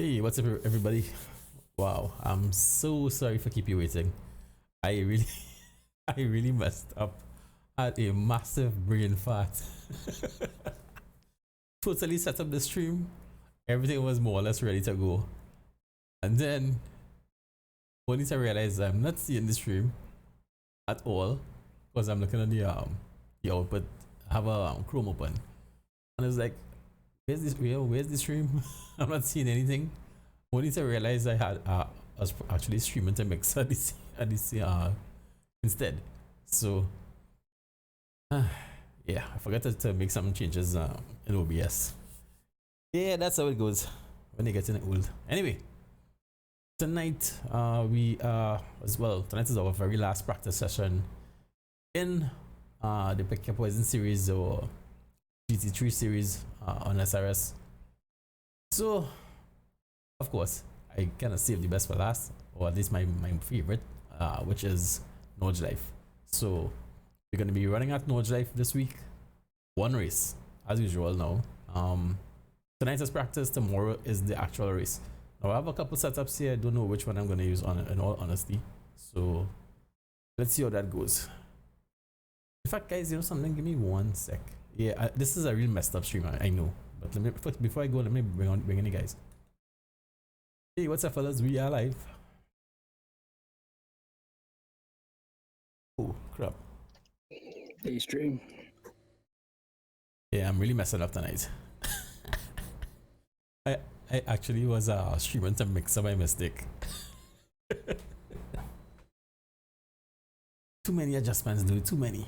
Hey, what's up everybody? Wow, I'm so sorry for keep you waiting. I really I really messed up at a massive brain fart. Totally set up the stream. Everything was more or less ready to go. And then only to realize I'm not seeing the stream at all because I'm looking at the output. I have a Chrome open. And it's like, where's the stream? I'm not seeing anything. Only to realize I was actually streaming to mix at this instead. So yeah, I forgot to make some changes in OBS. Yeah, that's how it goes when you get in old. Anyway, tonight tonight is our very last practice session in the Pick Your Poison series or GT3 series on SRS. So of course I kind of saved the best for last, or at least my favorite, which is Nordschleife. So we're going to be running at Nordschleife this week, one race as usual. Now tonight is practice, tomorrow is the actual race. Now I have a couple setups here. I don't know which one I'm going to use in all honesty, so let's see how that goes. In fact guys, you know something, give me one sec. Yeah, this is a real messed up stream, I know, but let me, before I go, let me bring in you guys. Hey, what's up fellas, we are live. Oh crap. Hey stream. Yeah, I'm really messing up tonight. I actually was streaming to mix up by mistake. Too many adjustments, dude, too many.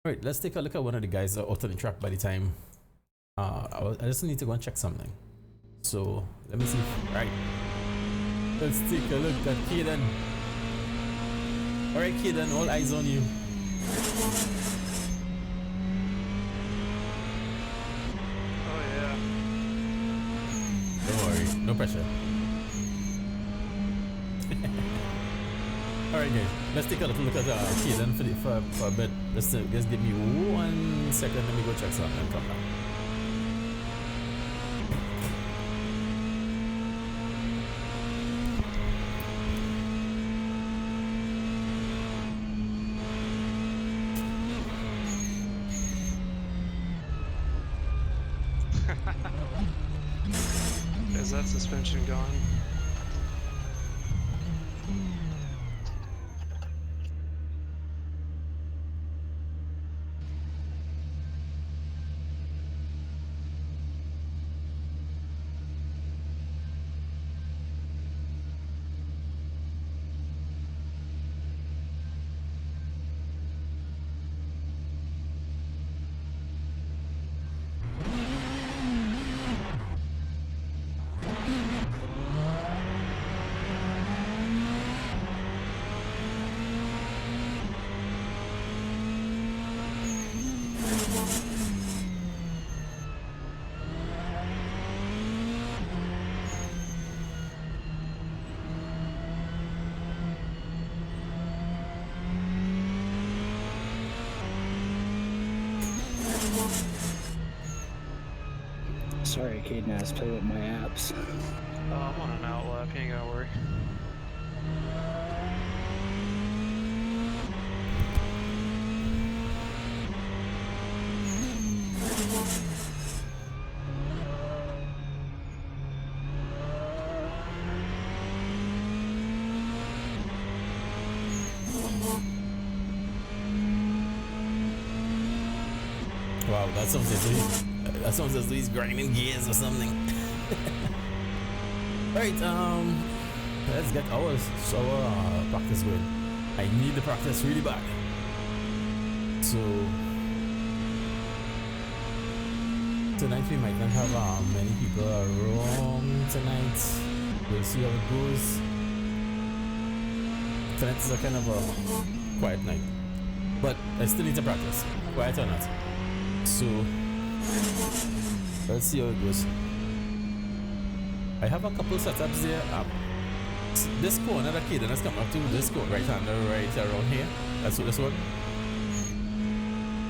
Alright, let's take a look at one of the guys out on the track by the time. I just need to go and check something. So let me see. Alright, let's take a look at Kaden. Alright Kaden, all eyes on you. Oh yeah. Don't worry, no pressure. Alright guys, let's take a little look at Kaden for a bit. Just give me 1 second, let me go check something and come back. Is that suspension gone? Sorry, Caden, I was playing with my apps. Oh, I'm on an outlap, you ain't gotta worry. Wow, that sounds as though he's grinding gears or something. Alright, let's get our practice going. I need the practice really bad. So tonight we might not have many people around tonight. We'll see how it goes. Tonight is a kind of a quiet night, but I still need to practice, quiet or not. So let's see how it goes. I have a couple setups there. This corner that Kaden has come up to, this corner right hander right around here. That's what this one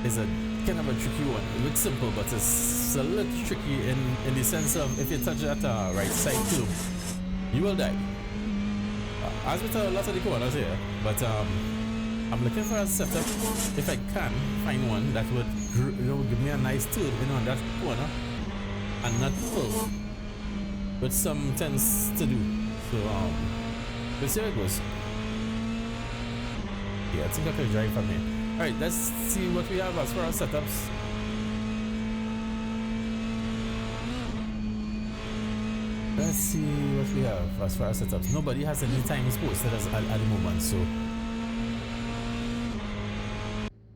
is. kind of a tricky one. It looks simple, but it's a little tricky in the sense of if you touch that right side too, you will die. As with a lot of the corners here, but I'm looking for a setup, if I can find one that would give me a nice turn on that corner and not pull with some things to do. So let's see how it goes. Yeah, I think I can drive from here. Alright, let's see what we have as far as setups. Let's see what we have as far as setups. Nobody has any times posted at the moment, so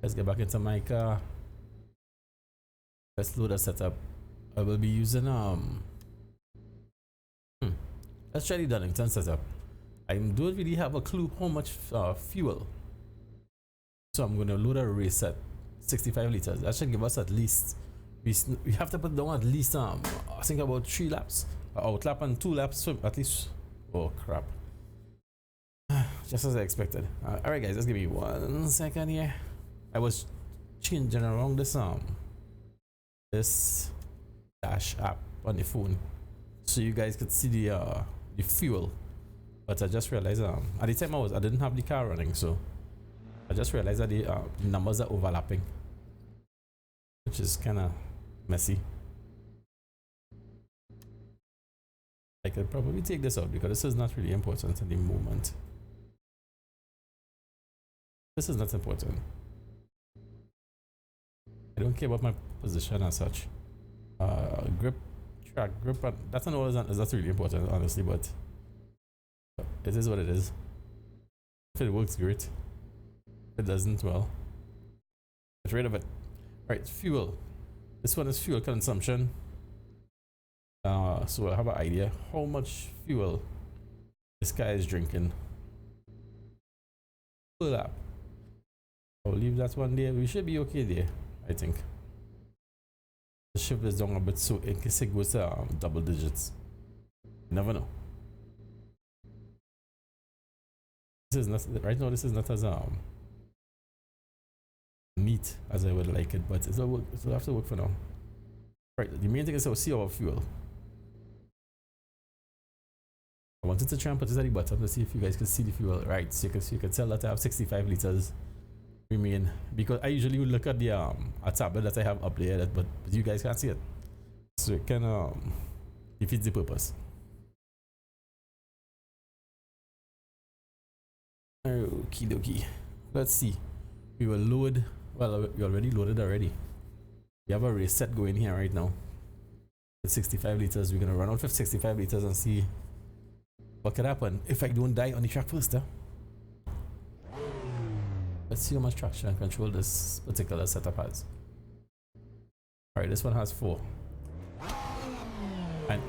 let's get back into my car. Let's load a setup. I will be using let's try the Dunnington setup. I don't really have a clue how much fuel, so I'm going to load a race at 65 liters. That should give us at least, we have to put down at least I think about 3 laps, out lap and 2 laps, so at least. Oh crap, just as I expected. All right guys, just give me 1 second here. I was changing around this dash app on the phone so you guys could see the fuel, but I just realized at the time I didn't have the car running, so I just realized that the numbers are overlapping, which is kind of messy. I could probably take this out because this is not really important in the moment. This is not important. I don't care about my position as such. Grip, track, grip, that's not always that's really important, honestly, but it is what it is. If it works, great. If it doesn't, well, get rid of it. Alright, fuel. This one is fuel consumption. So I have an idea how much fuel this guy is drinking per lap. I'll leave that one there. We should be okay there, I think. The shift is down a bit, so in case it goes to double digits, you never know. This is not right now. This is not as neat as I would like it, but it'll work. It'll have to work for now. Right. The main thing is to see our fuel. I wanted to try and put this at the bottom to see if you guys can see the fuel. Right. So you can tell that I have 65 liters remain, because I usually would look at the a tablet that I have up there, but you guys can't see it, so it can defeat the purpose. Okie dokie. Let's see. We will load. Well, we already loaded already. We have a race set going here right now. With 65 liters, we're gonna run out with 65 liters and see what could happen if I don't die on the track first. Let's see how much traction and control this particular setup has. Alright, this one has 4. And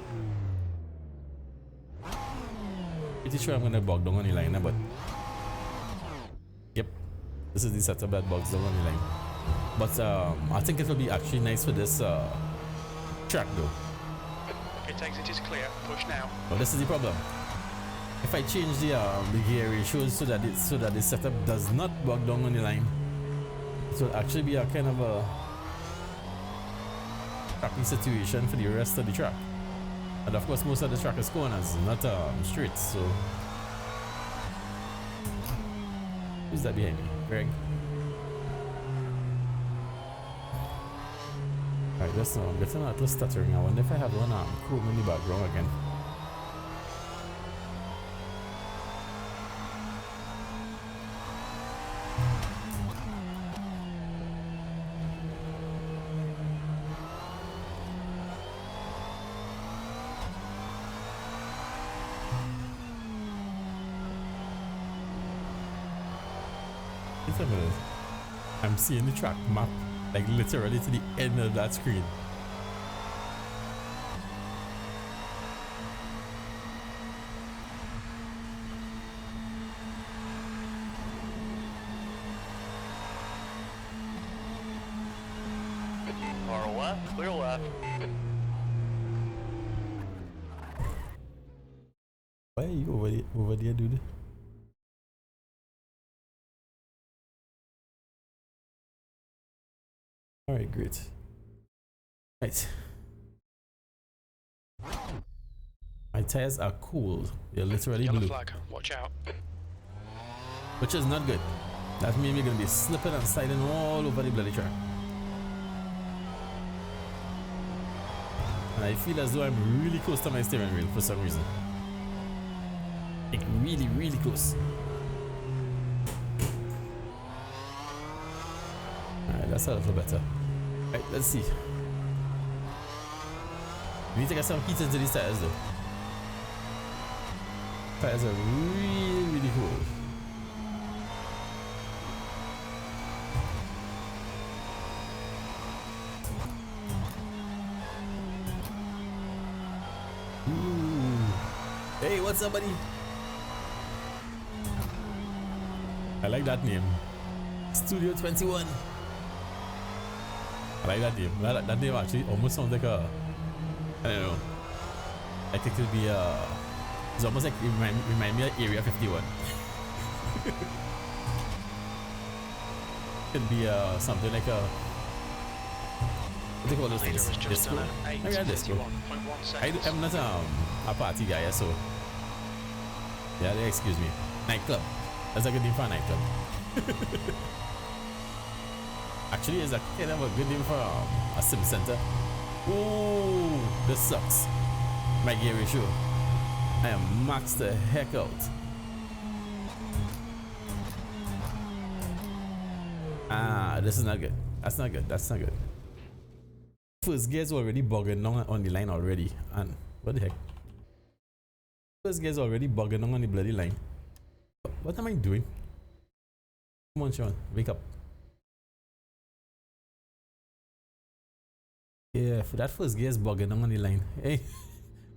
pretty sure I'm gonna bog down on the line, but yep, this is the setup that bogs down on the line. But I think it will be actually nice for this track though. Okay, tanks, it is clear. Push now. But this is the problem. If I change the gear ratios so that the setup does not bog down on the line, it will actually be a kind of a crappy situation for the rest of the track. And of course, most of the track is corners, not straight. So who's that behind me? Greg. Alright, that's I'm getting a little stuttering. I wonder if I have one chrome in the background again. I'm seeing the track map like literally to the end of that screen. Far left, clear left. Why are you over there, dude? Alright, great. Right. My tires are cool. They're literally Yellow blue. flag, watch out. Which is not good. That means we're gonna be slipping and sliding all over the bloody track. And I feel as though I'm really close to my steering wheel for some reason. Like really, really close. Alright, that's a little better. Alright, let's see. We need to get some heat into these tires though. Tires are really, really cool. Hey, what's up, buddy? I like that name. Studio 21. I like that name. That name actually almost sounds like a... I don't know. I think it could be a... It's almost like it remind me of Area 51. Could be something like a... What do you call those Leader things? has just Disco? done I got disco. 8:51.1 seconds. I'm not a party guy, so yeah, they excuse me. Nightclub. That's a good name for a nightclub. Actually, it's a kind of a good name for a sim center. Ooh, this sucks. My gear ratio. I am maxed the heck out. Ah, this is not good. That's not good. That's not good. First gear's already bugging on the line already. And what the heck? First gear's already bugging on the bloody line. What am I doing? Come on, Sean, wake up. Yeah, for that first gear's bugging on the line. Hey,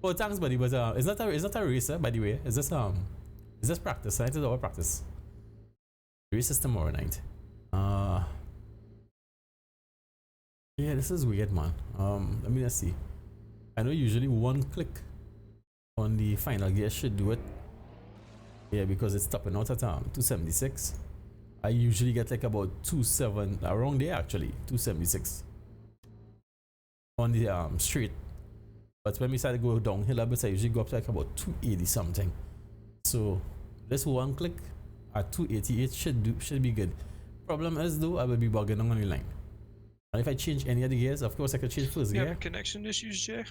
oh thanks, buddy. But it's not a racer, by the way. It's just practice. Right? It's our practice. Race is tomorrow night. Yeah, this is weird, man. Let me just see. I know usually one click on the final gear should do it. Yeah, because it's topping out at 276. I usually get like about 27 around there actually, 276 on the straight. But when we start to go downhill a bit, I usually go up to like about 280 something. So this one click at 288 should be good. Problem is though, I will be bugging on the line. And if I change any of the gears, of course I could change first gear. Connection issues, Jay.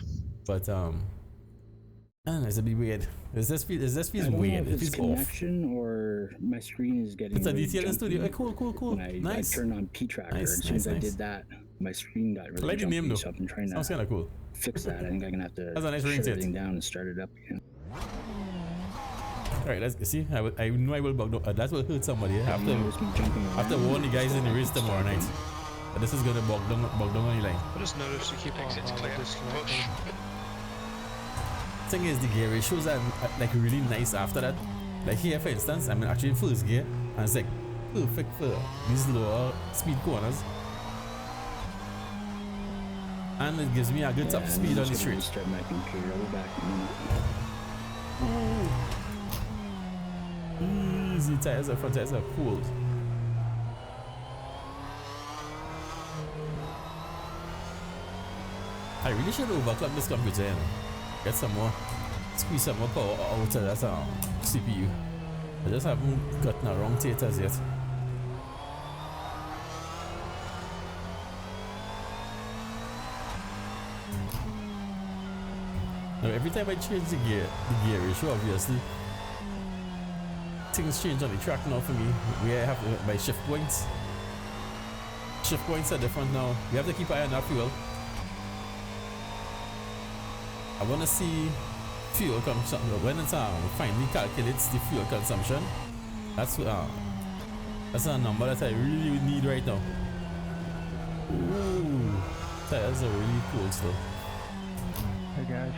But I don't know, it's a bit weird. It just feels I don't weird. know if It it's feels off. connection or my screen is getting. It's a really detail in the studio. jumpy. Hey, cool. When Nice. I turned on P Tracker, Nice, and as soon as I nice. did that, my screen got really I like the jumpy. name though. So I'm trying Sounds to kind of cool. fix that. I think I'm gonna have to That's a nice ring shut to it. everything down and start it up again. Alright, let's see. I know I will bug down. That will hurt somebody. I have You notice to me jumping warn the around. guys in the race tomorrow night. But this is gonna bug down on the line. I just noticed you keep on Exit's clear, push. Thing is, the gear ratios are like really nice after that. Like here, for instance, I'm actually in first gear, and it's like perfect for these lower speed corners. And it gives me a good top I'm speed on just the gonna straight. restart my computer. I'll be back in a minute. Easy tires, the front tires are cool. I really should overclock this computer, you know. Get some more, squeeze some more power out of that CPU. I just haven't gotten the wrong taters yet. Now every time I change the gear ratio, obviously things change on the track now for me. Where I have my shift points. Shift points are different now. We have to keep an eye on our fuel. I want to see fuel consumption when it finally calculates the fuel consumption. That's a number that I really need right now. Ooh, tires are really cool still. Hey guys.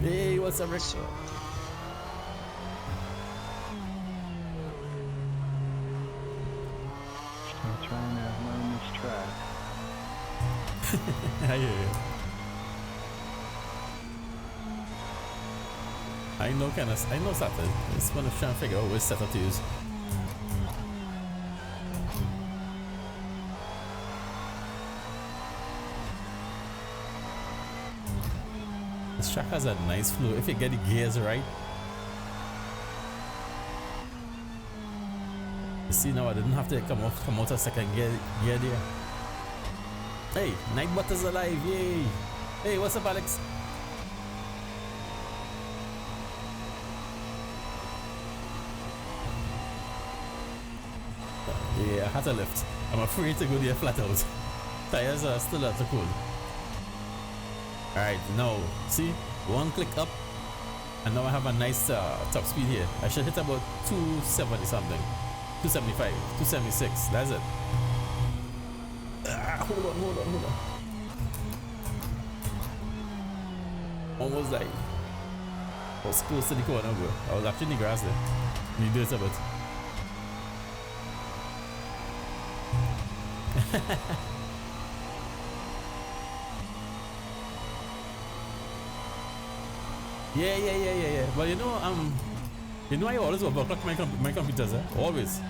Hey, what's up, Rick? So, I'm trying to learn this track. I hear you. I know something. I just want to try and figure out which setup to use. track has a nice flow if you get the gears right. You see now I didn't have to come out a second gear there. Hey, Nightbot is alive, yay! Hey, what's up, Alex? Yeah, I had to lift. I'm afraid to go there flat out. Tires are still at the cold. Alright, now, see? One click up. And now I have a nice top speed here. I should hit about 270 something. 275, 276. That's it. Hold on. Almost like I was close to the corner, bro. I was actually in the grass there. You do it a bit. Yeah. But you know I always overclock my computers, always.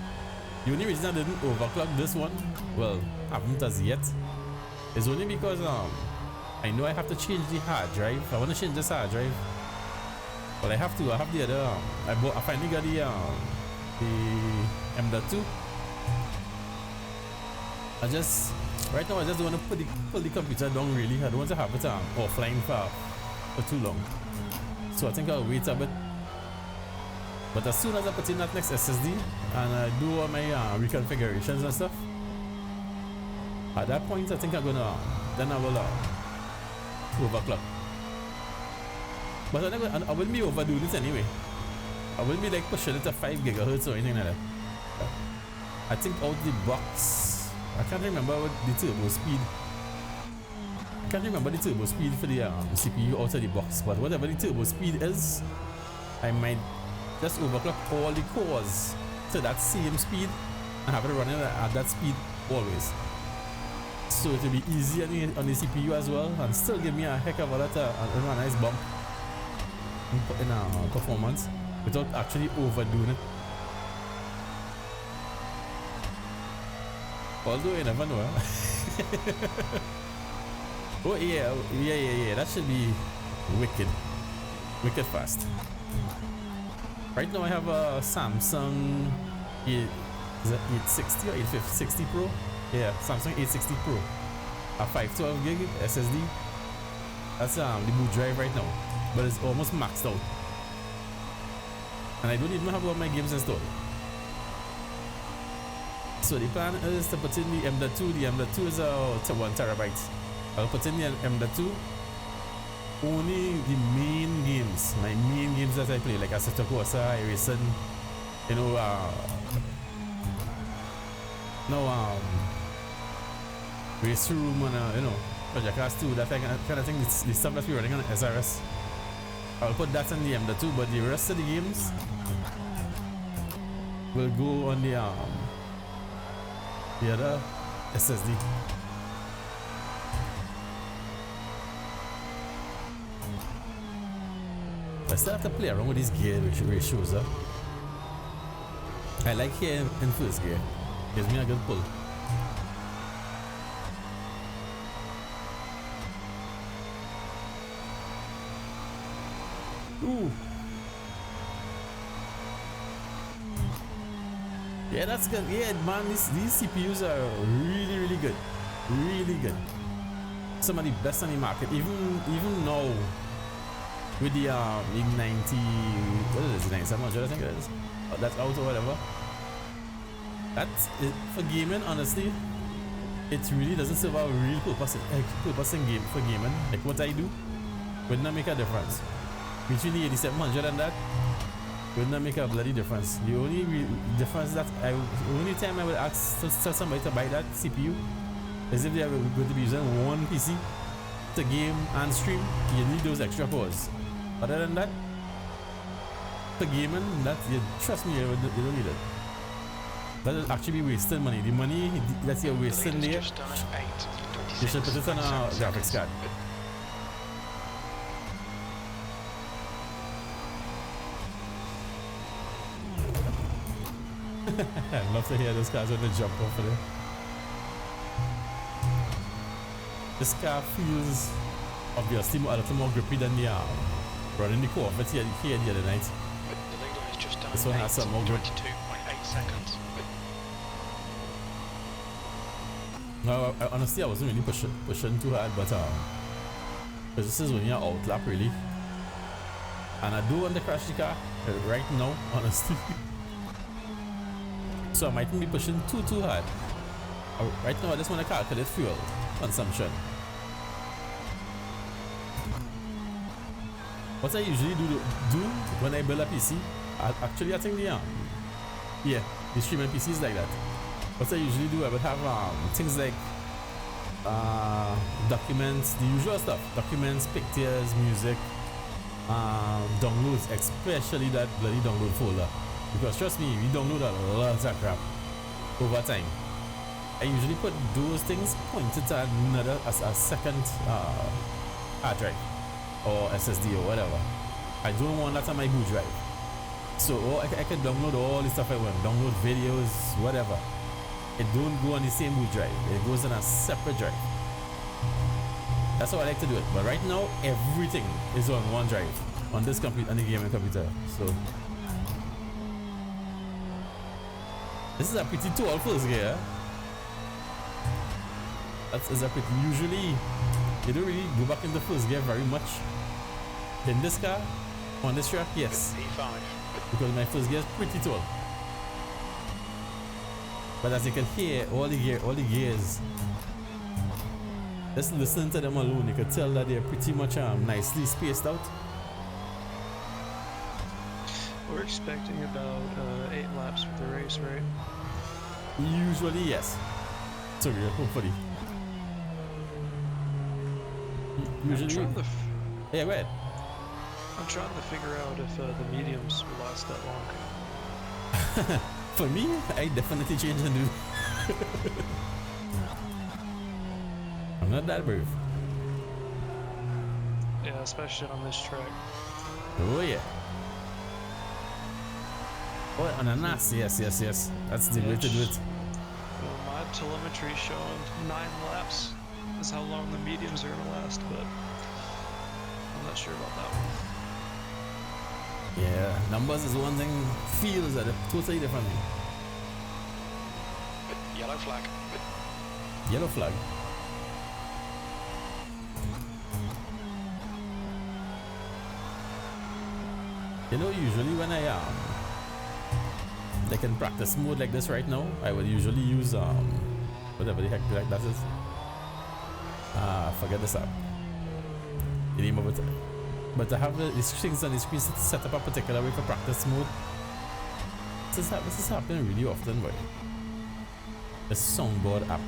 The only reason I didn't overclock this one, well, haven't as yet, is only because I know I have to change the hard drive. I want to change this hard drive, but I have to. I have the other. I finally got the M.2. Right now I just don't want to pull the computer down really. I don't want to have it offline for too long. So I think I'll wait a bit. But as soon as I put in that next SSD and I do all my reconfigurations and stuff, at that point I think I will overclock. But I wouldn't be overdoing it anyway. I wouldn't be like pushing it to 5 gigahertz or anything like that. I think out the box, I can't remember what the turbo speed. I can't remember the turbo speed for the CPU out of the box, but whatever the turbo speed is, I might just overclock all the cores to that same speed and have it running at that speed always. So it will be easy on the CPU as well and still give me a heck of a lot of a nice bump in performance without actually overdoing it. Although you never know. Oh yeah, that should be wicked fast. Right now I have a Samsung 860 or 860 Pro. Yeah, Samsung 860 Pro. A 512 gig SSD. That's the boot drive right now, but it's almost maxed out. And I don't even have all my games installed. So the plan is to put in the M.2. The M.2 is 1 terabyte. I'll put in the M.2. Only the main games, my main games that I play, like Assetto, Corsa, Racing, you know, Race Room and you know, Project Cars 2, that kind of thing. The stuff that we're running on SRS. I'll put that in the M.2, but the rest of the games will go on the other SSD. I still have to play around with these gear ratios. I like here in first gear. Gives me a good pull. Ooh. Yeah, that's good. Yeah, man, these CPUs are really good. Really good. Some of the best on the market. Even now. With the 90, what is it, 9700 I think it is. That's out or whatever. That's it for gaming, honestly. It really doesn't serve a real purpose in gaming. Like what I do would not make a difference. Between the 8700 and that would not make a bloody difference. The only difference that only time I would ask tell somebody to buy that CPU is if they are going to be using one PC to game and stream. You need those extra cores. Other than that, for gaming, trust me, you don't need it. That will actually be wasting money. The money that you're wasting there, you should put it on a graphics card. I'd love to hear those cars when they jump off of there. This car feels obviously a little more grippy than the running the Corvette here the other night. The leader has just done This one has some more grip. 22.8 seconds. No, honestly, I wasn't really pushing too hard, but this is when you're out lap really, and I do want to crash the car right now, honestly. So I mightn't be pushing too hard. Right now, I just want to calculate fuel consumption. What I usually do when I build a PC, actually I think the streaming PC is like that. What I usually do, I would have things like documents, the usual stuff, documents, pictures, music, downloads, especially that bloody download folder, because trust me, we download a lot of crap over time. I usually put those things pointed to another, a second hard drive or SSD or whatever. I don't want that on my boot drive. So I can download all the stuff I want, download videos, whatever. It don't go on the same boot drive. It goes on a separate drive. That's how I like to do it. But right now, everything is on one drive, on this computer, on the gaming computer. So this is a pretty tall first gear. That's a pretty, usually you don't really go back in the first gear very much. In this car, on this track, yes. E5. Because my first gear is pretty tall. But as you can hear, all the gears, just listen to them alone, you can tell that they're pretty much nicely spaced out. We're expecting about 8 laps for the race, right? Usually, yes. So yeah, hopefully. Usually. Yeah, go ahead. I'm trying to figure out if the mediums will last that long. For me, I definitely change and do. I'm not that brave. Yeah, especially on this track. Oh yeah. Oh, on a NAS, yes. That's the way to do it. Well, my telemetry is showing 9 laps is how long the mediums are gonna last, but I'm not sure about that one. Yeah, numbers is one thing, feels are totally different. Yellow flag. Yellow flag. You know, usually when I like in practice mode like this right now, I would usually use whatever the heck that is. Forget this app. The name of it. But to have these things on the screen set up a particular way for practice mode, this is happening really often, boy. The soundboard app,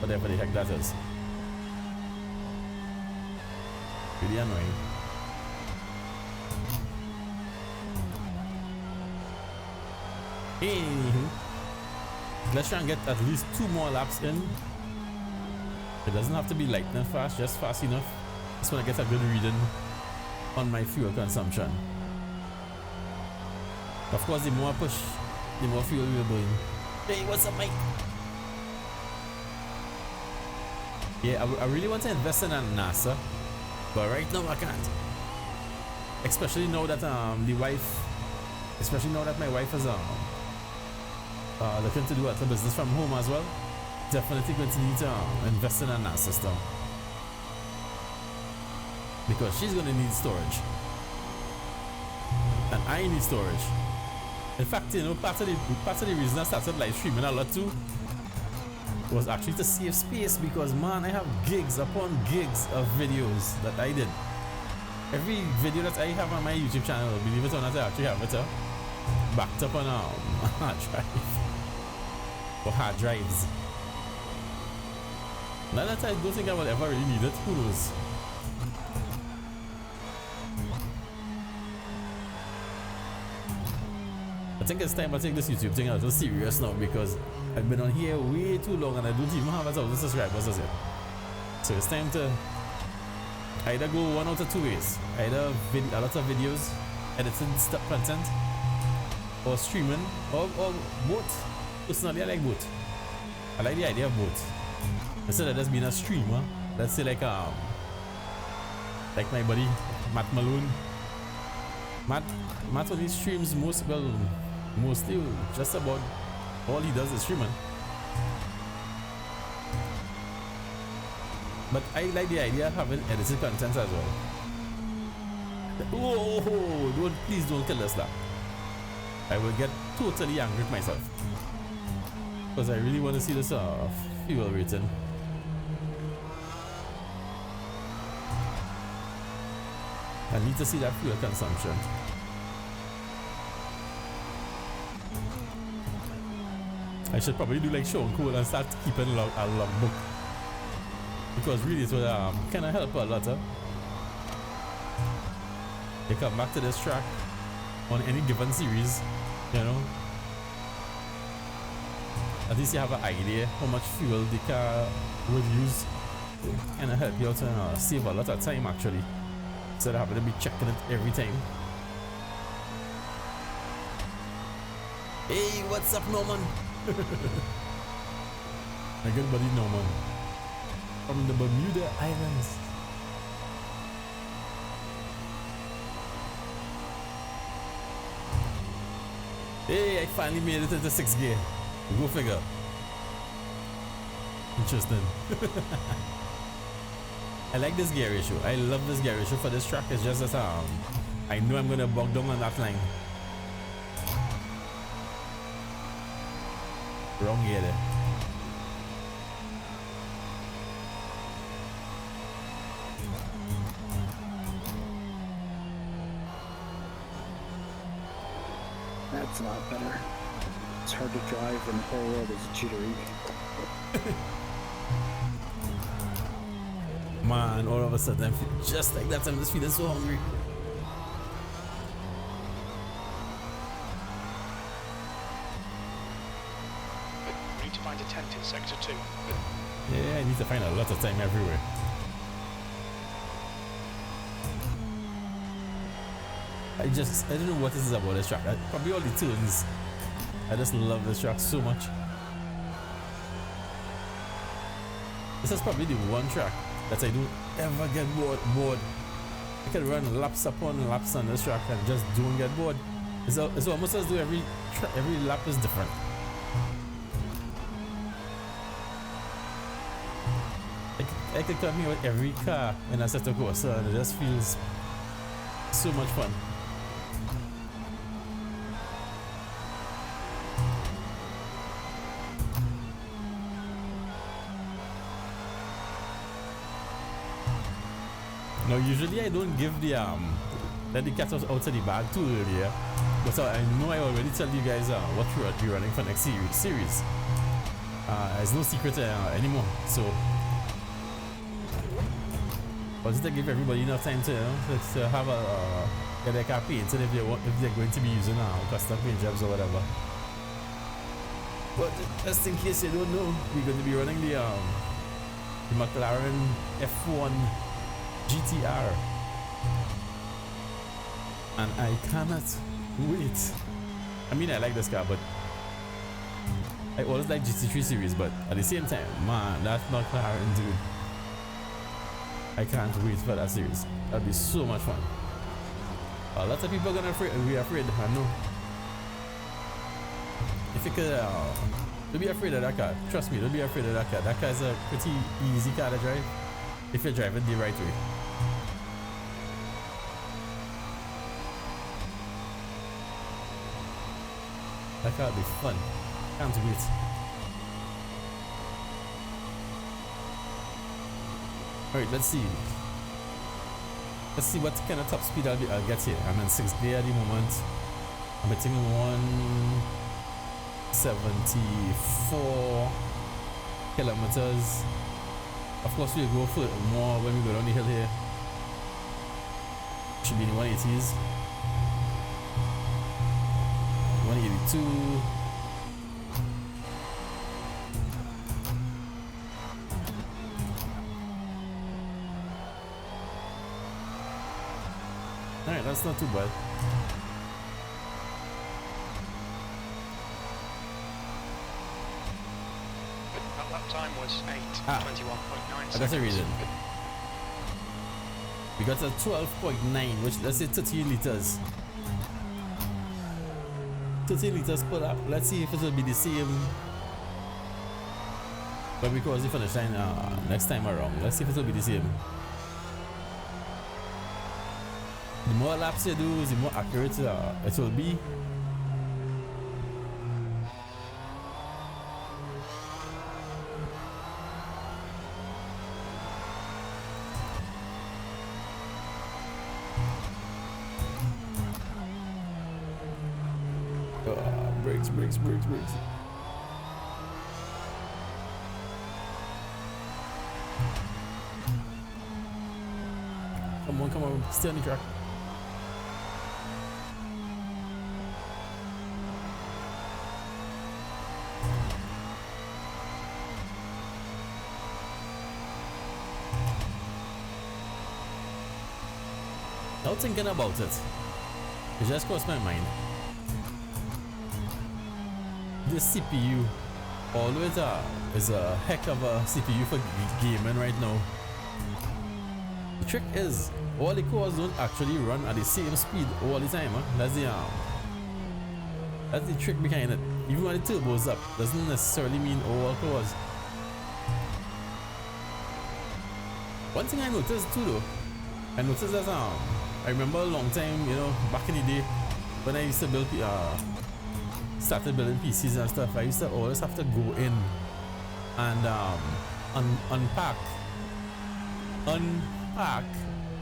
whatever the heck that is. Really annoying. Anywho, let's try and get at least 2 more laps in. It doesn't have to be lightning fast, just fast enough. Just want to get a good reading on my fuel consumption. Of course, the more I push, the more fuel we're burning. Hey, what's up, Mike? Yeah, I really want to invest in a NASA, but right now I can't. Especially now that my wife is looking to do a little business from home as well. Definitely going to need to invest in a NAS system, because she's going to need storage and I need storage. In fact, you know, part of the reason I started live streaming a lot too was actually to save space, because man, I have gigs upon gigs of videos that I did. Every video that I have on my YouTube channel, believe it or not, I actually have it backed up on a hard drive or hard drives. Now that I don't think I will ever really need it, who knows? I think it's time I take this YouTube thing a little serious now, because I've been on here way too long and I don't even have 1,000 subscribers as yet. So it's time to either go one out of 2 ways. Either a lot of videos, edited stuff, content, or streaming, or both. Personally, I like both. I like the idea of both. Instead of just being a streamer, let's say like like my buddy Matt Malone. Matt only streams mostly just about all he does is streaming. But I like the idea of having edited content as well. Oh, please don't kill us that. I will get totally angry with myself. Because I really want to see this fuel rating. I need to see that fuel consumption. I should probably do like Sean Cole and start keeping a logbook. Because really it will kind of help a lot. You come back to this track on any given series, you know. At least you have an idea how much fuel the car will use. And it help you out to save a lot of time actually. Instead of having to be checking it every time. Hey, what's up, Norman? My good buddy Norman from the Bermuda Islands. Hey, I finally made it into 6th gear. Go figure. Interesting. I like this gear ratio. I love this gear ratio for this track. It's just that I know I'm gonna bog down on that line. Wrong gear there. That's a lot better. It's hard to drive and the whole world is jittery. Man, all of a sudden I feel just like that. I'm just feeling so hungry. We need to find a tent in sector 2. Yeah, I need to find a lot of time everywhere. I don't know what this is about this track. Probably all the turns. I just love this track so much. This is probably the one track that I don't ever get bored. I can run laps upon laps on this track and just don't get bored. It's almost as though every lap is different. I could come here with every car in Assetto Corsa and it just feels so much fun. Now usually I don't give the let the cat out of the bag too early, but I know I already tell you guys what we're running for next series. It's no secret anymore, so I'll just give everybody enough time to have get their car painted if they're going to be using custom paint jobs or whatever. But just in case you don't know, we're going to be running the McLaren F1 GTR, and I cannot wait. I mean, I like this car, but I always like GT3 series, but at the same time, man, that's McLaren, dude. I can't wait for that series. That'll be so much fun. A lot of people are gonna be afraid. I know. If you could, don't be afraid of that car. Trust me, don't be afraid of that car. That car is a pretty easy car to drive if you drive it the right way. That car will be fun. Can't wait. Alright, let's see. Let's see what kind of top speed I'll get here. I'm in 6th gear at the moment. I'm hitting 174 kilometers. Of course, we'll go for more when we go down the hill here. Should be in the 180s. 182. Alright, that's not too bad. That time was 8:21.9 seconds. That's a reason. We got a 12.9, which let's say 30 liters. 30 liters per lap. Let's see if it will be the same. But because the finish line next time around, let's see if it will be the same. The more laps you do, the more accurate it will be. Brakes. Come on, stay on the track. Now thinking about it just crossed my mind. This CPU, always is a heck of a CPU for gaming right now. The trick is, all the cores don't actually run at the same speed all the time. That's the trick behind it. Even when the turbo's up, doesn't necessarily mean all cores. One thing I noticed too though, I noticed that I remember a long time, you know, back in the day when I used to build started building PCs and stuff, I used to always have to go in and unpack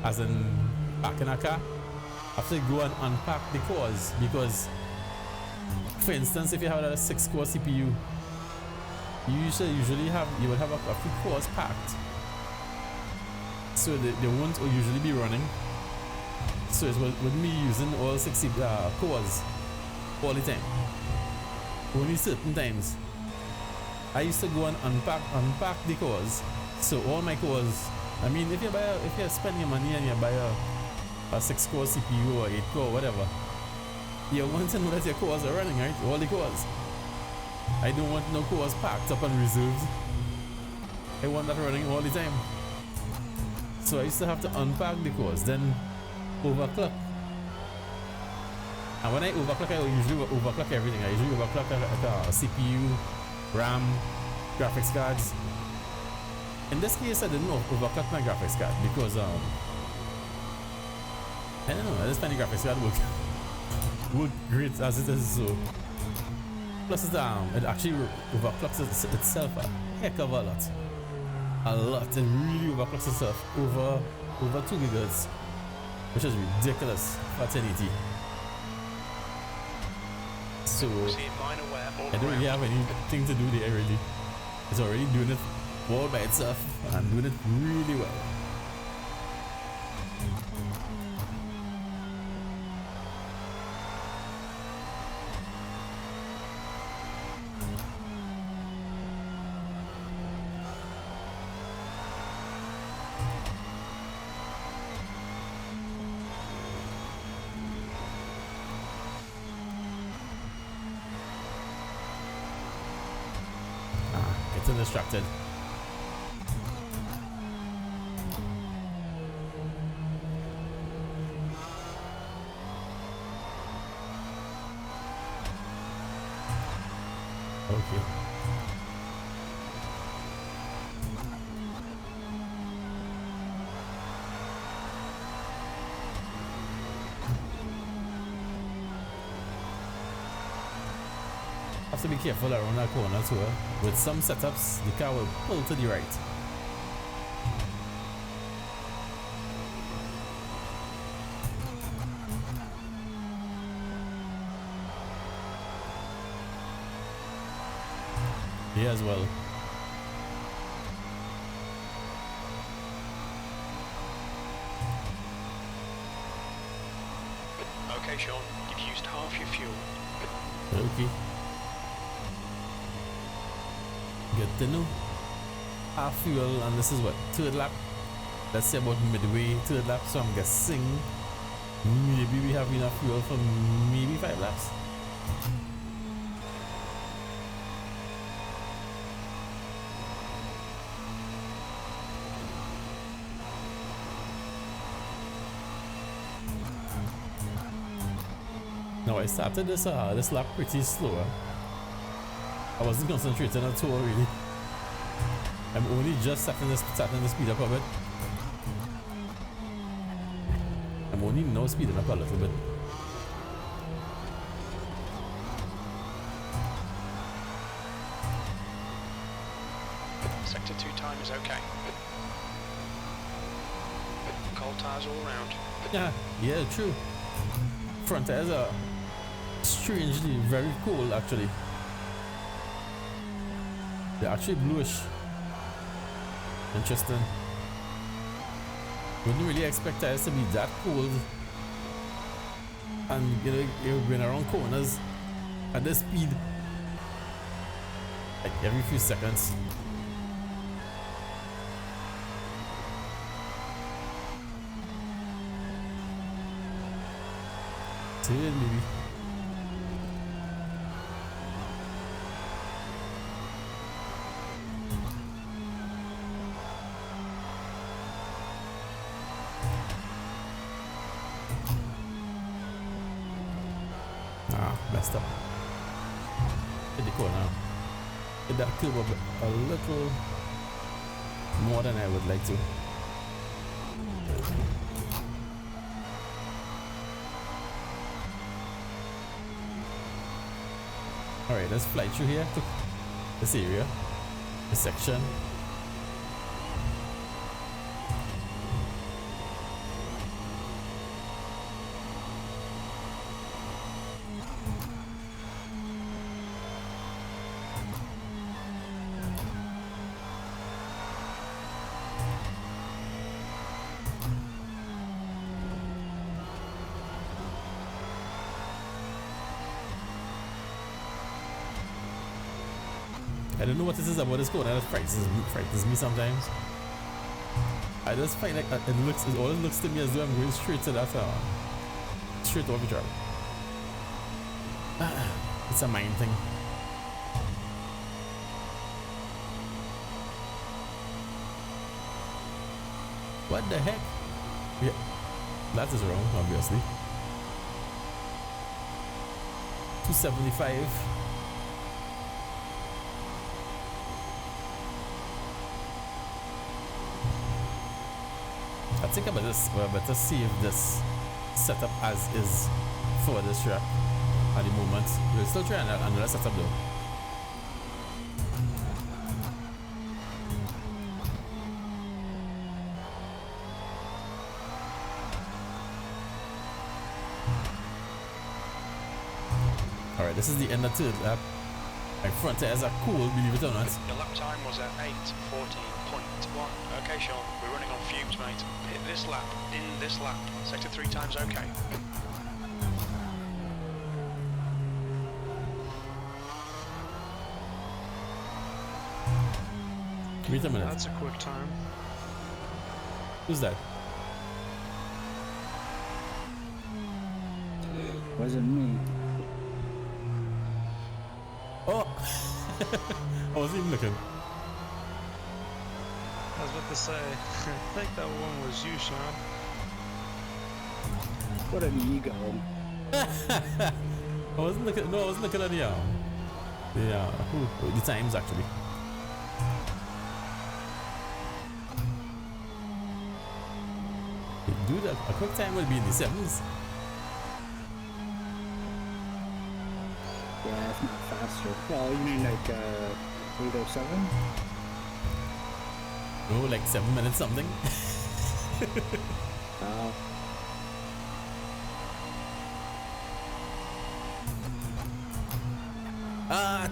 as in packing a car. I have to go and unpack the cores because, for instance, if you have a 6-core CPU, you would have a few cores packed, so they won't usually be running. So it wouldn't be using all 60 cores all the time. Only certain times. I used to go and unpack the cores. So all my cores, I mean, if you spend your money and you buy a 6-core CPU or 8-core, whatever, you want to know that your cores are running, right? All the cores. I don't want no cores packed up and reserved. I want that running all the time. So I used to have to unpack the cores, then overclock. And when I overclock, I usually overclock everything. I usually overclock CPU, RAM, graphics cards. In this case, I didn't overclock my graphics card because I don't know. I just find the graphics card work great as it is. So plus it actually overclocks itself a heck of a lot. It really overclocks itself over 2 gigahertz, which is ridiculous for 1080. So I don't really have anything to do there really. It's already doing it all by itself and doing it really well. Distracted. Okay. Have to be careful around that corner too. With some setups, the car will pull to the right. Here as well. Okay, Sean, you've used half your fuel. Okay. Good to know. Half fuel, and this is what, 3rd lap? Let's say about midway 3rd lap, so I'm guessing maybe we have enough fuel for maybe 5 laps. Now I started this lap pretty slow. I wasn't concentrating at all really. I'm only just starting to speed up a bit. I'm only now speeding up a little bit. Sector 2 time is okay. Cold tires all around. Yeah, true. Front tires are strangely very cold actually. They're actually bluish. Interesting. Wouldn't really expect tires to be that cold. And you know, you're going around corners at this speed. Like every few seconds. Turn maybe. Messed up. Hit the corner. Hit that curve a little more than I would like to. Alright, let's fly through here to this area, this section. I don't know what this is about this corner that frightens me sometimes. I just find like it always looks to me as though I'm going straight to that straight over drop. It's a mind thing. What the heck? Yeah, that is wrong, obviously. 275. I think I better save this setup as is for this track at the moment. We'll still try another setup though. Alright, this is the end of the lap. My front tires are cool, believe it or not. Your lap time was at 8:14.1. Okay, Sean, we're running on fumes, mate. Hit this lap, in this lap. Sector 3 times okay. Wait a minute. That's a quick time. Who's that? Wasn't me. Oh! I wasn't even looking. I was about to say, I think that one was you, Sean. What an ego. I wasn't looking. No, I wasn't looking at the times actually. Dude, a quick time will be in the 7s. Yeah, if not faster. Well, you mean like 807? No, like 7 minutes something.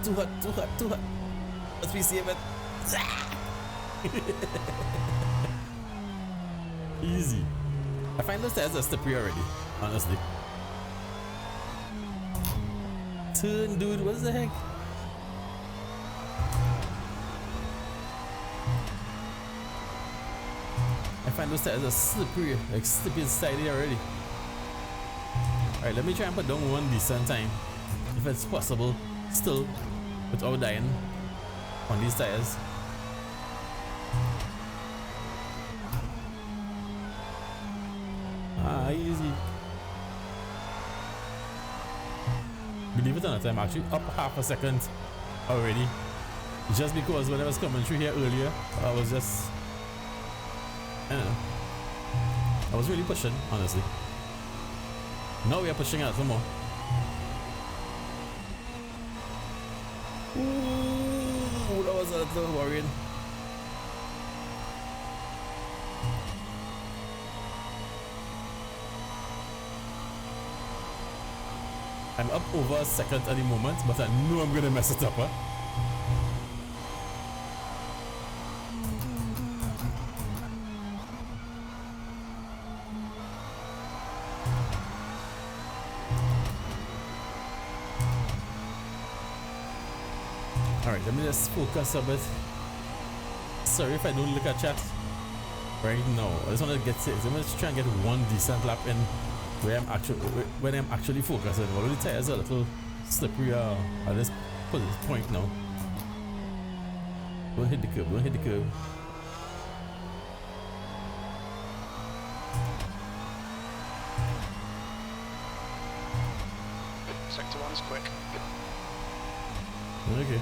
Too hot. Let's be save it. Easy. I find those tires are slippery already, honestly. Turn, dude, what the heck? I find those tires are slippery, like slippery inside here already. Alright, let me try and put down one decent time, if it's possible, still, without dying on these tires. Easy. Believe it or not, I'm actually up half a second already. Just because when I was coming through here earlier, I was just, I don't know, I was really pushing, honestly. Now we are pushing out some more. Ooh, that was a little worrying. I'm up over a second at the moment, but I know I'm gonna mess it up, huh? Alright, let me just focus a bit. Sorry if I don't look at chat right now. I just want to get it. I'm just trying to get one decent lap in where I'm actually focusing. Although the tires are a little slippery at this point now. Don't hit the curb, don't hit the curb. Sector 1's quick. Okay.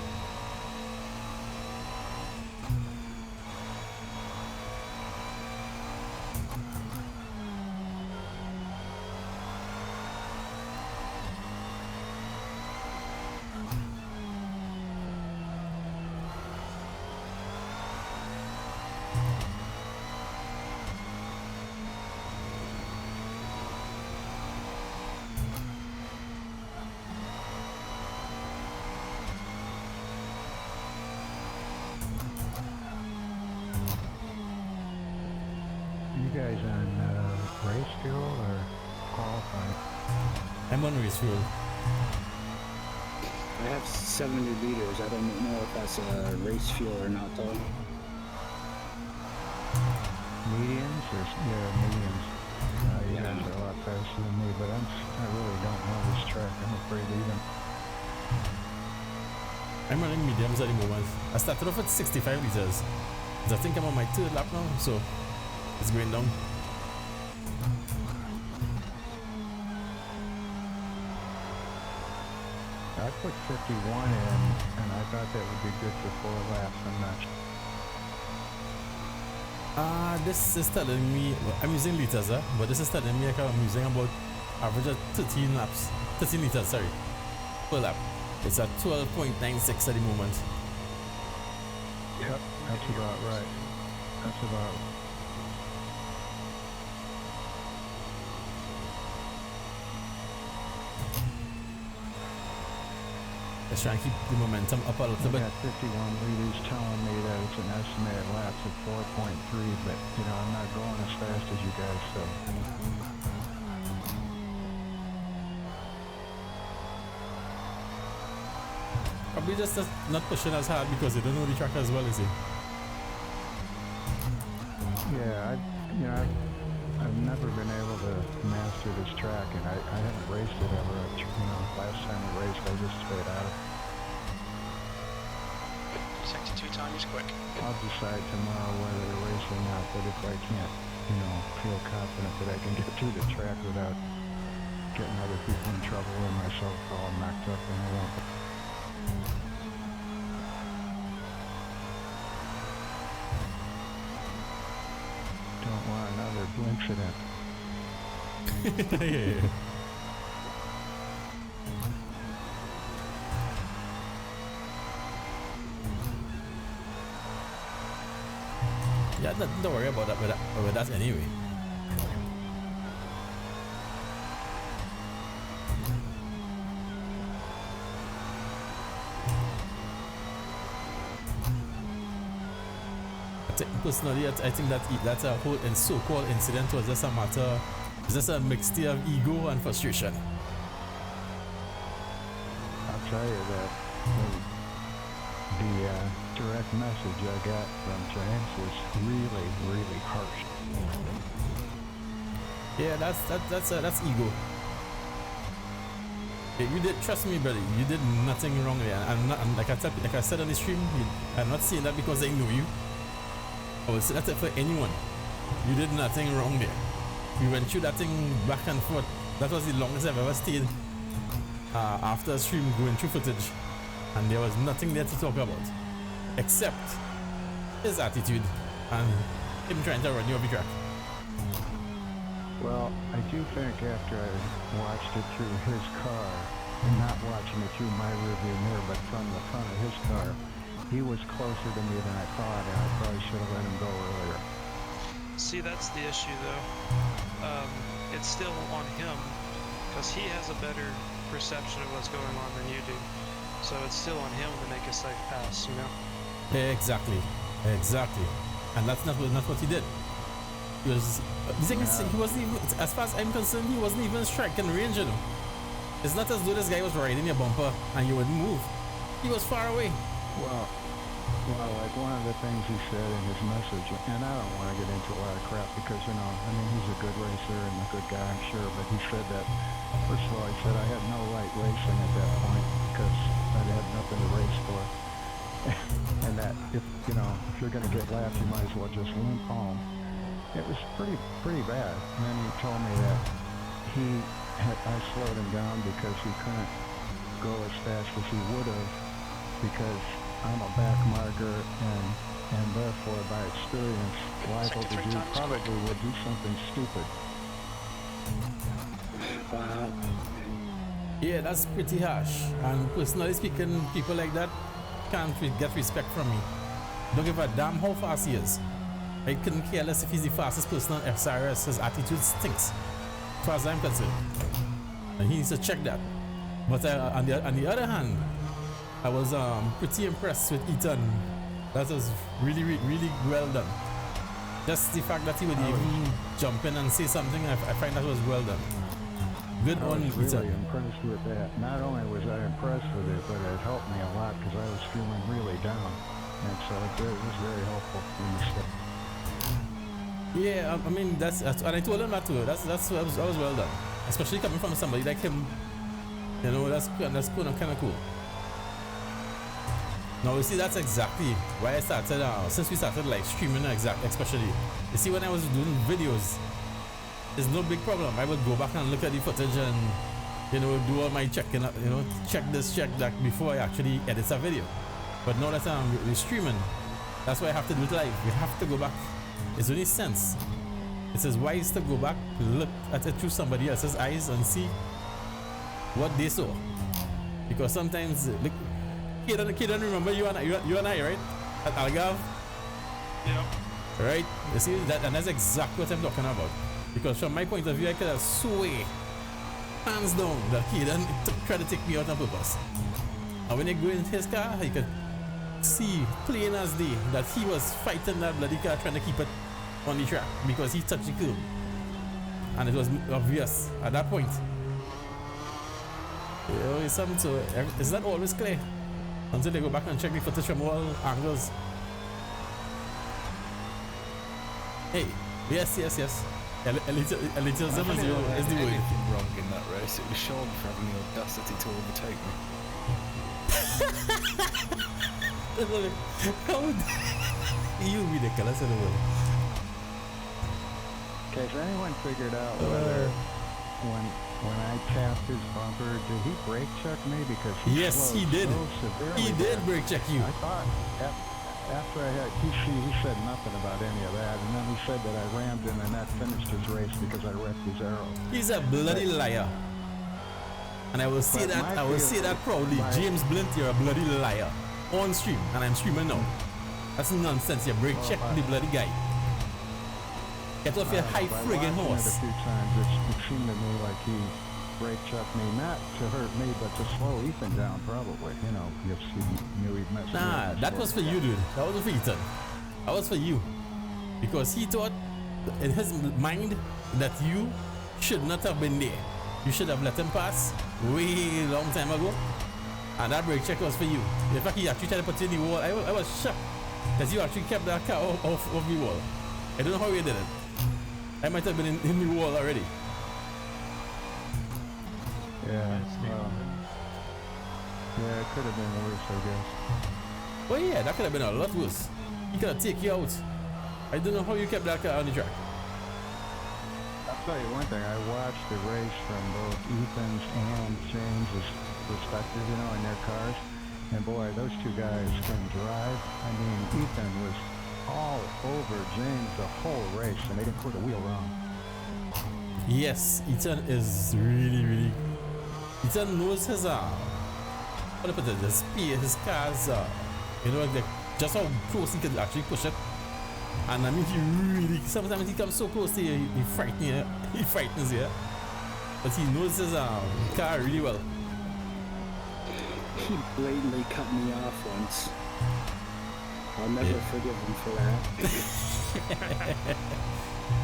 You guys on race fuel or qualifying? I'm on race fuel. I have 70 liters. I don't know if that's a race fuel or not, though. Mediums or mediums? You Yeah. guys are a lot faster than me, but I really don't know this track. I'm afraid to even. I'm running mediums at the moment. I started off at 65 liters. I think I'm on my third lap now, so it's going down. I put 51 in, and I thought that would be good for 4 laps. I'm not sure. This is telling me, I'm using liters, but this is telling me like I'm using about average of 13 laps, 13 liters, sorry, per lap. It's at 12.96 at the moment. Yep, that's about right. That's about. Let's try and keep the momentum up a little bit. I got 51 liters telling me that it's an estimated laps at 4.3, but I'm not going as fast as you guys, so. Probably just not pushing as hard because they don't know the track as well, is it? Yeah, I've never been able to master this track, and I haven't raced it ever. Last time I raced, I just stayed out of it. Sector 2 time is quick. I'll decide tomorrow whether to race or not, but if I can't, feel confident that I can get through the track without getting other people in trouble or myself all knocked up, then I won't. Don't want another incident. Yeah. Yeah, don't worry about that with that anyway. Personally, I think that whole so-called incident was just a mixture of ego and frustration. I'll tell you that the direct message I got from James was really, really harsh. Yeah, that's ego. You did, trust me, brother. You did nothing wrong there. Like I said on the stream, I'm not saying that because I know you. I will say that for anyone. You did nothing wrong there. We went through that thing back and forth. That was the longest I've ever stayed after a stream going through footage, and there was nothing there to talk about except his attitude and him trying to run you off the track. Well, I do think after I watched it through his car, and not watching it through my rearview mirror, but from the front of his car, he was closer to me than I thought, and I probably should have let him go earlier. See, that's the issue, though. It's still on him, because he has a better perception of what's going on than you do. So it's still on him to make a safe pass, you know? Exactly. And that's not what he did. He was, the thing is, he wasn't even, as far as I'm concerned, he wasn't even striking range, you know. It's not as though this guy was riding your bumper and you wouldn't move. He was far away. Well, like one of the things he said in his message, and I don't want to get into a lot of crap because, you know, I mean, he's a good racer and a good guy, I'm sure, but he said that, first of all, he said I had no right racing at that point because I had nothing to race for. And that if you're going to get lapped, you might as well just limp home. It was pretty bad. And then he told me that I slowed him down because he couldn't go as fast as he would have because I'm a back marker and therefore by experience liable to do probably would do something stupid. Wow. Yeah, that's pretty harsh. And personally speaking, people like that can't get respect from me. Don't give a damn how fast he is. I couldn't care less if he's the fastest person on SRS. His attitude stinks, as far as I'm concerned. And he needs to check that. But on the other hand, I was pretty impressed with Ethan. That was really, really well done. Just the fact that he would even jump in and say something, I find that was well done. Good on I was Ethan. really impressed with that. Not only was I impressed with it, but it helped me a lot because I was feeling really down. And so it was very helpful in the stuff. Yeah, I mean that's and I told him that too. That was well done, especially coming from somebody like him. You know, that's kind of cool. Now you see, that's exactly why I started. Since we started like streaming, especially you see when I was doing videos, there's no big problem. I would go back and look at the footage and do all my checking, check this, check that before I actually edit a video. But now that we're streaming, that's why I have to do it live. We have to go back. It's only sense. It is wise to go back, look at it through somebody else's eyes and see what they saw. Because sometimes, look, Kidan, remember you and I, right? At Algarve? Yeah. Right? You see, and that's exactly what I'm talking about. Because from my point of view, I could have sway, hands down, that Kidan tried to take me out on purpose. And when you go in his car, you could see plain as day that he was fighting that bloody car trying to keep it on the track because he touched the curb. And it was obvious at that point. It's something so it's not always clear until they go back and check the footage from all angles. Hey, yes. Elitism is the word. Anything wrong in that race? It was Sean for having the audacity to overtake me. You ridiculous in the world. Okay, has anyone figured out whether when I tapped his bumper, did he brake check me? Because he did. So severely He did brake check you. I thought after I had he said nothing about any of that, and then he said that I rammed him and that finished his race because I wrecked his arrow. He's a bloody liar. And I will say that proudly. James Blint, you're a bloody liar. On stream, and I'm streaming now. That's nonsense. You brake check the bloody guy. Get off your high friggin' horse. A few times it seemed to me like he brake checked me, not to hurt me, but to slow Ethan down, probably. Because he knew he'd messed up. Nah, that was for you, dude. That wasn't for Ethan. That was for you. Because he thought in his mind that you should not have been there. You should have let him pass way long time ago. And that brake check was for you. In fact, he actually tried to put you in the wall. I was shocked that you actually kept that car off the wall. I don't know how you did it. I might have been in the wall already. Yeah, it could have been worse, I guess. Well, yeah, that could have been a lot worse. He could have taken you out. I don't know how you kept that car on the track. That's tell you one thing. I watched the race from both Ethan's and James's perspective, you know, in their cars. And boy, those two guys can drive. I mean, Ethan was all over James the whole race, and they didn't put a wheel wrong. Yes, Ethan is really. Ethan knows his what to put it, the speed, his cars, you know, like just how close he can actually push it. And I mean, he really, sometimes he comes so close to you, he frightens you. But he knows his car really well. He blatantly cut me off once. I'll never forgive him for that.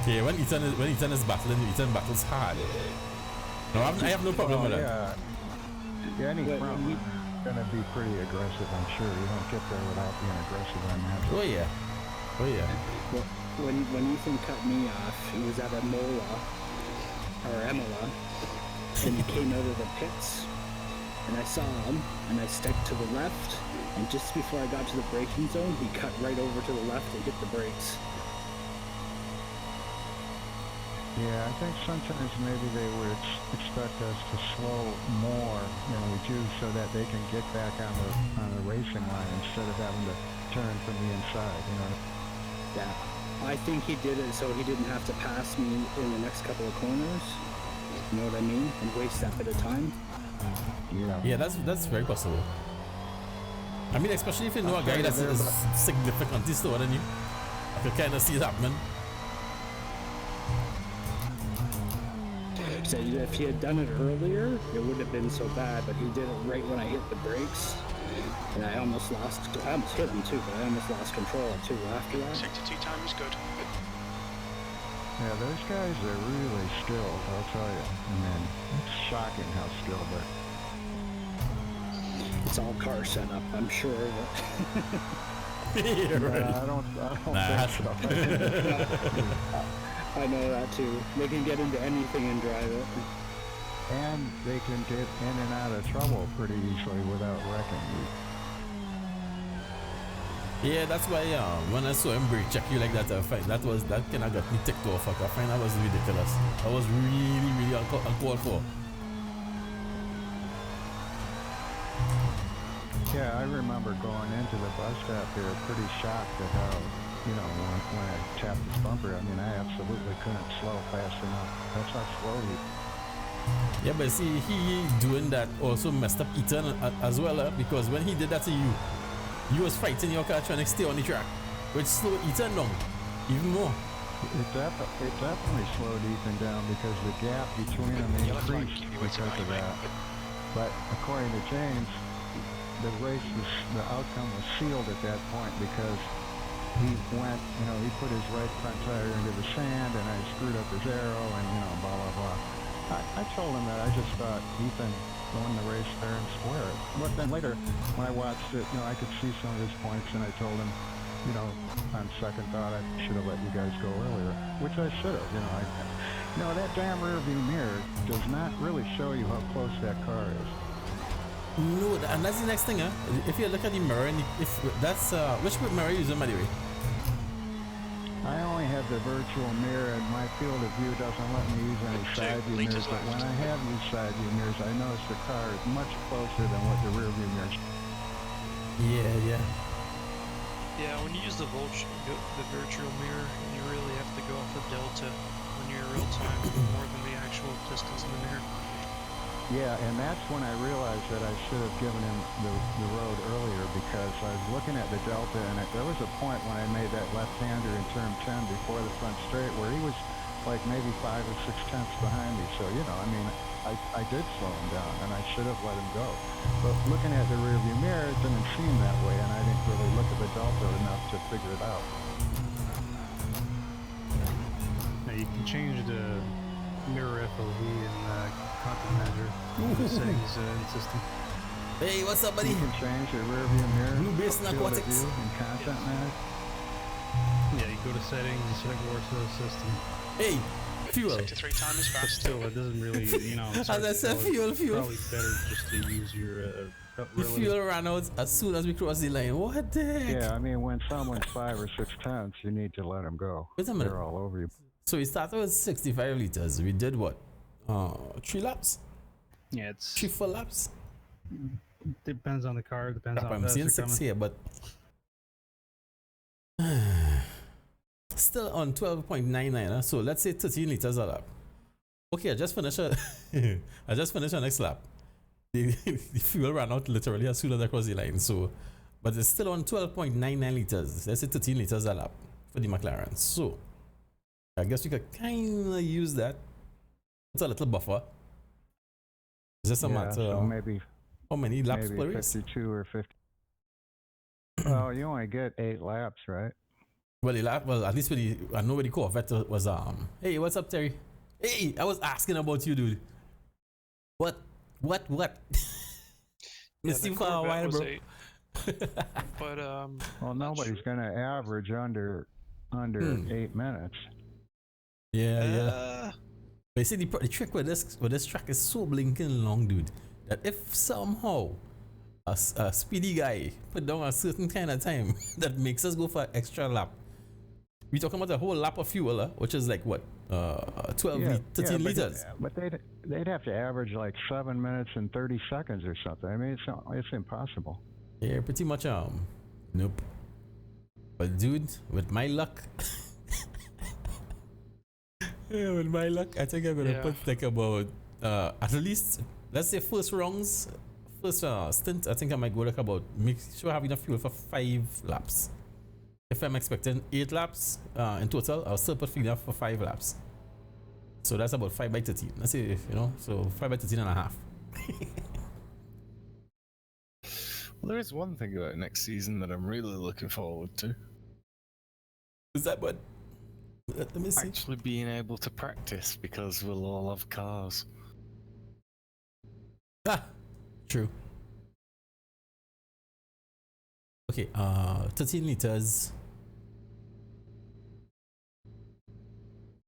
Okay, when Ethan is battling, Ethan battles hard. No, I have no problem with that. Yeah, any front is gonna be pretty aggressive, I'm sure. You don't get there without being aggressive on that. Oh yeah. Well, when Ethan cut me off, he was at Emola, and he came out of the pits, and I saw him, and I stepped to the left, and just before I got to the braking zone, he cut right over to the left and hit the brakes. Yeah, I think sometimes maybe they would expect us to slow more than we do so that they can get back on the racing line instead of having to turn from the inside, you know. Yeah, I think he did it so he didn't have to pass me in the next couple of corners. You know what I mean? And waste that bit of time. Yeah, that's very possible. I mean, especially if you know a guy that's significantly slower than you. I could kind of see it happening. So if he had done it earlier, it wouldn't have been so bad, but he did it right when I hit the brakes. And I almost hit him too, but I almost lost control too after that. Sector 2 time is good. Yeah, those guys are really skilled, I'll tell you. I mean, it's shocking how skilled they are. It's all car setup, I'm sure. Yeah, right. I don't think so. I know that too. They can get into anything and drive it. And they can get in and out of trouble pretty easily without wrecking you. Yeah, that's why when I saw him brake check you like that, I find that kind of got me ticked off. I find that was ridiculous. That was really uncalled for. Yeah, I remember going into the bus stop here pretty shocked at how, you know, when I tapped this bumper, I mean, I absolutely couldn't slow fast enough. That's how slow he. Yeah, but see, he doing that also messed up Ethan as well, because when he did that to you was fighting your car trying to stay on the track, which slowed Ethan down even more. It definitely slowed Ethan down because the gap between them increased because of that. But according to James, the outcome was sealed at that point because he went, you know, he put his right front tire into the sand and I screwed up his arrow and, you know, blah, blah, blah. I told him that I just thought Ethan won the race fair and square. But then later, when I watched it, you know, I could see some of his points and I told him, you know, on second thought, I should have let you guys go earlier, which I should have, you know. That damn rear view mirror does not really show you how close that car is. No, and that's the next thing, if you look at the mirror, and if that's which mirror are you using, by the way? I only have the virtual mirror, and my field of view doesn't let me use any side view mirrors. But when I have used side view mirrors, I notice the car is much closer than what the rear view mirrors. Yeah. Yeah, when you use the virtual mirror, you really have to go off the delta when you're in real time more than the actual distance in the mirror. Yeah, and that's when I realized that I should have given him the road earlier because I was looking at the delta, and there was a point when I made that left-hander in turn 10 before the front straight where he was like maybe 5 or 6 tenths behind me. So, you know, I mean, I did slow him down, and I should have let him go. But looking at the rearview mirror, it didn't seem that way, and I didn't really look at the delta enough to figure it out. Now you can change the mirror FOV in content manager settings in the system. Hey, what's up, buddy? You can change the rear view mirror. Blue Bass and field of Aquatics. view in content manager. Yeah, you go to settings and select Corsa system. Hey, fuel. Sector 3 time is But fast. still, it doesn't really, you know. As I said, fuel. Probably better just to use your The fuel ran out as soon as we crossed the line. What the heck? Yeah, I mean, when someone's 5 or 6 tenths, you need to let them go. Wait a minute. They're all over you. So we started with 65 liters. We did what? 3 laps? Yeah, it's 3 full laps? depends on the car. Depends on how I'm fast seeing they're 6 coming. here, but still on 12.99. Huh? So let's say 13 liters a lap. Okay, I just finished I just finished the next lap. The fuel ran out literally as soon as I crossed the line. So, but it's still on 12.99 liters. Let's say 13 liters a lap for the McLaren. So I guess you could kind of use that. It's a little buffer. Is this a matter? So maybe How many laps maybe per race? 52 or 50. Well, you only get 8 laps, right? Well, at least with the, I know where the Corvette was. Hey, what's up, Terry? Hey, I was asking about you, dude. What? Missed you for a while, bro. But Well, nobody's going to average under 8 minutes. Yeah. But you see, the trick with this track is so blinking long, dude, that if somehow a speedy guy put down a certain kind of time that makes us go for an extra lap, we talking about a whole lap of fuel, which is like what, 13 liters. But they'd have to average like 7 minutes and 30 seconds or something. I mean, it's impossible. Yeah, pretty much. Nope. But dude, with my luck, with my luck, I think I'm gonna put like about at least, let's say first stint. I think I might go like about, make sure I have enough fuel for 5 laps. If I'm expecting 8 laps in total, I'll still put fuel enough for 5 laps. So that's about 5 by 13. Let's say, so 5 by 13 and a half. Well, there is one thing about next season that I'm really looking forward to. Is that what? Let me see. Actually being able to practice, because we'll all have cars. True. Okay, 13 liters.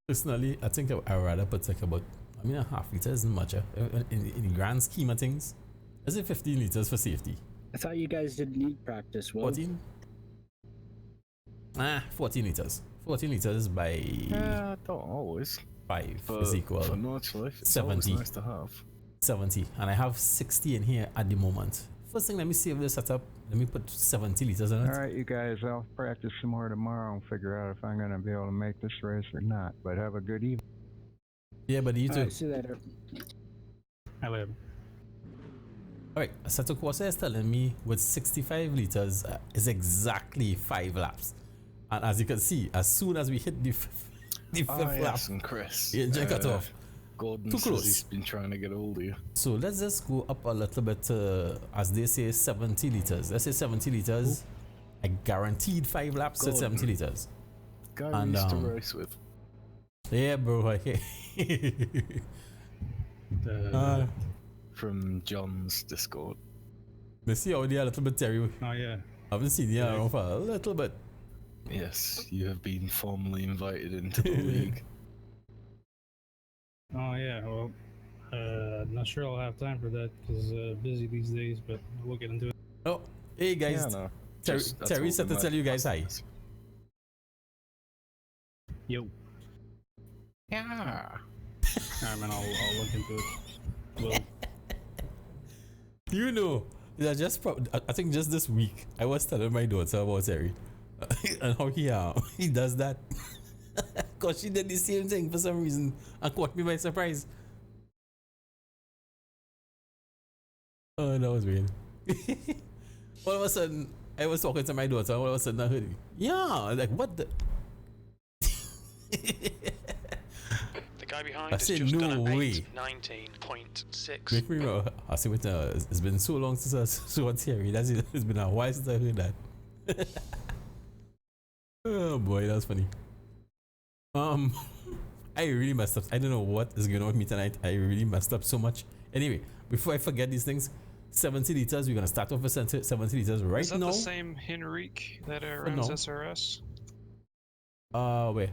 Personally, I think I'd rather put like about, a half liter isn't much in the grand scheme of things. Is it 15 liters for safety? I thought you guys didn't need practice. Well, 14? 14 liters. 14 liters by Don't always. 5 For is equal Nordschleife, it's 70. always nice to have. 70, and I have 60 in here at the moment. First thing, let me save this setup. Let me put 70 liters in it. All right, you guys, I'll practice some more tomorrow and figure out if I'm going to be able to make this race or not. But have a good evening. Yeah, buddy, you too. Alright, see you later. I live. Alright, Assetto Corsa is telling me with 65 liters is exactly 5 laps. And as you can see, as soon as we hit the fifth lap, And Chris. the engine cut off. Gordon Too says close. he's been trying to get hold of you. So let's just go up a little bit, as they say, 70 liters. Let's say 70 liters. I guaranteed 5 laps at 70 liters. Guy And, we used to race with. Yeah, bro. From John's Discord. Let's see how they are a little bit, Terry. Oh yeah. I haven't seen you around for a little bit. Yes, you have been formally invited into the league. Oh yeah. Well, not sure I'll have time for that because busy these days. But we'll get into it. Oh, hey guys. Yeah, no. Terry said to tell you guys hi. Yo. Yeah. Alright, man. I'll look into it. Well. You know, I think just this week I was telling my daughter about Terry and how he does that. Cause she did the same thing for some reason and caught me by surprise. Oh, that was weird. All of a sudden, I was talking to my daughter. All of a sudden, I heard, like what the? The guy behind I has said, just no done an way. 19.6. Make me know. I see what it's been so long since I saw Terry. It's been a while since I heard that. Oh boy, that was funny. I really messed up. I don't know what is going on with me tonight. I really messed up so much. Anyway, before I forget these things, 70 liters. We're gonna start off with 70 liters right Is that now. the same Henrique that runs no. SRS? Where?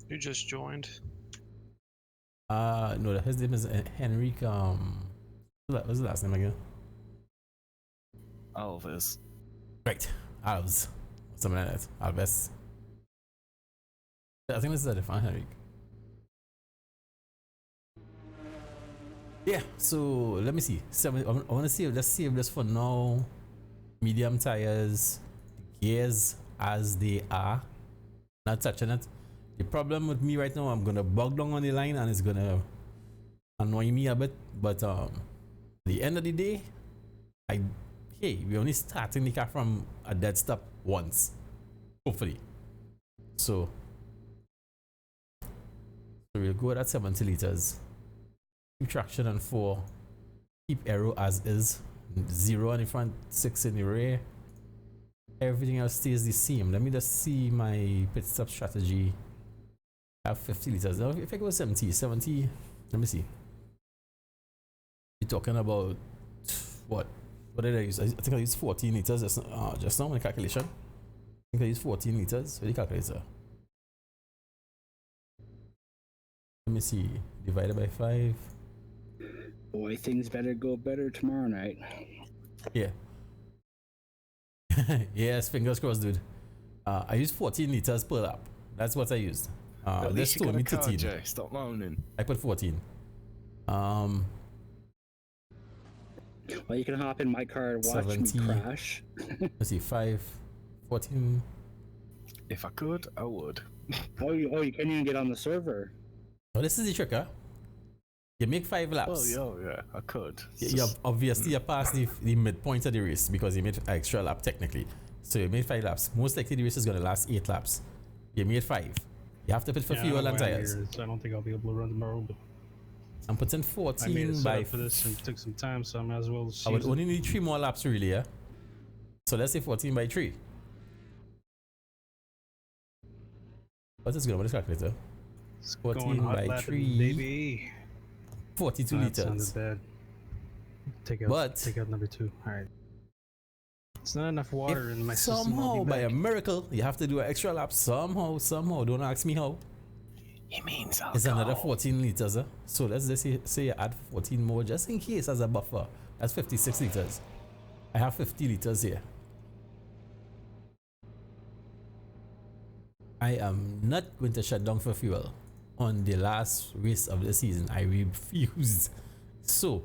Who just joined? No, his name is Henrique. What's the last name again? Alves. Right, Alves. Something like that. Alves. I think this is a different Henrik. Yeah, so let me see. I want to save, let's save this for now. Medium tires, gears as they are. Not touching it. The problem with me right now, I'm gonna bog down on the line and it's gonna annoy me a bit. But at the end of the day, we're only starting the car from a dead stop once. Hopefully. So we'll go at 70 liters. Keep traction on 4. Keep aero as is. 0 in the front, 6 in the rear. Everything else stays the same. Let me just see my pit stop strategy. I have 50 liters. Now if I go 70, let me see. We're talking about what did I use? I think I used 14 liters just now in the calculation. I think I used 14 liters with the calculator. Let me see. Divided by 5. Boy, things better go better tomorrow night. Yeah. Yes, fingers crossed, dude. I used 14 liters per lap. That's what I used. This told me 13. Jay. Stop moaning. I put 14. Well, you can hop in my car and watch 70. me crash. Let's see, 5, 14. If I could, I would. You can't even get on the server. Oh, this is the trick, huh? You make 5 laps. Well, yeah, I could. You obviously you passed the midpoint of the race because you made an extra lap technically. So you made 5 laps. Most likely the race is going to last 8 laps. You made 5. You have to put for fuel and tires. So I don't think I'll be able to run tomorrow, but I'm putting I made 14 a by setup for this and it took some time, so I might as well. I would only need 3 more laps really, yeah? So let's say 14 by 3. What is good? What is calculator? 14 by 3. Baby. 42 That liters. sounded bad. Take out number 2. All right. It's not enough water in my system. Somehow, by a miracle, you have to do an extra lap. Somehow. Don't ask me how. He means It's another 14 liters. So let's just say you add 14 more just in case as a buffer. That's 56 liters. I have 50 liters here. I am not going to shut down for fuel on the last race of the season. I refuse. So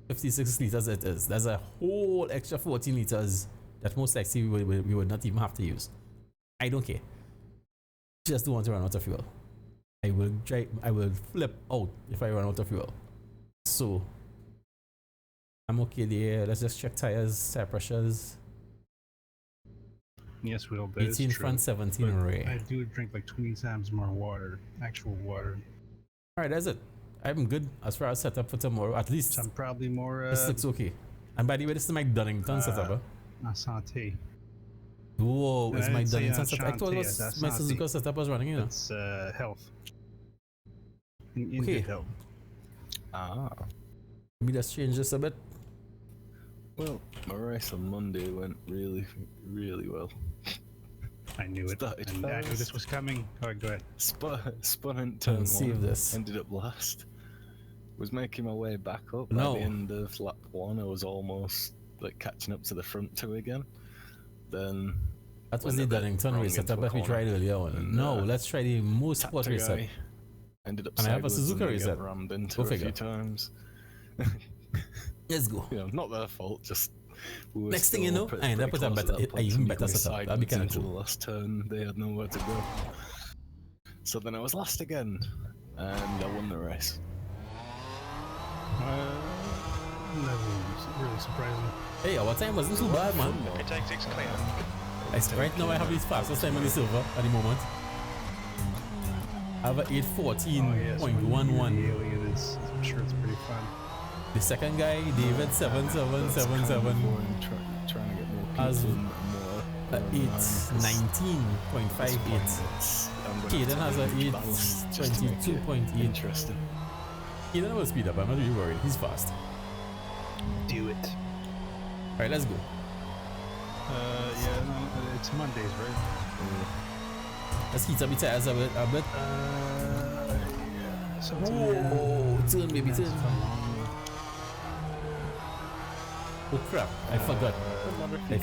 56 liters it is. That's a whole extra 14 liters that most likely we would not even have to use. I don't care. Just don't want to run out of fuel. I will flip out if I run out of fuel. So I'm okay there. Let's just check tires, tire pressures. Yes, we don't. That 18 is true. front, 17 rear. I do drink like 20 times more water, actual water. Alright, that's it. I'm good as far as setup for tomorrow. At least So I'm probably more. this looks okay. And by the way, this is my Dunnington setup. Asante. Whoa, it's my didn't say Dunnington setup. I thought it was Ashanti, my it's Suzuka setup was running, you know. It's health. In Okay. good health. Let me just change this a bit. Well, my race on Monday went really, really well. I knew it. Started And I knew fast. this was coming. All right, go ahead. Spun in turn save 1, this. ended up last. Was making my way back up. No. At the end of lap 1, I was almost like catching up to the front 2 again. Then That was the went a bit Dunnington wrong race setup into a that we corner. tried earlier on. And, No, let's try the most tapped sport a race setup. guy, ended up And I have a sideways Suzuka and race got set. rammed Go into a figure. few times. Let's go. You know, not their fault. Just we were Next thing you still know, pretty- I end up pretty with a close better- at that a point, even and better we setup. That'd be sideways kinda into cool. the last turn. They had nowhere to go. So then I was last again, and I won the race. That was really surprising. Hey, our time wasn't too bad, man. It takes it's clear. Right now I have the fastest time on the silver at the moment. I have a Oh, yes, 8:14.11. the alien is, I'm sure it's pretty fun. The second guy, David 7777, Trying to get more As- people and more. 8:19.58. Kaden has a 8:22.8. Interesting. Kaden will speed up. I'm not really worried. He's fast. Do it. All right, let's go. Yeah, no, it's Mondays, right? Let's heat up the tires a bit. Yeah. So it's Whoa, turn, baby, turn. Oh crap! I forgot. I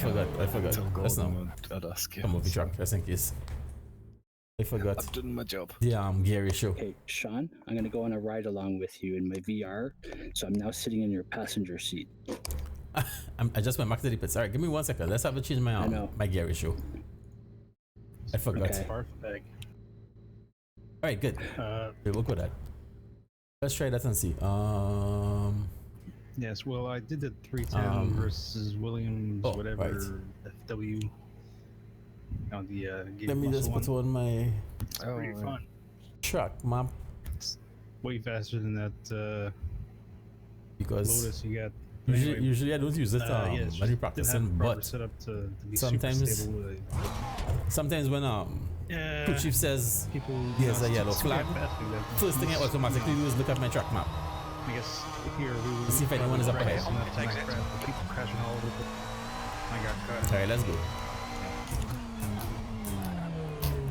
forgot. That's now. I'd ask you. Come over the track, just in case. I forgot. I've done my job. The gear ratio. Okay, Sean, I'm gonna go on a ride along with you in my VR. So I'm now sitting in your passenger seat. I just went back to the pits. Alright, give me 1 second. Let's have to change I know. my gear ratio. I forgot. Okay. Perfect. Alright, good. We'll work with that. Let's try that and see. Yes, well, I did the 310 versus Williams, oh, whatever, right. FW. On the Let me just put on my It's pretty fun. track map It's way faster than that because Lotus you got. usually I don't use it when you practicing, but set up to be sometimes super stable, sometimes when crew chief says people there's a it's yellow super flag, fast like that. first thing I automatically do is look at my track map. I guess here we See if anyone is up ahead. People crashing all over the place. I got caught. Alright, let's go.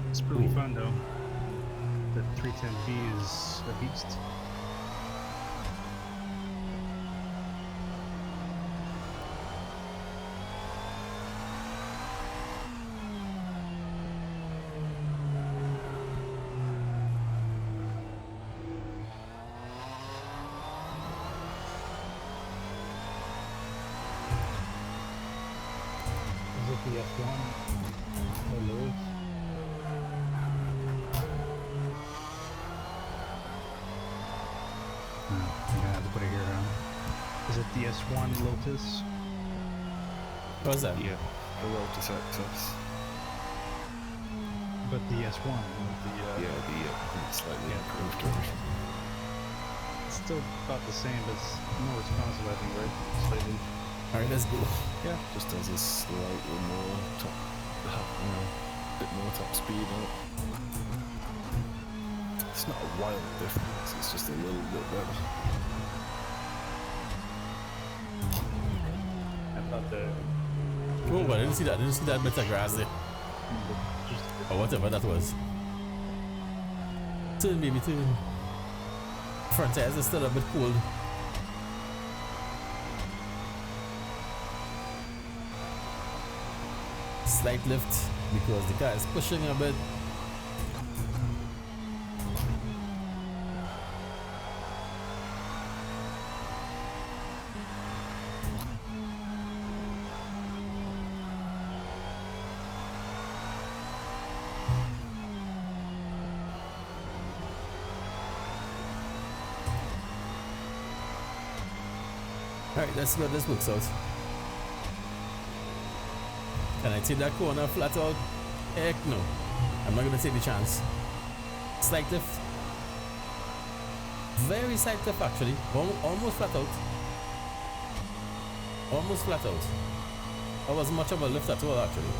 It's pretty fun though. The 310V is a beast. Is it the F1 or Lewis? I'm gonna have to put it here. Is it the S1 Lotus? What was that? Yeah, the Lotus XS. But the S1. Yeah, the slightly improved version. It's still about the same, but it's more responsive, I think, right? Slightly. Alright, let's go. Yeah, just has a slightly more top, bit more top speed on it. It's not a wild difference, it's just a little bit better. I thought the Oh, I didn't see that. I didn't see that bit of grass there. just Or whatever that was. Turn, baby, turn. Front tires are still a bit cold. Slight lift because the car is pushing a bit. Alright, let's see how this works out. Can I take that corner flat out? Heck no. I'm not gonna take the chance. Slight lift. Very slight lift actually. Almost flat out. Almost flat out. That wasn't much of a lift at all actually.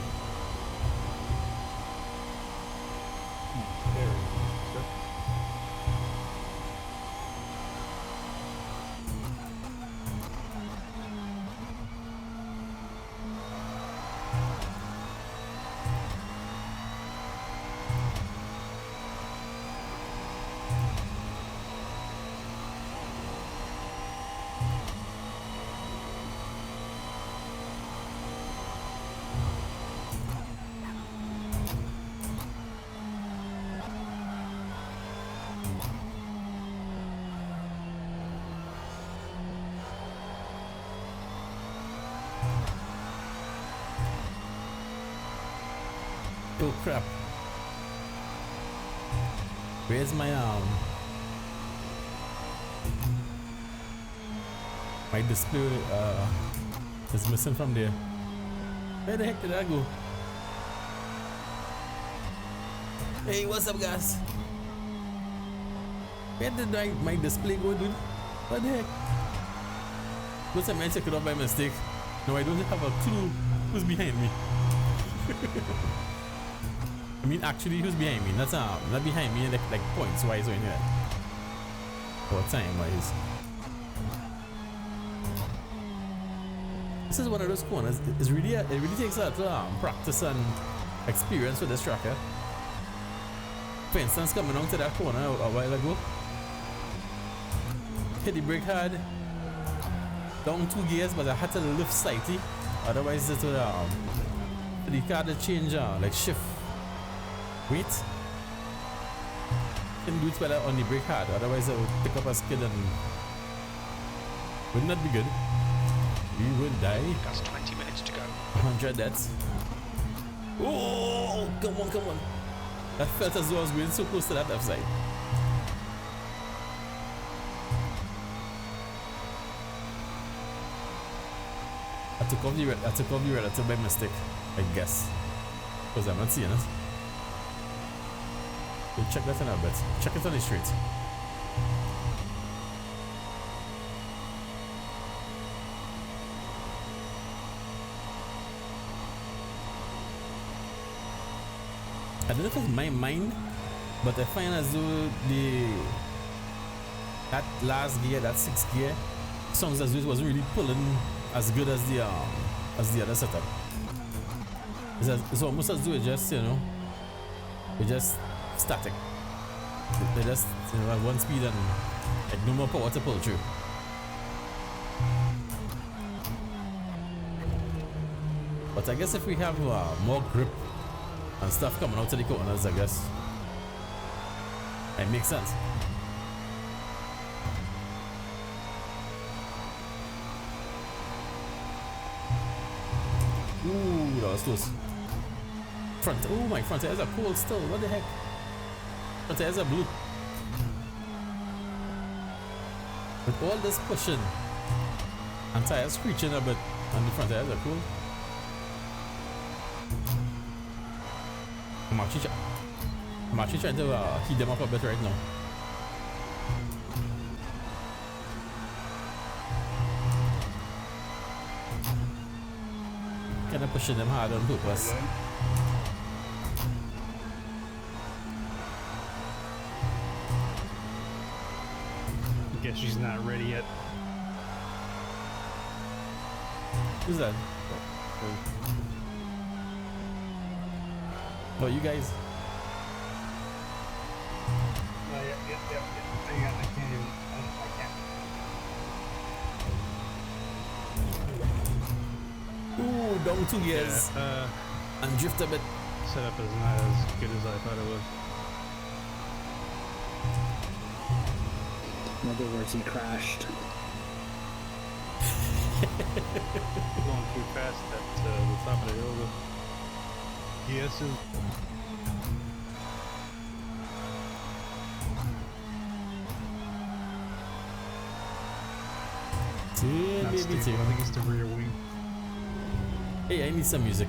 Oh crap. Where's my my display is missing from there. Where the heck did I go? Hey, what's up guys? Where did my display go, dude? What the heck? Looks like I checked it out by mistake. No, I don't have a clue who's behind me. I mean, actually, who's behind me? Not behind me, like points wise or anything. Or time wise. This is one of those corners. It really takes a lot of practice and experience with this tracker. For instance, coming on to that corner a while ago, hit the brake hard, down 2 gears, but I had to lift slightly. Otherwise, it would the car to change like shift weight can do it better on the brake hard. Otherwise, I would pick up a skid and wouldn't that be good? We would die. That's 20 minutes to go. 100 deaths. Oh, come on, come on. That felt as though I was going so close to that left side. I took off the relative by mistake, I guess. Because I'm not seeing it. We'll check that in a bit. Check it on the street. I don't know if it's my mind, but I find as though that last gear, that 6th gear, sounds as though it wasn't really pulling as good as the other setup. It's almost as though it just, you know, it's just static. They just, you know, at one speed and like no more power to pull through. But I guess if we have more grip and stuff coming out of the corners, I guess it makes sense. Ooh, that was close. Oh, my front tires are cold still. What the heck? Front tires are blue. With all this pushing and tires screeching a bit, and the front tires are cool. I'm actually trying to heat them up a bit right now. Kind of pushing them hard on purpose. I guess she's not ready yet. Who's that? Oh, you guys. Hang on, I can't even. I can't. Ooh, down 2 gears. Yeah, and drift a bit. setup is not as good as I thought it was. In other words, he crashed. Going too fast at the top of the hill. Yes, Yeah, not baby, stable. too. I think it's the rear wing. Hey, I need some music.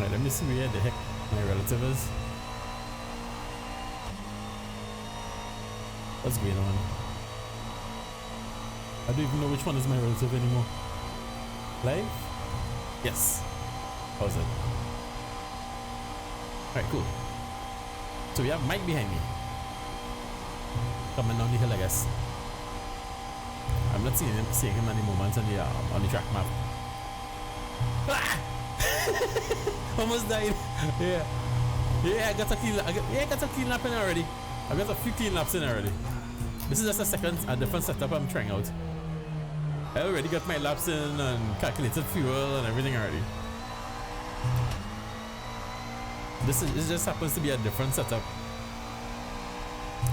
Right, let me see where the heck my relative is. What's going on? I don't even know which one is my relative anymore. Live? Yes. How's it? Alright, cool. So we have Mike behind me. Coming down the hill, I guess. I'm not seeing him at the moment on the track map. Ah! Almost died. Yeah, I got a clean lap in already. I got a few clean laps in already. This is just a different setup I'm trying out. I already got my laps in and calculated fuel and everything already. This just happens to be a different setup.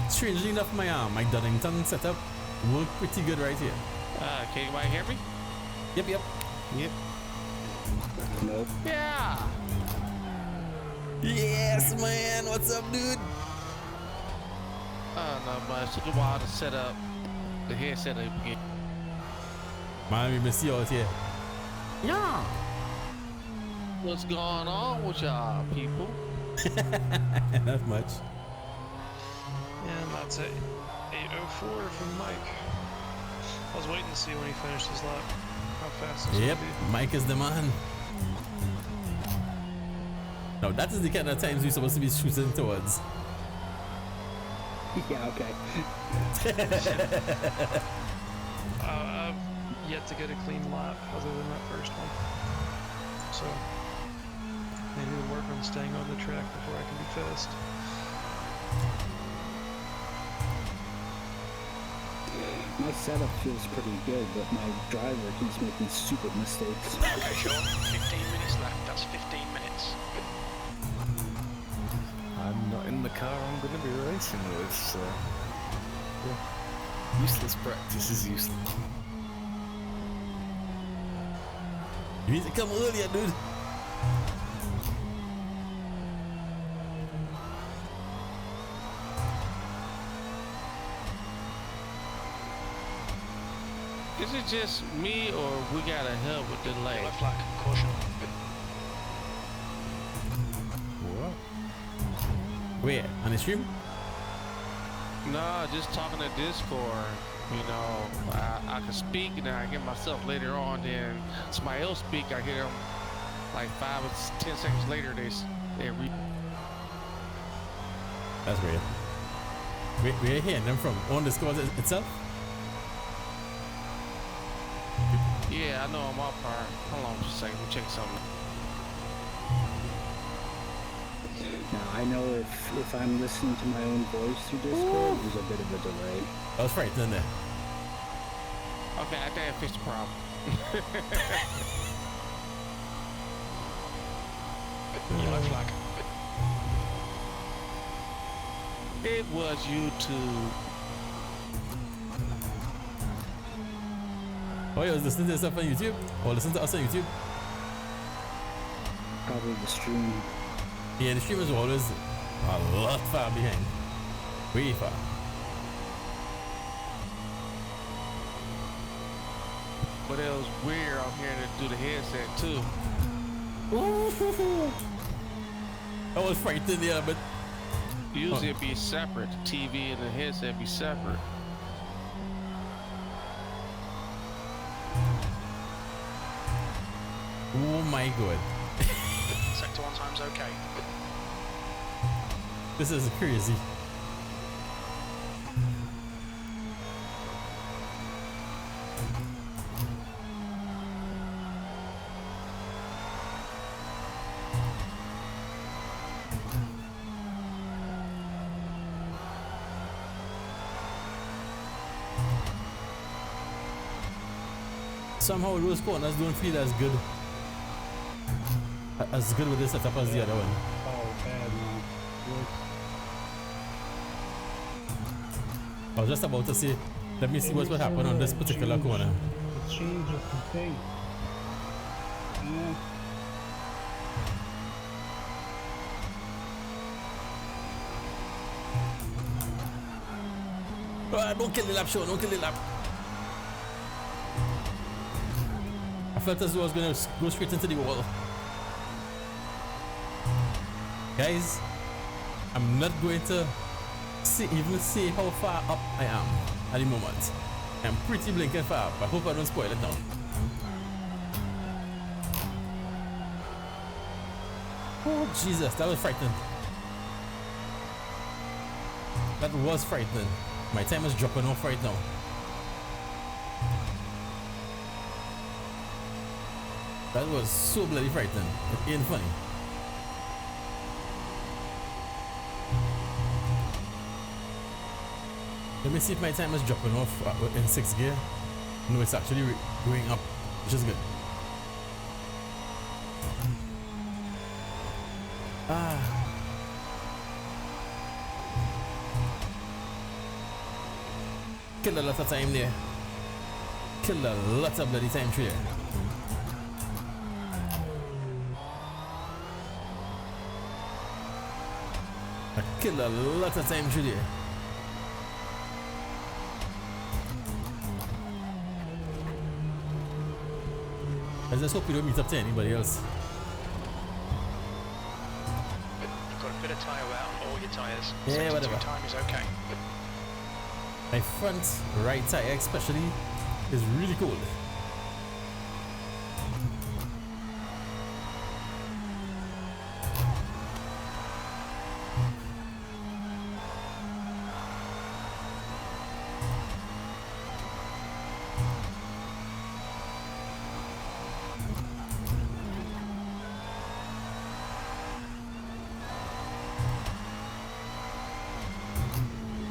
Strangely enough, my Dunnington setup worked pretty good right here. Can you hear me? Yep. Nope. Yeah. Yes, man. What's up, dude? Not much. Took a while to set up the headset again. Man, we miss you out here. Yeah. What's going on with y'all people? Not much. And that's it. 8:04 from Mike. I was waiting to see when he finished his lap. How fast this Yep, would be. Mike is the man. Now that is the kind of times we're supposed to be shooting towards. Yeah, okay. I've yet to get a clean lap other than that first one. So I need to work on staying on the track before I can be fast. My setup feels pretty good, but my driver keeps making stupid mistakes. Okay, Sean, 15 minutes left. That's 15 minutes. I'm not in the car I'm going to be racing with, so... Yeah. Useless practice is useless. You need to come earlier, dude. Is it just me or we got a help with the delay? Yellow flag, caution. What? Where? On the stream? No, just talking to Discord. You know, I can speak and then I hear myself later on. Then somebody else speak, I hear them like 5 or 10 seconds later. They read. That's weird. Where are you hearing them from? On Discord itself? Yeah, I know on my part. Hold on just a second. Let me check something. Now, I know if I'm listening to my own voice through Discord, there's a bit of a delay. That was frightening there. Okay, I think I fixed the problem. Yellow flag. It was YouTube. Oh, you was listening to stuff on YouTube? Or listen to us on YouTube? Probably the stream. Yeah, the streamers were always a lot far behind. Way far. But it was weird out here to do the headset too. That was frightening, yeah, but Usually it'd be separate. The TV and the headset be separate. oh my god. Sector 1 time's okay. This is crazy. Somehow those corners don't feel as good with this setup as the other one. Oh, bad, man. I was just about to say, let me see what will happen on this particular corner. The change of the thing. Don't kill the lap, Sean, don't kill the lap. I felt as though I was going to go straight into the wall. Guys, I'm not going to even see how far up I am at the moment. I'm pretty blinking far up. I hope I don't spoil it now. Oh Jesus, that was frightening. That was frightening. My time is dropping off right now. That was so bloody frightening. It ain't funny. Let me see if my time is dropping off in 6th gear. No, it's actually going up, which is good. Killed a lot of time there. Killed a lot of bloody time through there. I killed a lot of time through there. I just hope we don't meet up to anybody else. You've got a bit of tyre wear on all your tyres. Yeah, Sector whatever. 2 time is okay. My front right tire especially is really cold.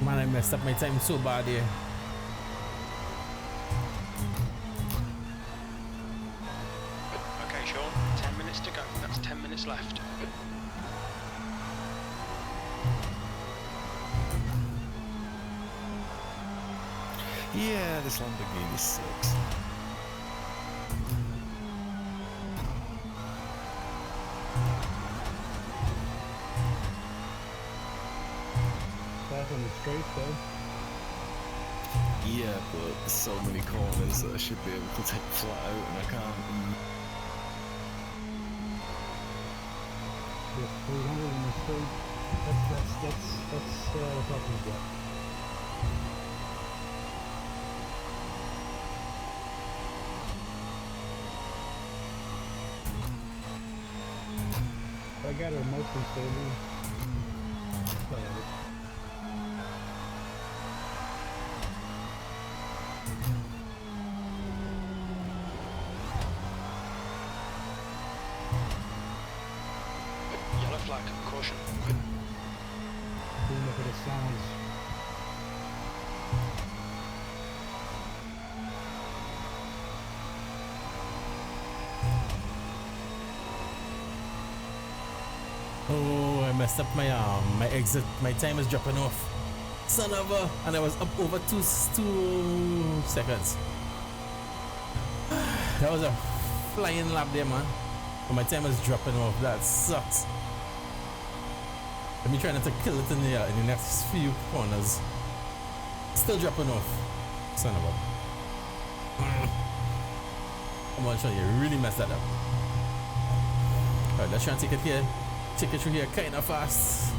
Man, I messed up my time so bad here. Sean, 10 minutes to go. That's 10 minutes left. Yeah, this Lamborghini sucks. Fast on the straight though. Yeah, but there's so many corners that I should be able to take flat out and I can't. Just 300 in the straight. That's all we've got. I got her mostly stable. Yellow flag, caution. Look at the sounds. Oh, I messed up my exit. My time is dropping off. Son of a, and I was up over 2 seconds. That was a flying lap there, man. But my time is dropping off. That sucks. Let me try not to kill it in the next few corners. Still dropping off. Son of a. Come on, Sean, you really messed that up. Alright, let's try and take it here. Take it through here kind of fast.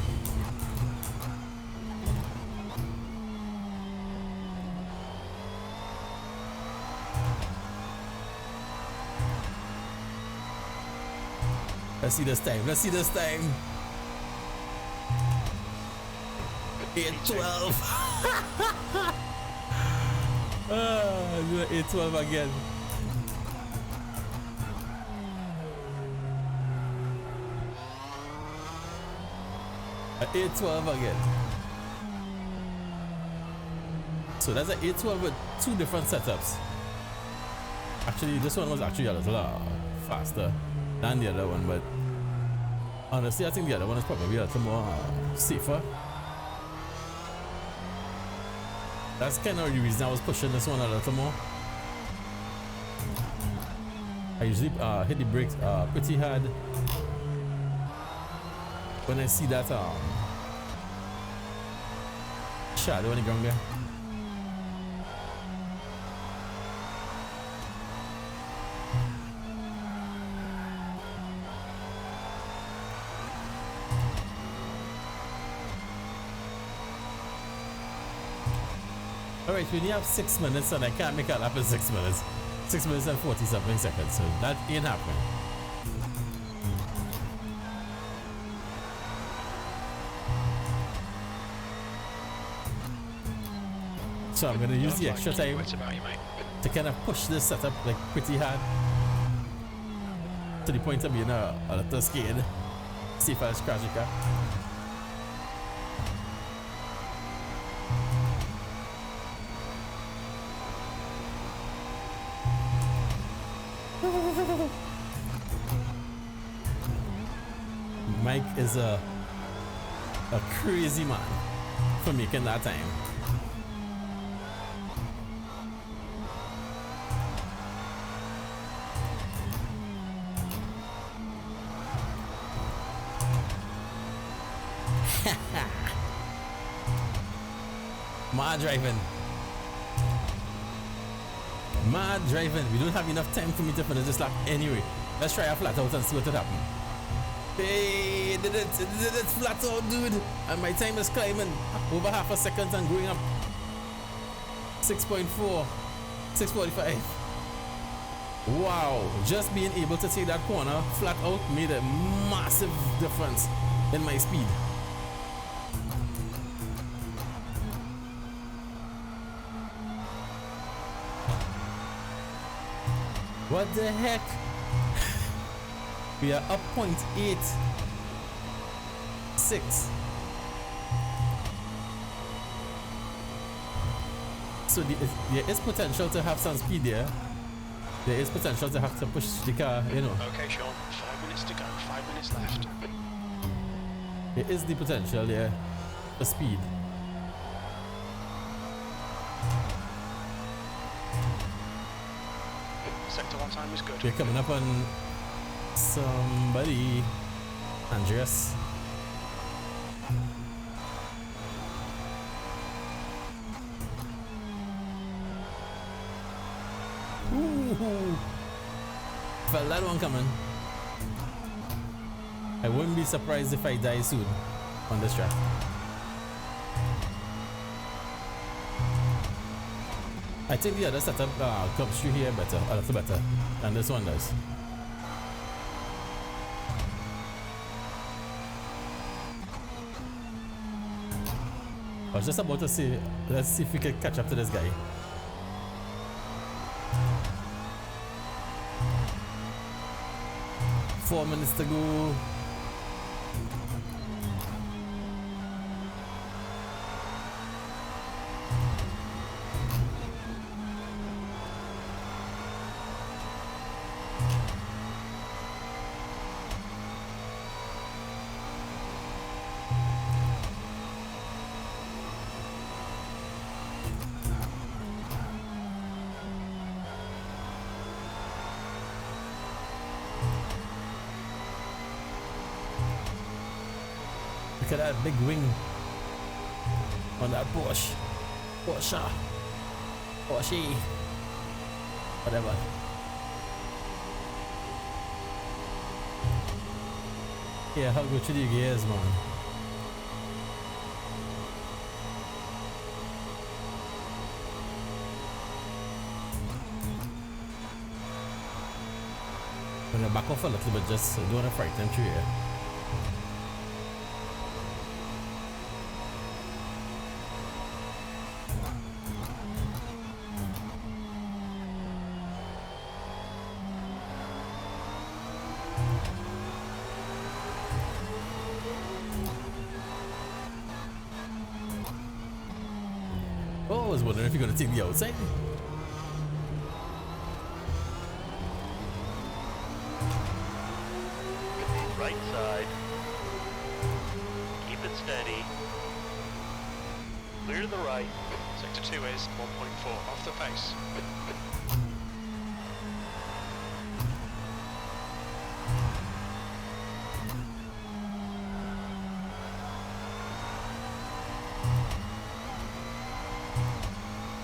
Let's see this time. Let's see this time. 8-12. 8-12 again. At 8-12 again. So that's an 8-12 with 2 different setups. Actually, this one was actually a little faster than the other one, but honestly, I think the other one is probably a little more safer. That's kind of the reason I was pushing this one a little more. I usually hit the brakes pretty hard when I see that shadow on the ground there. Alright, we only have 6 minutes and I can't make a lap in 6 minutes. 6 minutes and 40 something seconds, so that ain't happening. So I'm gonna use the extra time to kind of push this setup like pretty hard to the point of being a little scared. See if I scratch the car. Mike is a crazy man for making that time. Mad driving. Mad driving. We don't have enough time for me to finish this lap anyway. Let's try a flat out and see what will happen. Hey, did it flat out, dude. And my time is climbing over half a second and going up. 6.4, 6:45. Wow, just being able to take that corner flat out made a massive difference in my speed. What the heck? We are up 0.86. So there is potential to have some speed there. there is potential to have to push the car, you know. Okay, Sean, 5 minutes to go, 5 minutes left. There is the potential there for speed. Sector 1 time is good. We're coming up on somebody. Andreas. Ooh. Felt that one coming. I wouldn't be surprised if I die soon on this track. I think the other setup comes through here better, a little better than this one does. I was just about to say, let's see if we can catch up to this guy. Four minutes to go. Look at that big wing on that Porsche. Porsche. Whatever. Yeah, how good should you gears, man? I'm gonna back off a little bit, just don't want to frighten them through here. Oh, I was wondering if you're gonna take the outside. Right side. Keep it steady. Clear to the right. Sector 2 is 1.4 off the pace.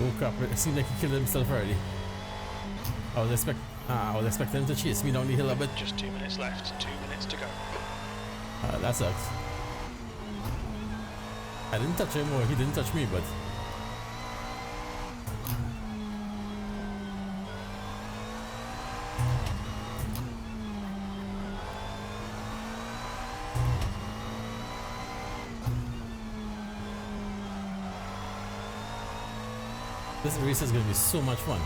Oh crap, it seemed like he killed himself already. I was expecting him to chase me down the hill a bit. Just 2 minutes left, 2 minutes to go. That sucks. I didn't touch him or he didn't touch me, but this race is going to be so much fun.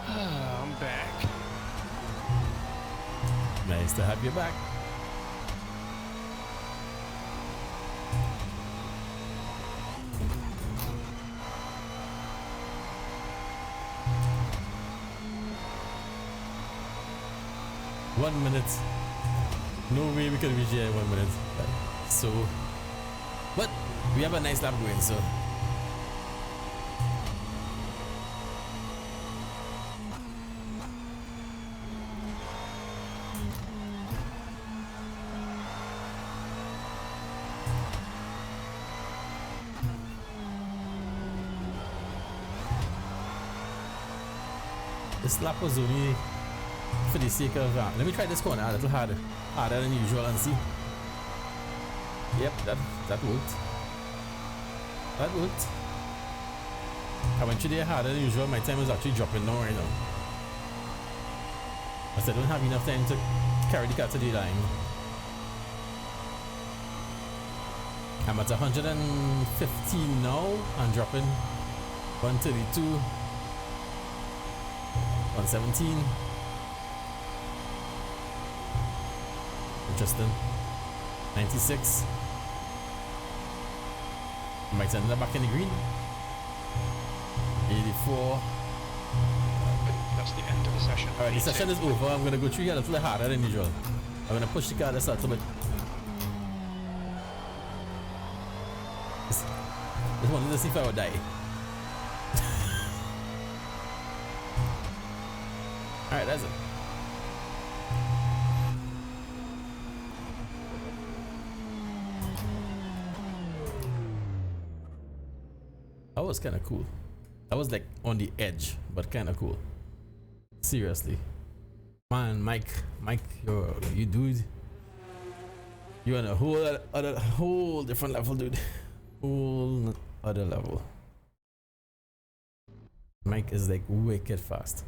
I'm back. Nice to have you back. One minute. No way we can reach here in 1 minute. So, but we have a nice lap going, so. This lap was only for the sake of let me try this corner a little harder than usual and see. Yep, that worked. That worked. I went through there harder than usual. My time is actually dropping now right now, because I don't have enough time to carry the car to the line. I'm at 115 now and dropping 132, 117. Interesting. 96. Might end up back in the green. 84. that's the end of the session. Alright, the session is over. I'm gonna go through here a little harder than usual. I'm gonna push the car just a little bit. Just wanted to see if I would die. Alright, that's it. That was kind of cool. That was like on the edge, but kind of cool. Seriously, man, Mike, you dude, you're on a whole different level, dude. Whole other level. Mike is like wicked fast.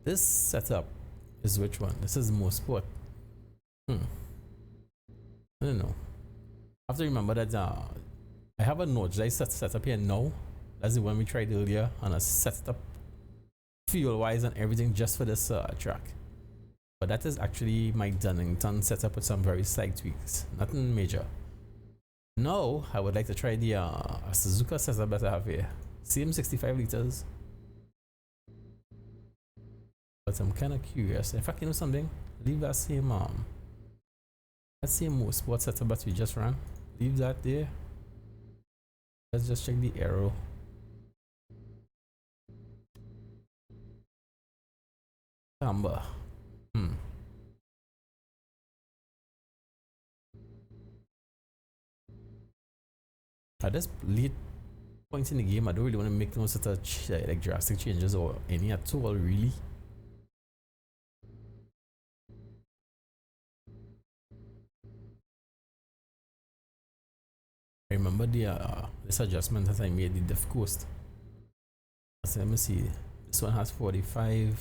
This setup is which one? This is more sport. I don't know. I have to remember that I have a Nordschleife setup here now. That's the one we tried earlier, and I set it up fuel wise and everything just for this track. But that is actually my Dunnington setup with some very slight tweaks, nothing major. Now I would like to try the Suzuka setup that I have here. Same 65 liters. But I'm kind of curious. In fact, you know something? Leave that same more sport setup that we just ran. Leave that there. Let's just check the aero. Camber. At this late point in the game, I don't really want to make no sort of like drastic changes or any at all, really. I remember this adjustment that I made, the diff coast. So let me see. This one has 45.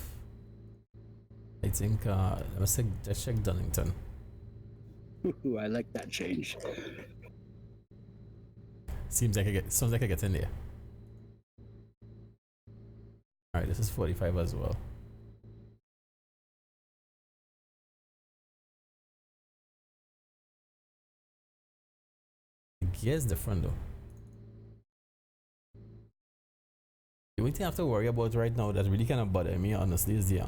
I think let's check Dunnington. Ooh, I like that change. Sounds like I get in there. Alright, this is 45 as well. The gear is different though. The only thing I have to worry about right now that really kind of bother me honestly is the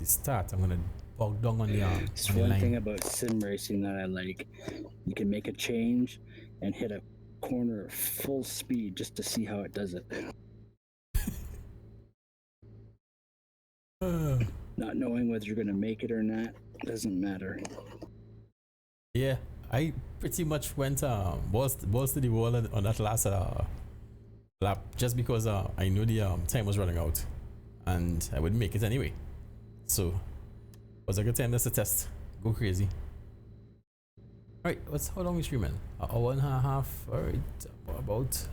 start. I'm gonna bog down on the It's one thing about sim racing that I like. You can make a change and hit a corner full speed just to see how it does it. Not knowing whether you're gonna make it or not doesn't matter. Yeah, I pretty much went balls to the wall on that last lap just because I knew the time was running out and I wouldn't make it anyway. So it was a good time just to test. Go crazy. Alright, how long we streaming? An hour and a half. Alright, about.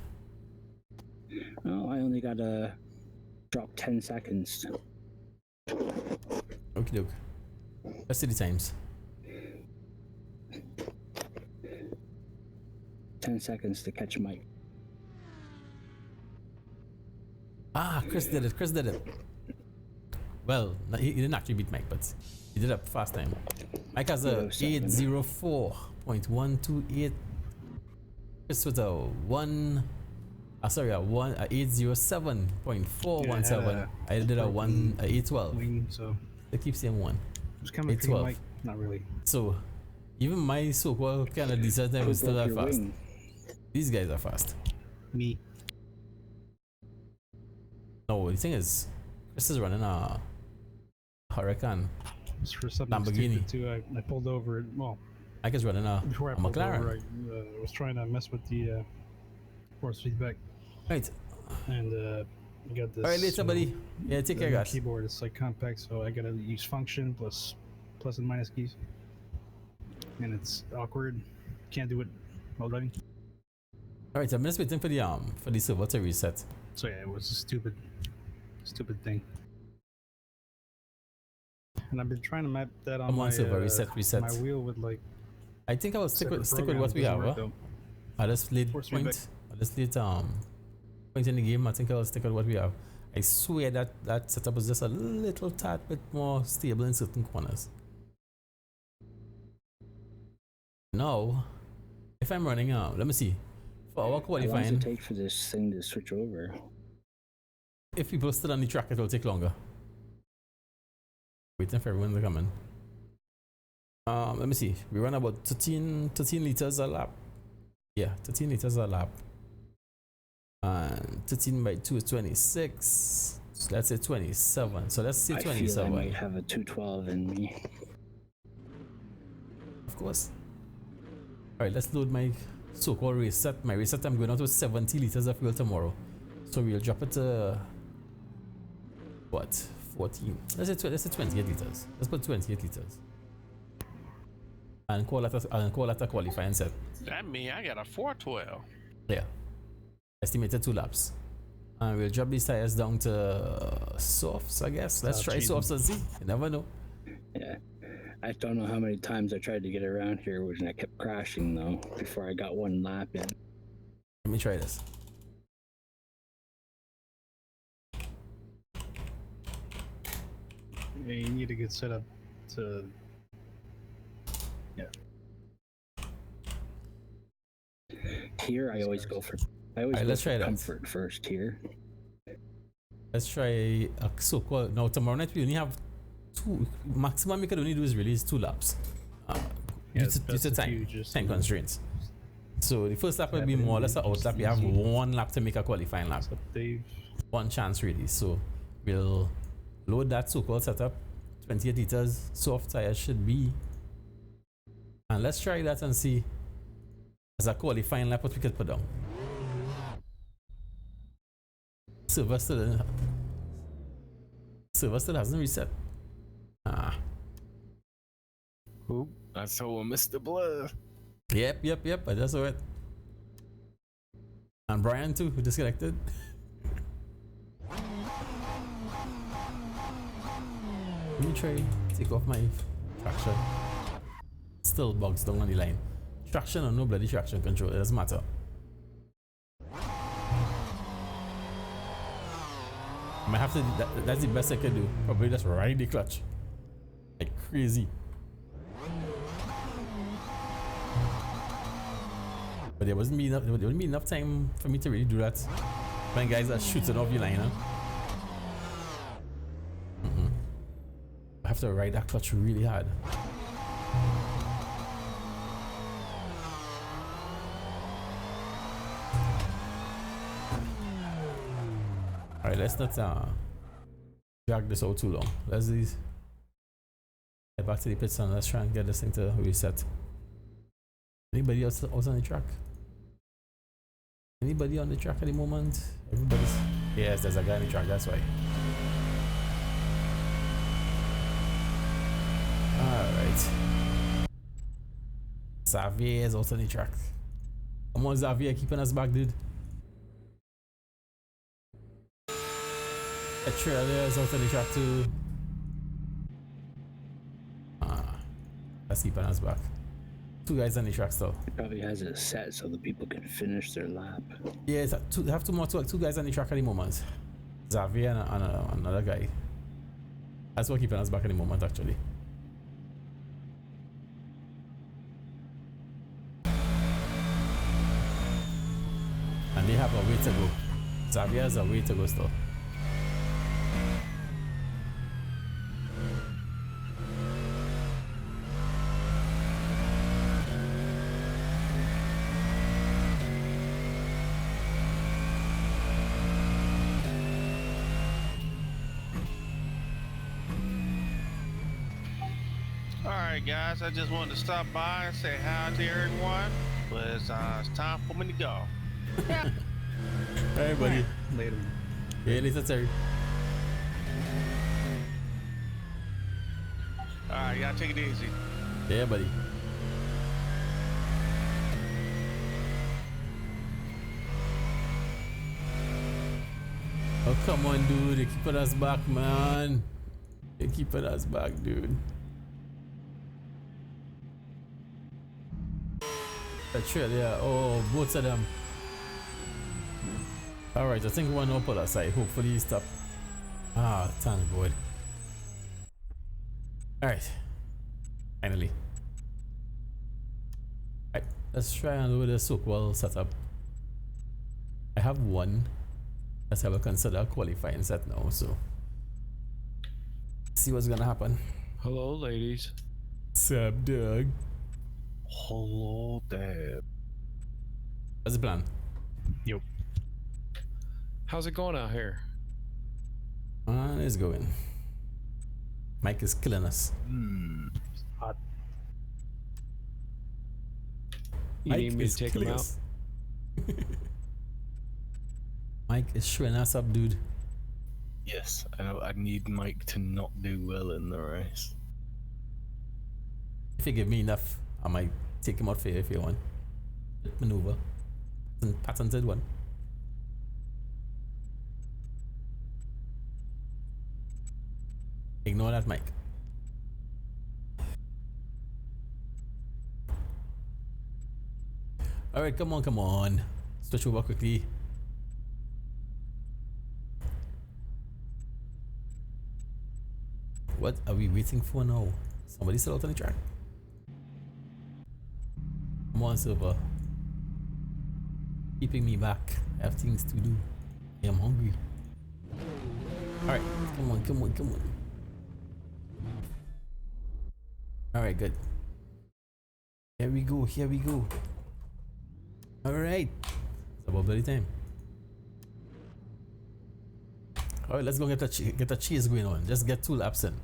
Oh, I only gotta drop 10 seconds. Okie doke. Let's see the times. 10 seconds to catch Mike. Ah, Chris did it. Well, he didn't actually beat Mike, but he did a fast time. Mike has a 804.128. Chris with a 807.417. I did a 812. So They keep saying 1. just coming for you, Mike. Not really. So even my so-called kind of decent time is still that fast. Wing? These guys are fast. Me. No, the thing is, Chris is running a Huracan. Just for something Lamborghini. stupid too, I pulled over it. Well, Mike is running a before I pulled McLaren. over, I was trying to mess with the force feedback, Right. and I got this. Alright, later, buddy. Yeah, take care, guys. Keyboard is like compact, so I gotta use function plus and minus keys, and it's awkward. Can't do it while driving. Alright, I'm just waiting for the server to reset. So yeah, it was a stupid thing. And I've been trying to map that on my server reset. my wheel with like. I think I will stick with what we have. At this late point in the game, I think I will stick with what we have. I swear that setup is just a little tad bit more stable in certain corners. Now, if I'm running let me see. For our How long qualifying, does it take for this thing to switch over? if people still on the track, it will take longer. Waiting for everyone to come in. Let me see. We run about 13 liters a lap. Yeah, 13 liters a lap. And 13 by 2 is 26. So let's say 27. So let's say 27. I feel I might have a 212 in me. Of course. Alright, let's load my so-called race set. My race set, I'm going out with 70 liters of fuel tomorrow. So we'll drop it to what? 14. Let's say 28 liters. Let's put 28 liters. And call that a qualifying set. That mean I got a 412. Yeah. Estimated 2 laps. And we'll drop these tires down to softs, I guess. Let's try softs and see. You never know. Yeah. I don't know how many times I tried to get around here, and I kept crashing though before I got one lap in. Let me try this. Yeah, you need to get set up to. Yeah. Here, I always go for. Let's try that. Comfort first here. Let's try a so-called. Now tomorrow night we only have 2. Maximum we can only do is release 2 laps. Due to time constraints. So the first lap will be more or less an out lap. We have 1 lap to make a qualifying lap. One chance really. So we'll load that so-called setup. 28 liters soft tires should be. And let's try that and see as a qualifying lap what we could put down. Silver still hasn't reset. Oop, I saw Mr. Blur. Yep. I just saw it. And Brian too, who disconnected. Let me try take off my traction. Still bugs down on the line. Traction or no bloody traction control, it doesn't matter. I might have to, that's the best I can do. Probably just ride the clutch. Like crazy. But there wouldn't be enough time for me to really do that when guys are shooting off the line, huh? I have to ride that clutch really hard. Alright, let's not drag this out too long. Let's get back to the pits and let's try and get this thing to reset. Anybody else on the track? Anybody on the track at the moment? Everybody's. Yes, there's a guy on the track, that's why. Alright. Xavier is also on the track. Come on, Xavier, keeping us back, dude. A trailer is out on the track too. That's keeping us back. 2 guys on the track still. He probably has it set so the people can finish their lap. Yeah, they have 2 guys on the track at the moment. Xavier and another guy. That's what keeping us back at the moment actually. And they have a way to go. Xavier has a way to go still. Alright guys, I just wanted to stop by and say hi to everyone. But it's time for me to go. Hey buddy. Later. Yeah, later Terry. Alright, y'all take it easy. Yeah buddy. Oh come on dude, you're keeping us back man. You're keeping us back dude. The trail, yeah. Oh, both of them. Alright, I think one up on that side. Hopefully he stop. Ah, thank God. Alright. Finally. Alright, let's try and load the so-called setup. I have 1. Let's have a consider qualifying set now, so. See what's gonna happen. Hello, ladies. Sup, Doug? Hello there. What's the plan? Yo. How's it going out here? It's going. Mike is killing us. Hot. You need me to take him out? Mike is showing us up, dude. Yes, I need Mike to not do well in the race. If you give me enough, I might take him out for you if you want. Maneuver. Patented one. Ignore that, Mike. Alright, come on, come on. Switch over quickly. What are we waiting for now? Somebody still out on the track? Come on, Silver. Keeping me back. I have things to do. I am hungry. Alright, come on, come on, come on. Alright, good. Here we go, here we go. Alright. It's about bloody time. Alright, let's go get the chase going on. Just get 2 laps in.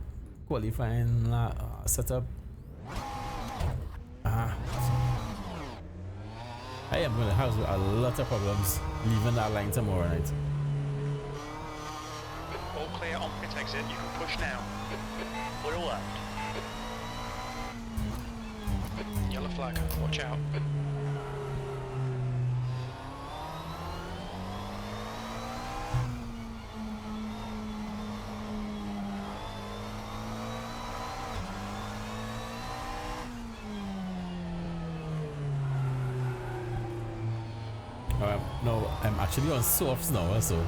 Qualifying setup. I am going to have a lot of problems leaving that line tomorrow night. All clear on pit exit. You can push now. Clear left. Yellow flag. Watch out. No, I'm actually on softs now, so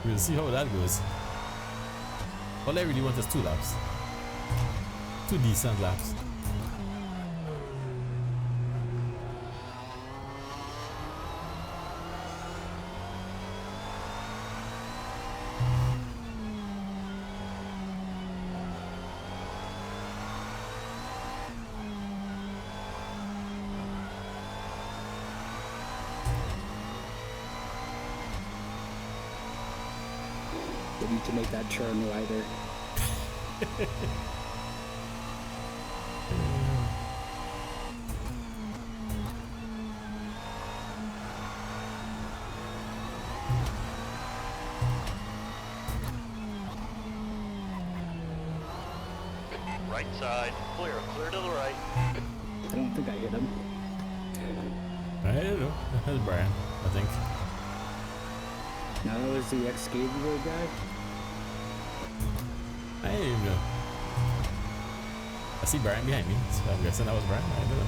we'll see how that goes. All I really want is 2 laps. 2 decent laps. They need to make that turn wider. Right side. Clear. Clear to the right. I don't think I hit him. I don't know. That's Brian, I think. Now that was the Excalibur guy. I didn't even know. I see Brian behind me, so I'm guessing that was Brian. I don't know.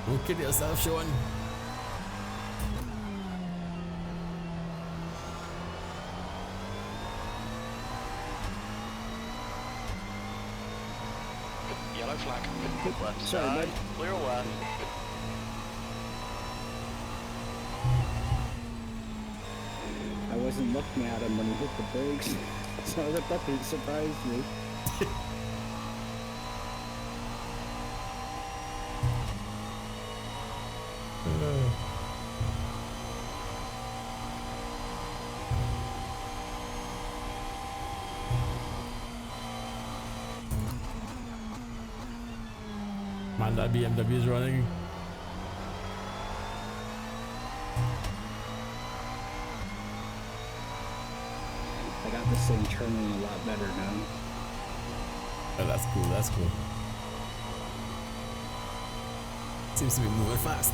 Don't kill yourself, Sean. Yellow flag. Left Sorry, side. bud. Clear left. I wasn't looking at him when he hit the brakes, so that didn't surprise me. Man, that BMW is running. I got this thing turning a lot better now. Oh, that's cool, that's cool. Seems to be moving fast.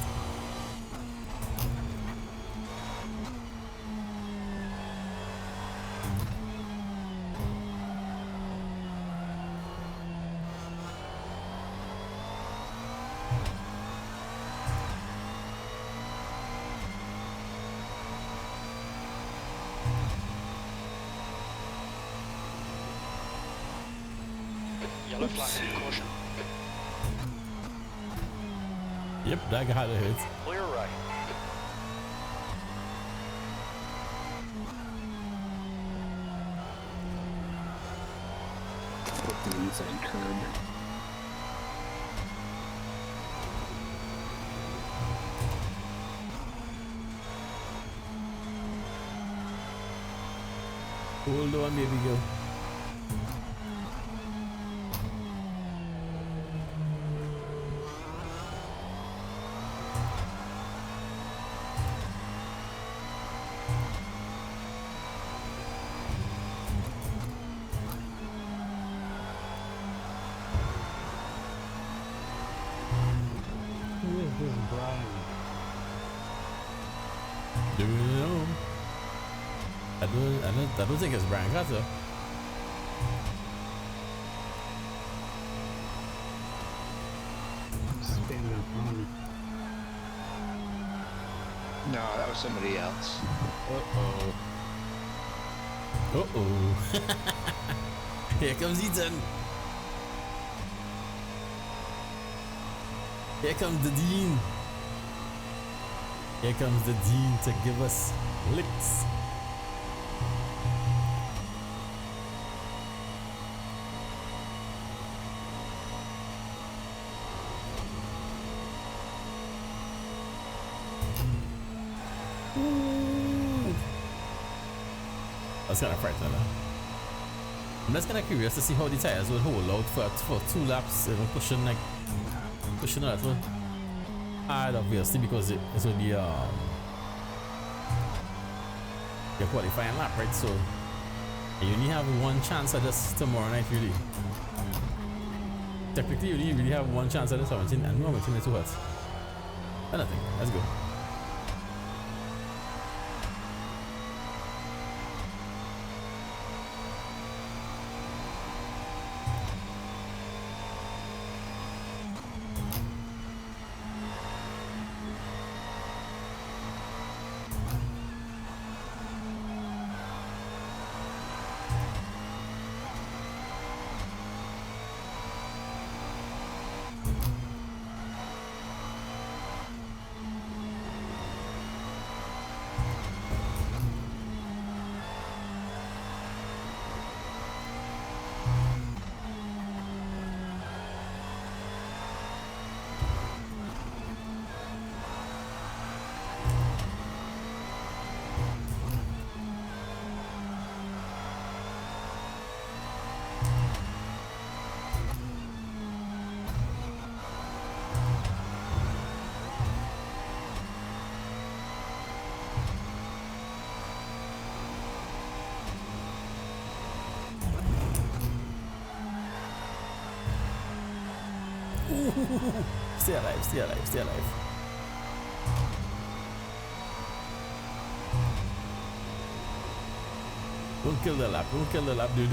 Yellow flag. Caution. Yep, that got a hit. Clear right. Hit the inside curb. Hold on, baby girl. Who is this Brian? Do you know? I don't think it's Brian Carter. Spinning up on me. No, that was somebody else. Uh-oh. Uh-oh. Here comes Ethan. Here comes the Dean. Here comes the Dean to give us licks. That's kind of frightening. I'm just kind of curious to see how the tires will hold out for 2 laps, you know, pushing a little hard, obviously, because it will be your qualifying lap, right? So you only have one chance at this tomorrow night, really. Technically, you only really have one chance at this 17, and no, I'm going to too hot. But nothing. Let's go. Stay alive, stay alive, stay alive. Don't kill the lap, dude.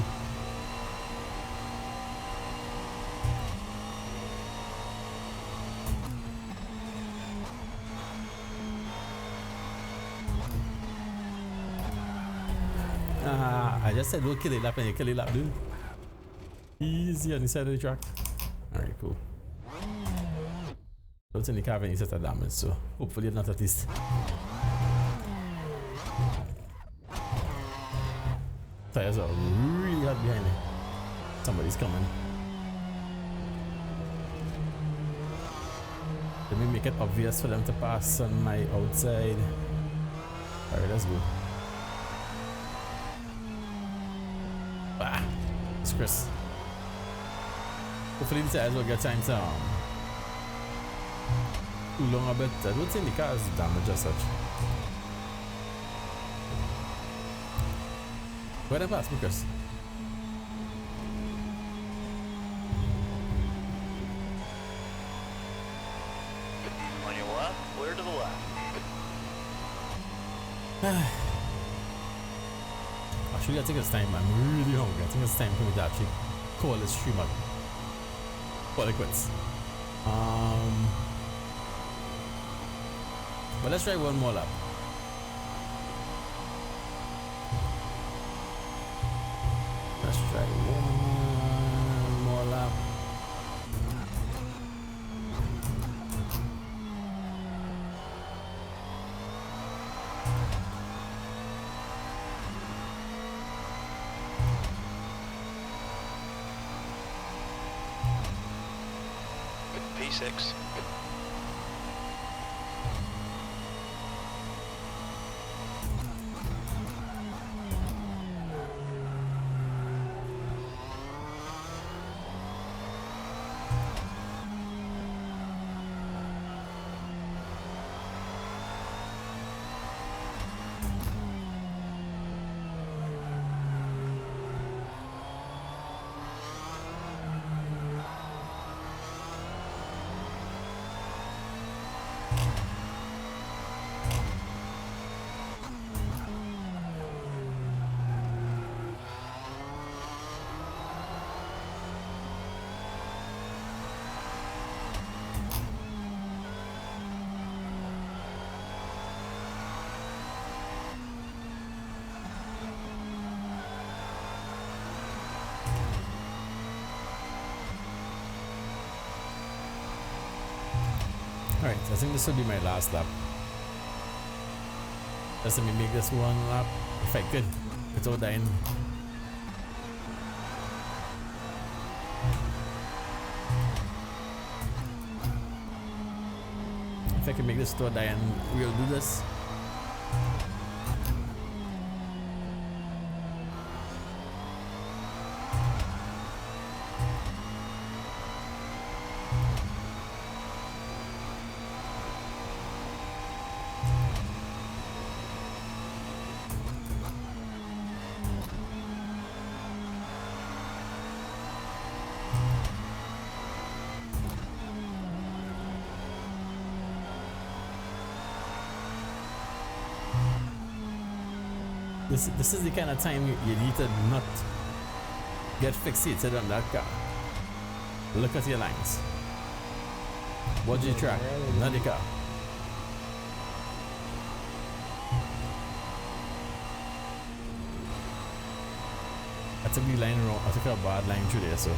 I just said don't kill the lap and you kill the lap, dude. Easy on the side of the track. Alright, cool. Don't think the car have any set of damage, so hopefully not at least. Tires are really hot behind me. Somebody's coming. Let me make it obvious for them to pass on my outside. Alright, let's go. Ah, it's Chris. Hopefully the tires will get time to cool long a bit. I don't think the car is damaged as such. Where did I pass me, Chris? On your left, clear to the left. Actually, I think it's time. I'm really hungry. I think it's time for me to actually call this stream up. Call it quits. But let's try one more lap. Let's try one more lap. P6. Alright, I think this will be my last lap. Just let me make this one lap if I could without dying. If I can make this without dying, we'll do this. This is the kind of time you need to not get fixated on that car. Look at your lines. Watch your track, not the car. I took the line wrong. I took a bad line through there, so I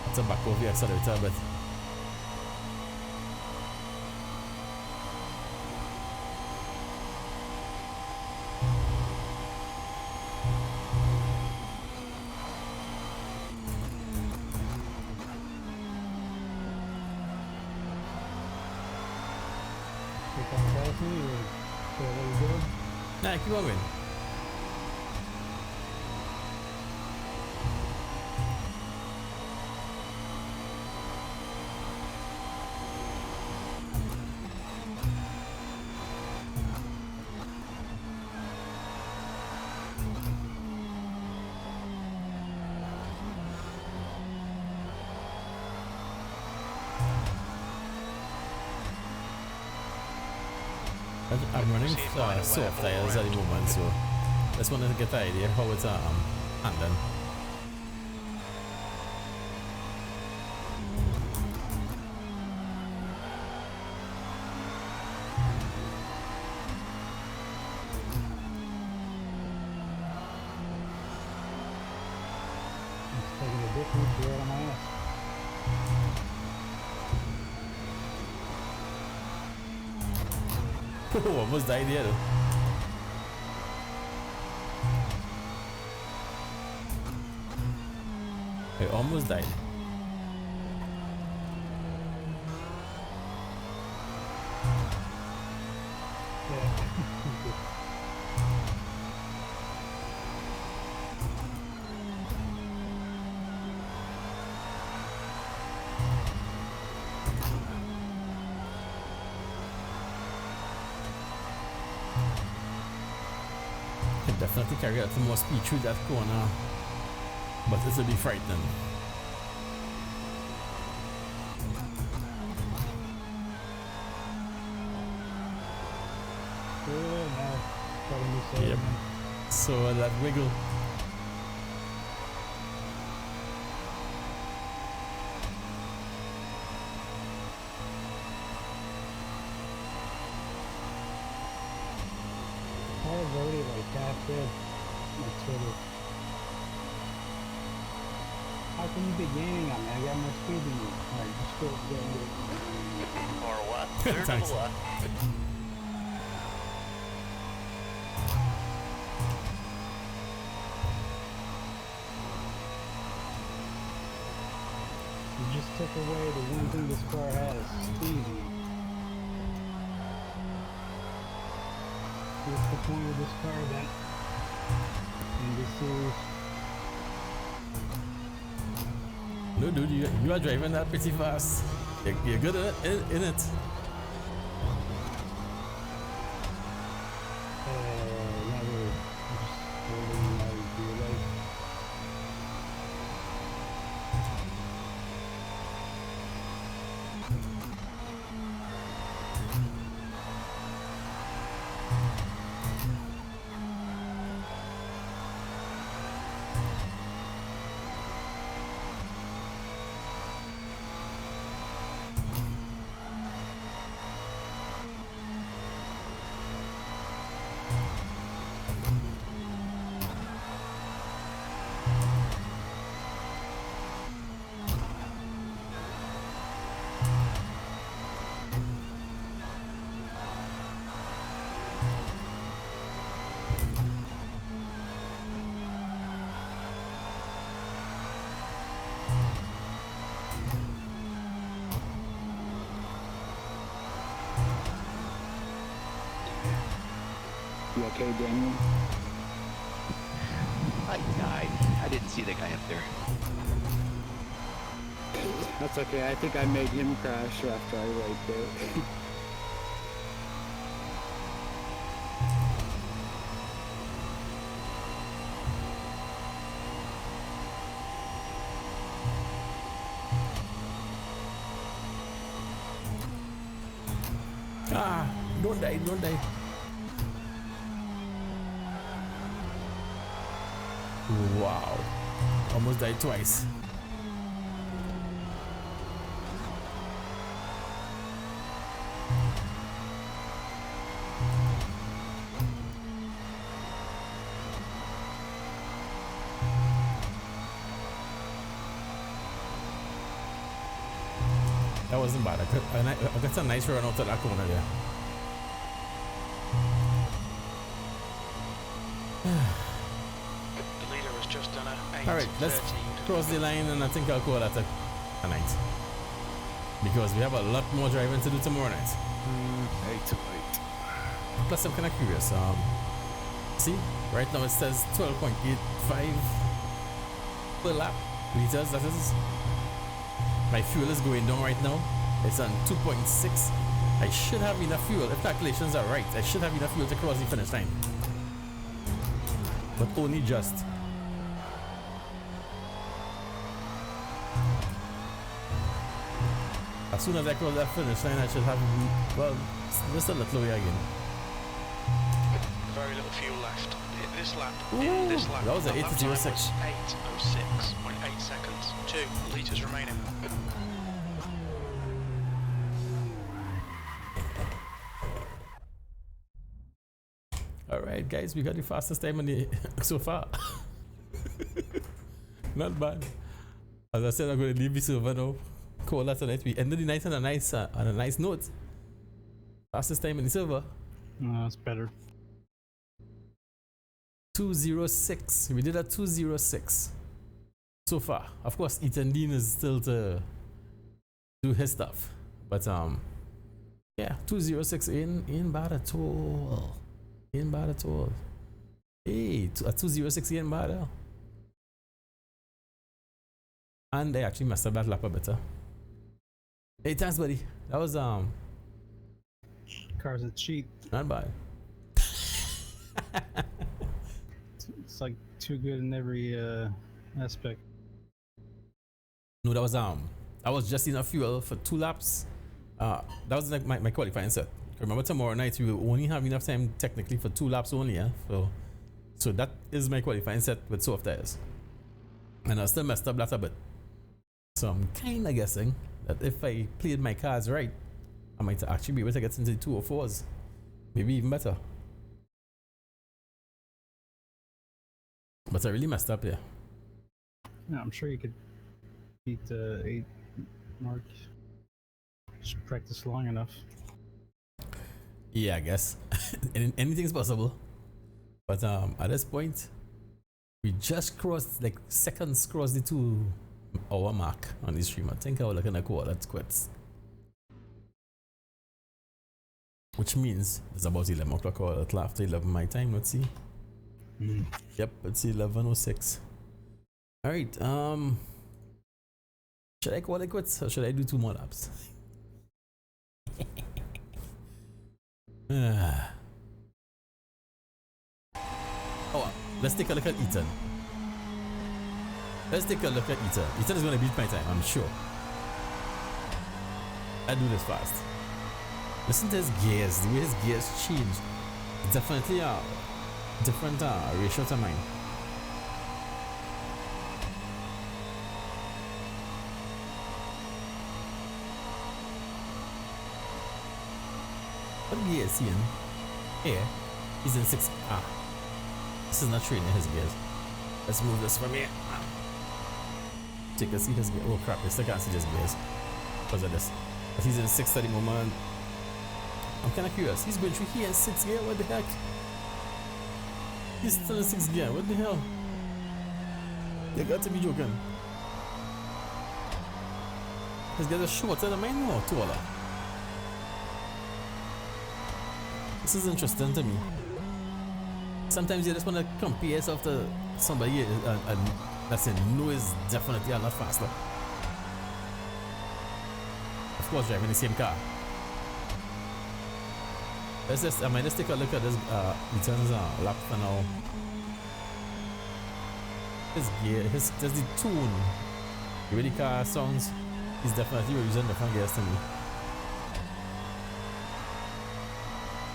have to back off the accelerator a bit. Nah, keep going. I'm running soft tires at the moment, so just wanted to get the idea how it's handling. It's taking a difference right on my ass. Oh, almost died there though. I almost died. Definitely carry out some more speed through that corner, but this will be frightening. Yep. So that wiggle. I was already like that good. How can you be gaining on me? I got more speed than you. Alright, just go get Or what? Clear to Thanks. the left. You just took away the one thing this car has, speed. What's the point of this car then? In this series? No, dude, you are driving that pretty fast. You're good in it. Not really. I'm just holding my rear light. You okay, Daniel? I didn't see the guy up there. That's okay. I think I made him crash after I wiped it. Don't die, don't die. Wow. Almost died twice. That wasn't bad. I got a nice run out of that corner there. The leader has just done a 8. All right, let's cross the line, and I think I'll call that a night, because we have a lot more driving to do tomorrow night. 8 to 8. Plus, I'm kind of curious. See, right now it says 12.85 per lap liters. That is. My fuel is going down right now. It's on 2.6. I should have enough fuel. If calculations are right, I should have enough fuel to cross the finish line. But only just. As soon as I cross that finish line, I should have, well, just a little way again. Very little fuel left. Hit this lap. Ooh, In this lap. that was an Lap time 8:06. was 8:06.8 seconds. 2 litres remaining. All right, guys, we got the fastest time on the so far. Not bad. As I said, I'm going to leave the server now. Call that tonight. We ended the night on a nice note. Fastest time in the server. It's better. 2:06. We did a 2:06 so far. Of course, Ethan Dean is still to do his stuff, but yeah, 2:06 ain't bad at all. Ain't bad at all. Hey, a 2:06 ain't bad at all. And they actually messed up that lap a better. Hey, thanks, buddy. That was Cars that cheat. not bad. It's like too good in every aspect. No, that was I was just enough fuel for 2 laps. That was like my qualifying set. Remember, tomorrow night we will only have enough time technically for 2 laps only, yeah. So that is my qualifying set with soft tires, and I still messed up that a bit. So I'm kind of guessing that if I played my cards right, I might actually be able to get into the 204s, maybe even better. But I really messed up here. Yeah, I'm sure you could beat the 8 mark. Just practice long enough. Yeah, I guess anything's possible. But at this point, we just crossed, like seconds crossed the hour mark on the stream. I think I was looking at call that quits. Which means it's about 11 o'clock or a little after 11 my time. Let's see. Yep, it's 11:06. Alright, should I call it quits or should I do 2 more laps? Oh, let's take a look at Ethan. Ethan is going to beat my time, I'm sure. I do this fast. Listen to his gears, the way his gears change. It's definitely a different ratio to mine. What gear is he in? Here, he's in 6. This is not training his gears. Let's move this from here. So you can see his gear. Oh crap, I still can't see his gears because of this. But he's in 6 at the moment. I'm kind of curious. He's going through here in 6 gear. What the heck? He's still in 6 gear. What the hell? You got to be joking. His gears are shorter than mine or taller. This is interesting to me. Sometimes you just want to compare yourself to somebody and that's a no is definitely a lot faster. Of course, driving the same car. Let's just, I might just take a look at this Ethan's lap for now. His gear, there's the tune. The way the car sounds, he's definitely using different gears to me.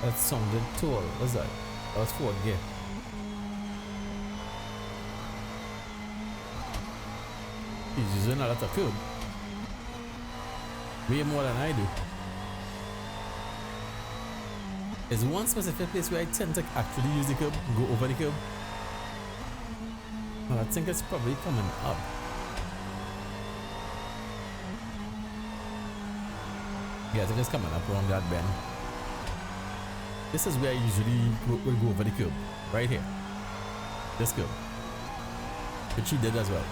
That sounded tall. What's that? That was 4th gear. He's using a lot of curb. Way more than I do. There's one specific place where I tend to actually use the curb, go over the curb. Well, I think it's probably coming up. Yeah, I think it's coming up around that bend. This is where I usually will go over the curb, right here. This curb, which he did as well.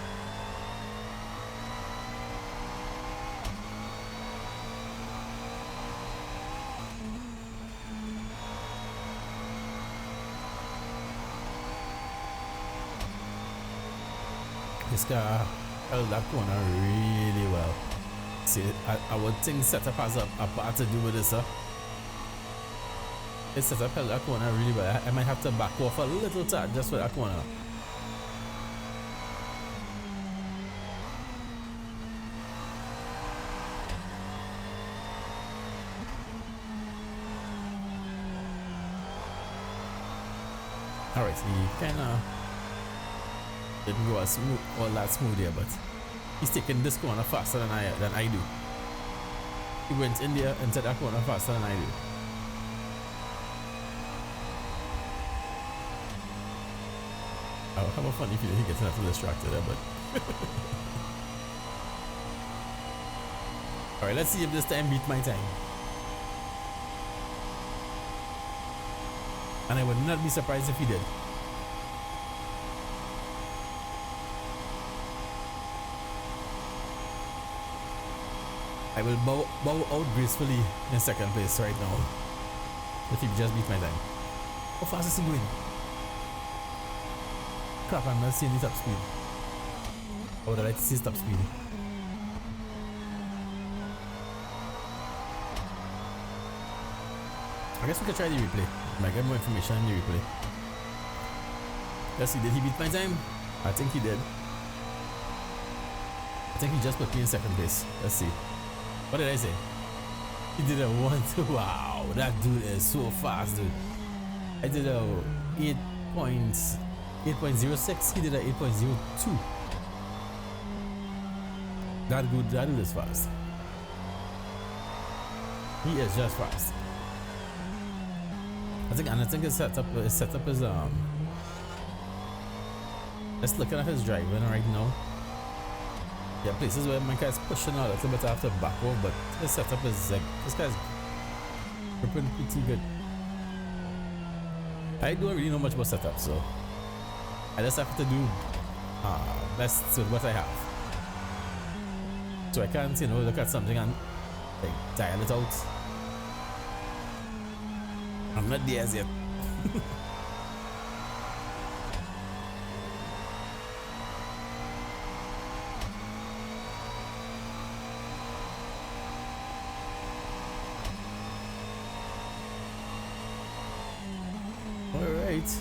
This car held that corner really well. See, I would think setup has a part to do with this, sir. It set up that corner really well. I might have to back off a little tad just for that corner. Alright, he kinda didn't go as smooth, all that smooth here, but he's taking this corner faster than I do. He went in there into that corner faster than I do. I have a funny feeling he gets a little distracted there, but alright, let's see if this time beat my time. And I would not be surprised if he did. I will bow out gracefully in 2nd place right now. If he just beat my time. How fast is he going? Crap, I'm not seeing the top speed. I would like to see his top speed. I guess we could try the replay. Might get more information in the replay. Let's see, did he beat my time? I think he did. I think he just put me in 2nd place. Let's see. What did I say? He did a 1-2. Wow, that dude is so fast, dude. I did a 8.06. He did a 8.02. That dude is fast. He is just fast. I think his setup is let's look at his driving right now. Yeah, places where my guy's pushing a little bit after back off, but his setup is like, this guy's gripping pretty good. I don't really know much about setup, so I just have to do best with what I have. So I can't, you know, look at something and like dial it out. I'm not there as yet. All right.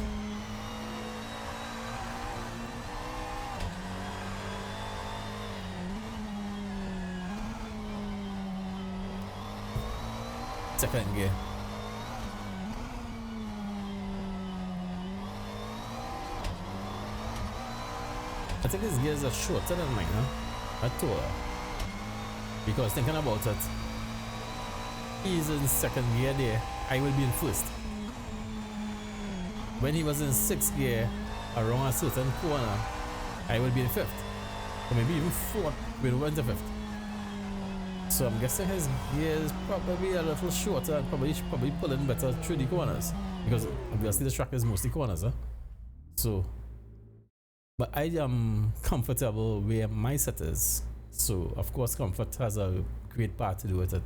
Second gear. I think his gears are shorter than mine, huh? At taller. Because thinking about it, he's in second gear there, I will be in first. When he was in sixth gear, around a certain corner, I will be in fifth. Or maybe even fourth when we went to fifth. So I'm guessing his gear is probably a little shorter and probably should probably pull in better through the corners. Because obviously the track is mostly corners, huh? So, but I am comfortable where my set is. So of course comfort has a great part to do with it.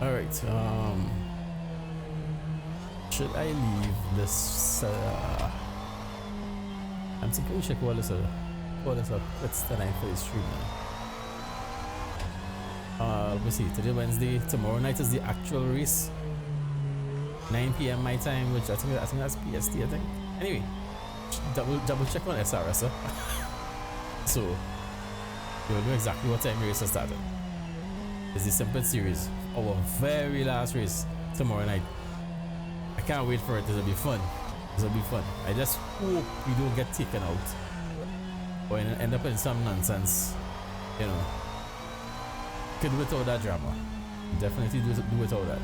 Alright, should I leave this, I'm thinking we should call this a quits tonight for the stream now. Let me see, today Wednesday, tomorrow night is the actual race. 9 PM my time, which I think that's PST, I think. Anyway, double check on SRS, so you'll know exactly what time the race has started. It's the Simpit series, our very last race tomorrow night. I can't wait for it. It'll be fun. It'll be fun. I just hope we don't get taken out or end up in some nonsense, you know. Could do without that drama. Definitely do without that.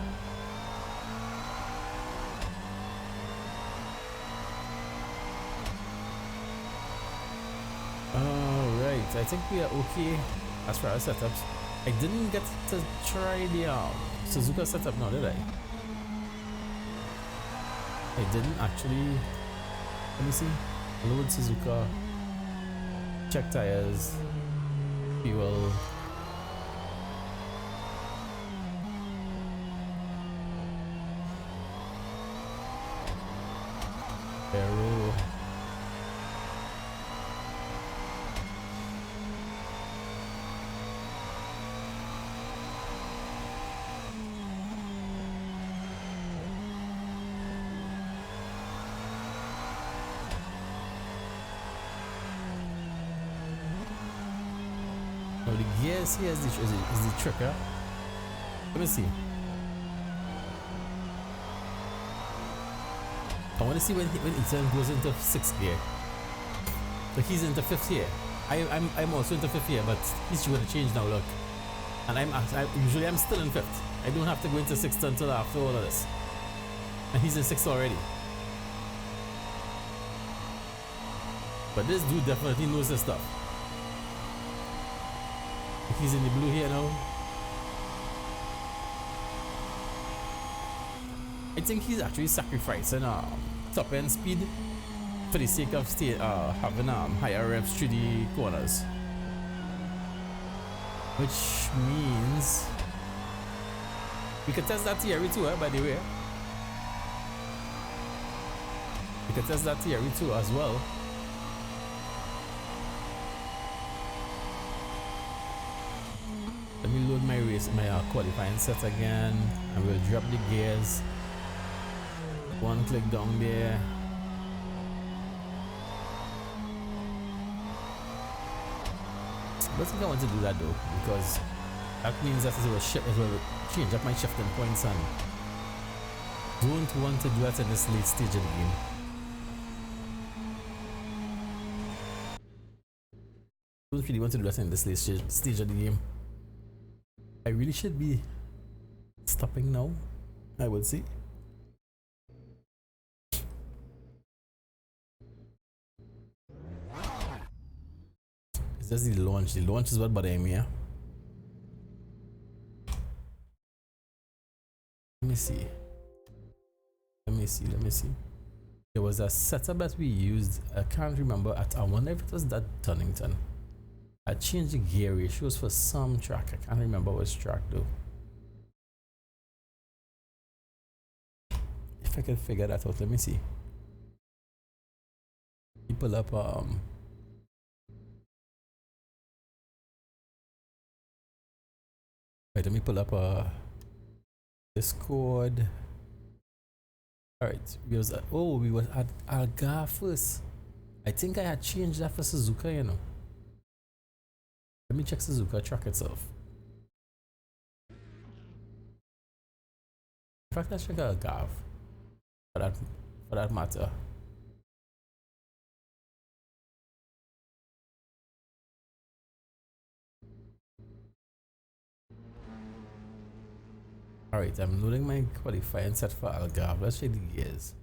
Alright, I think we are okay as far as setups. I didn't get to try the Suzuka setup now, did I? I didn't actually. Let me see. Load Suzuka. Check tires. Fuel. Aero. Oh, the gears here is the tricker. Let me see. I want to see when Ethan goes into 6th gear. So he's into 5th gear. I'm also into 5th gear, but he's going to change now. Look, and usually I'm still in 5th. I don't have to go into 6th until after all of this, and he's in 6th already. But this dude definitely knows his stuff. He's in the blue here now. I think he's actually sacrificing top end speed for the sake of having higher revs through the corners, which means we could test that theory too, by the way. We could test that theory too as well. Let me load my qualifying set again, and we'll drop the gears. One click down there. I don't think I want to do that though, because that means that it will change up my shifting points, and don't want to do that in this late stage of the game. Don't really want to do that in this late stage of the game. I really should be stopping now, I would say. It's just the launch. The launch is what bothering me. Yeah? Let me see. Let me see. There was a setup that we used. I can't remember. I wonder if it was that Donington. I changed the gear ratios for some track. I can't remember which track though. If I can figure that out, let me see. You pull up wait, let me pull up Discord. Alright, we was we were at Algarve first. I think I had changed that for Suzuka, you know. Let me check Suzuka track itself. In fact, let's check Algarve for that matter. Alright, I'm loading my qualifying set for Algarve. Let's check the gears.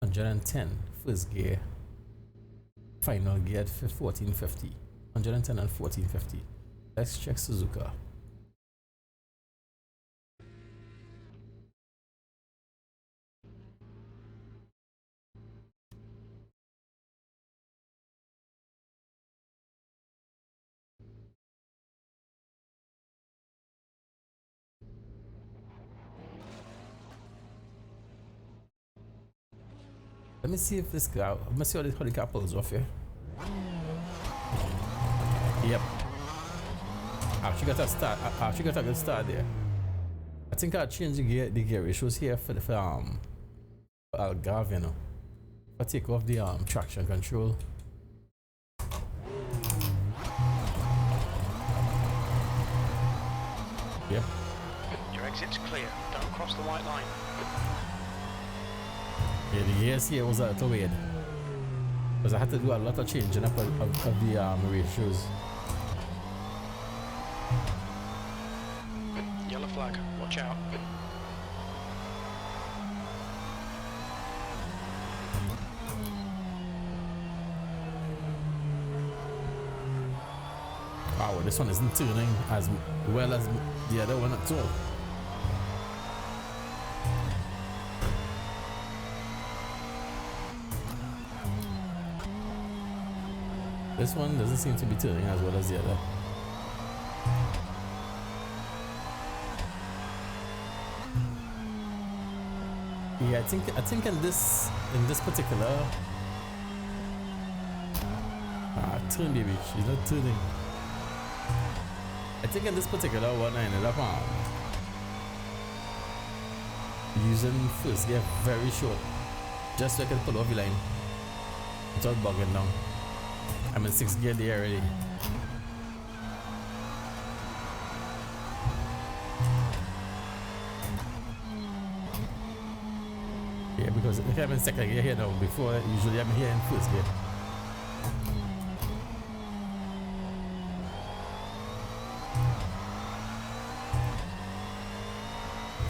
110 first gear. Final gear at 1450. 110 and 1450. Let's check Suzuka. Let me see if this guy, let me see how the car pulls off here. Yep. I actually got a start. I actually got a good start there. I think I'll change the gear ratios here for Algarve, you know. If I take off the traction control. Yep. Your exit's clear. Don't cross the white line. Yeah, the gears here was a little weird. Because I had to do a lot of changing up of the ratios. Yellow flag. Watch out. Wow, this one isn't turning as well as the other one at all. This one doesn't seem to be turning as well as the other. Yeah, I think in this particular turn, baby, she's not turning. I think in this particular one I ended up using first gear very short, just so I can pull off the line without bogging down. I'm in 6th gear there already. Yeah, because if I'm in 2nd gear here now, before usually I'm here in 1st gear.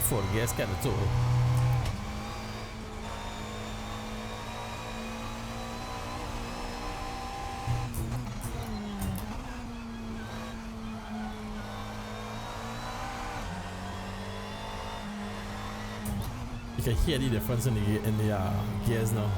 Fourth gear is kind of tall. You can hear the difference in the gears now.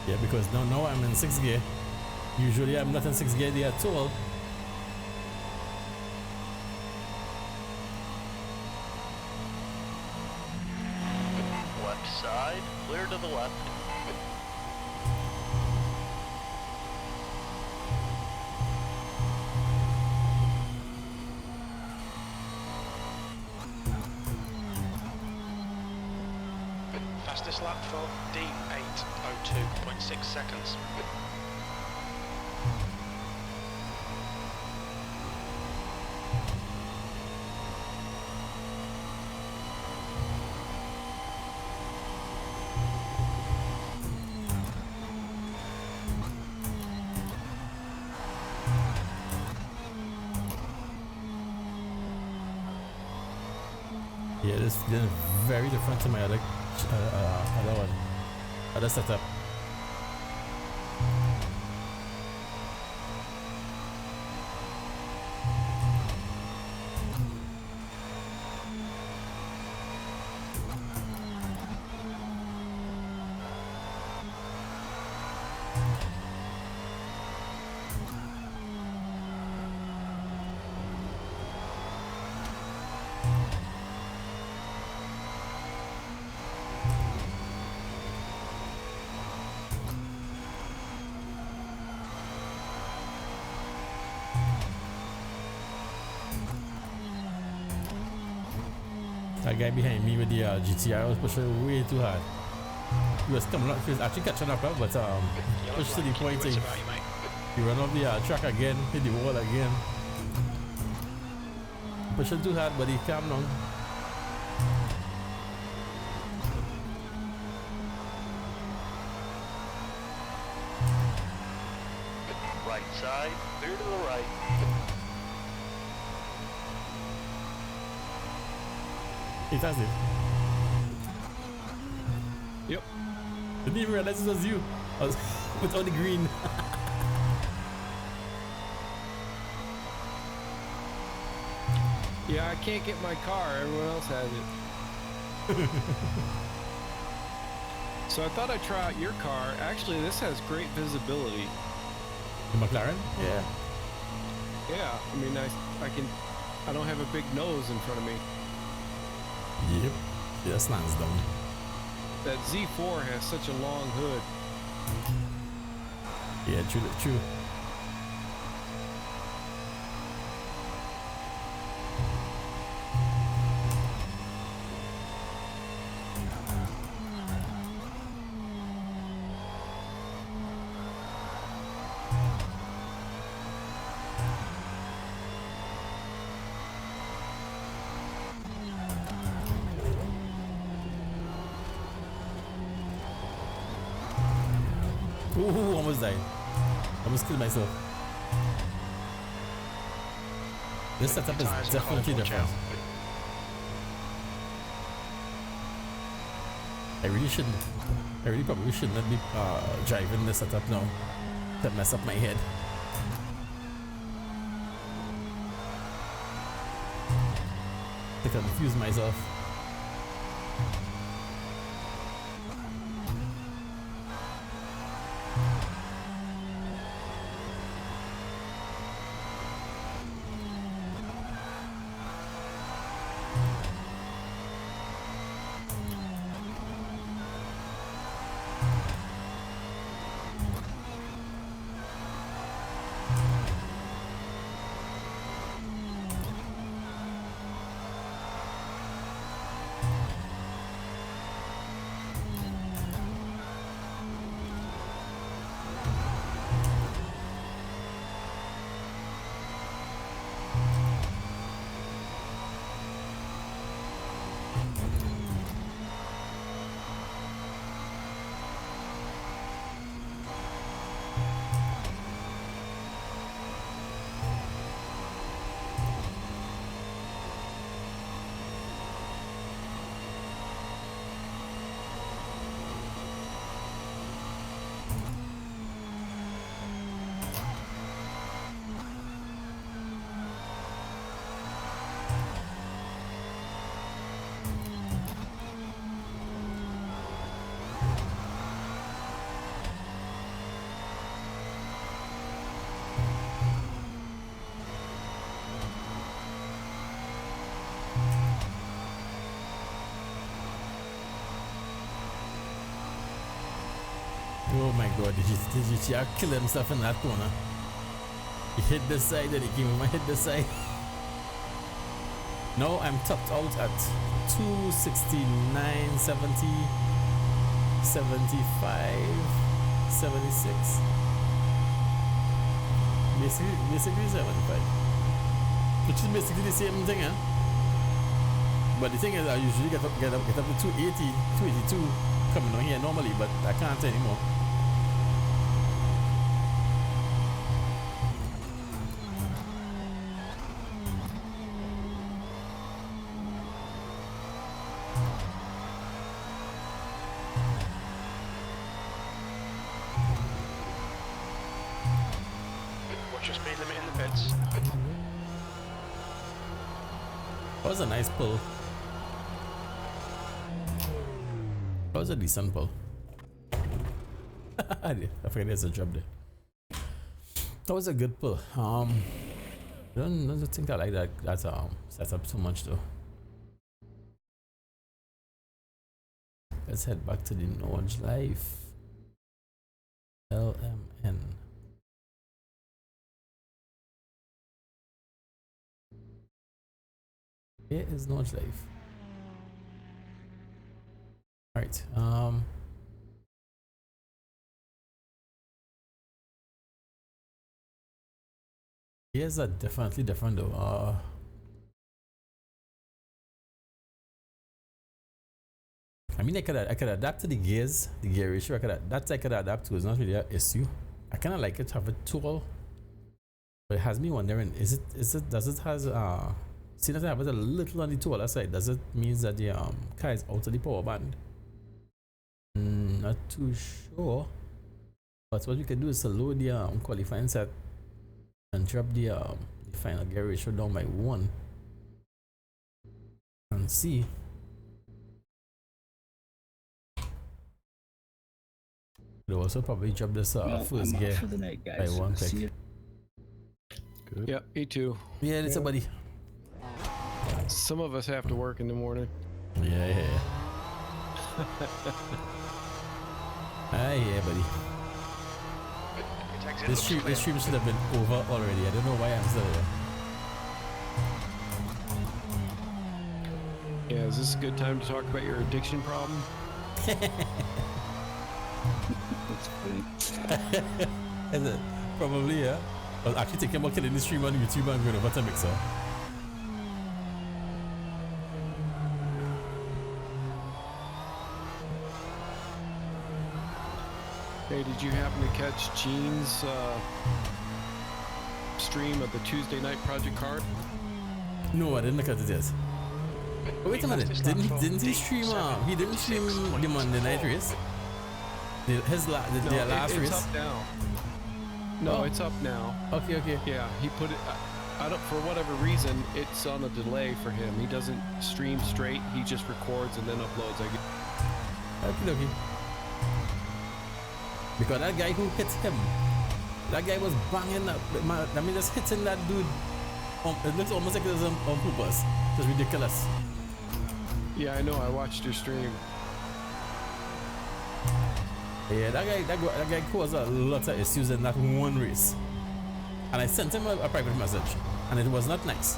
Yeah, because now I'm in 6th gear. Usually I'm not in 6th gear there at all. Side, clear to the left. Fastest lap for D8, 02.6 seconds. Yeah, this is very different to my other other setup. That guy behind me with the GTR was pushing way too hard. He was coming up, he was actually catching up, but pushed to the point he ran off the track again, hit the wall again. Pushing too hard, but he calmed down. Right side, clear to the right. He does it. Yep. Didn't even realize it was you. I was with all the green. Yeah, I can't get my car. Everyone else has it. So I thought I'd try out your car. Actually, this has great visibility. The McLaren? Yeah. Yeah, I mean, I don't have a big nose in front of me. Yep. Yeah, slants down. That Z4 has such a long hood. Yeah, true. Ooh, almost died. Almost killed myself. This setup is definitely different. I really probably shouldn't be driving this setup now to mess up my head. To confuse myself. Oh my god, did you see how kill himself in that corner? He hit this side and he came over and hit this side. Now I'm topped out at 269, 70, 75, 76. Basically 75. Which is basically the same thing, huh? But the thing is, I usually get up to 280, 282 coming down here normally, but I can't anymore. speed limit in the pits. That was a nice pull. That was a decent pull. I forget there's a job there. That was a good pull. I don't think I like that setup so much though. Let's head back to the Nordschleife LMN. Here is Nordschleife. Alright, gears are definitely different though. I mean, I could adapt to the gears, the gear ratio. I could adapt to. It's not really an issue. I kind of like it to have it tall, but it has me wondering: does it has seeing as I have it a little on the taller side, does it mean that the car is out of the power band? Not too sure. But what we can do is to load the qualifying set and drop the final gear ratio down by 1 and see. We'll also probably drop this first gear for the night, guys. by 1 See click. you. Good. Yep, me too. Yeah, it's a buddy. Some of us have to work in the morning. Yeah. Yeah, buddy. This stream should have been over already. I don't know why I'm still here. Yeah, is this a good time to talk about your addiction problem? That's funny. Is it? Probably, yeah. I was actually thinking about killing this stream on YouTube and going over to Mixer. Hey, did you happen to catch Gene's stream of the Tuesday night Project Card? No, I didn't look at it yet. Oh, wait a minute, didn't he stream? He didn't stream the Monday night race. Their last race. It's up now. No, it's up now. Okay. Yeah, he put it. I don't. For whatever reason, it's on a delay for him. He doesn't stream straight. He just records and then uploads. Okay. Because that guy who hit him, that guy was banging up. I mean, just hitting that dude. It looks almost like it was on purpose. It's ridiculous. Yeah, I know. I watched your stream. Yeah, that guy caused a lot of issues in that one race. And I sent him a private message, and it was not nice.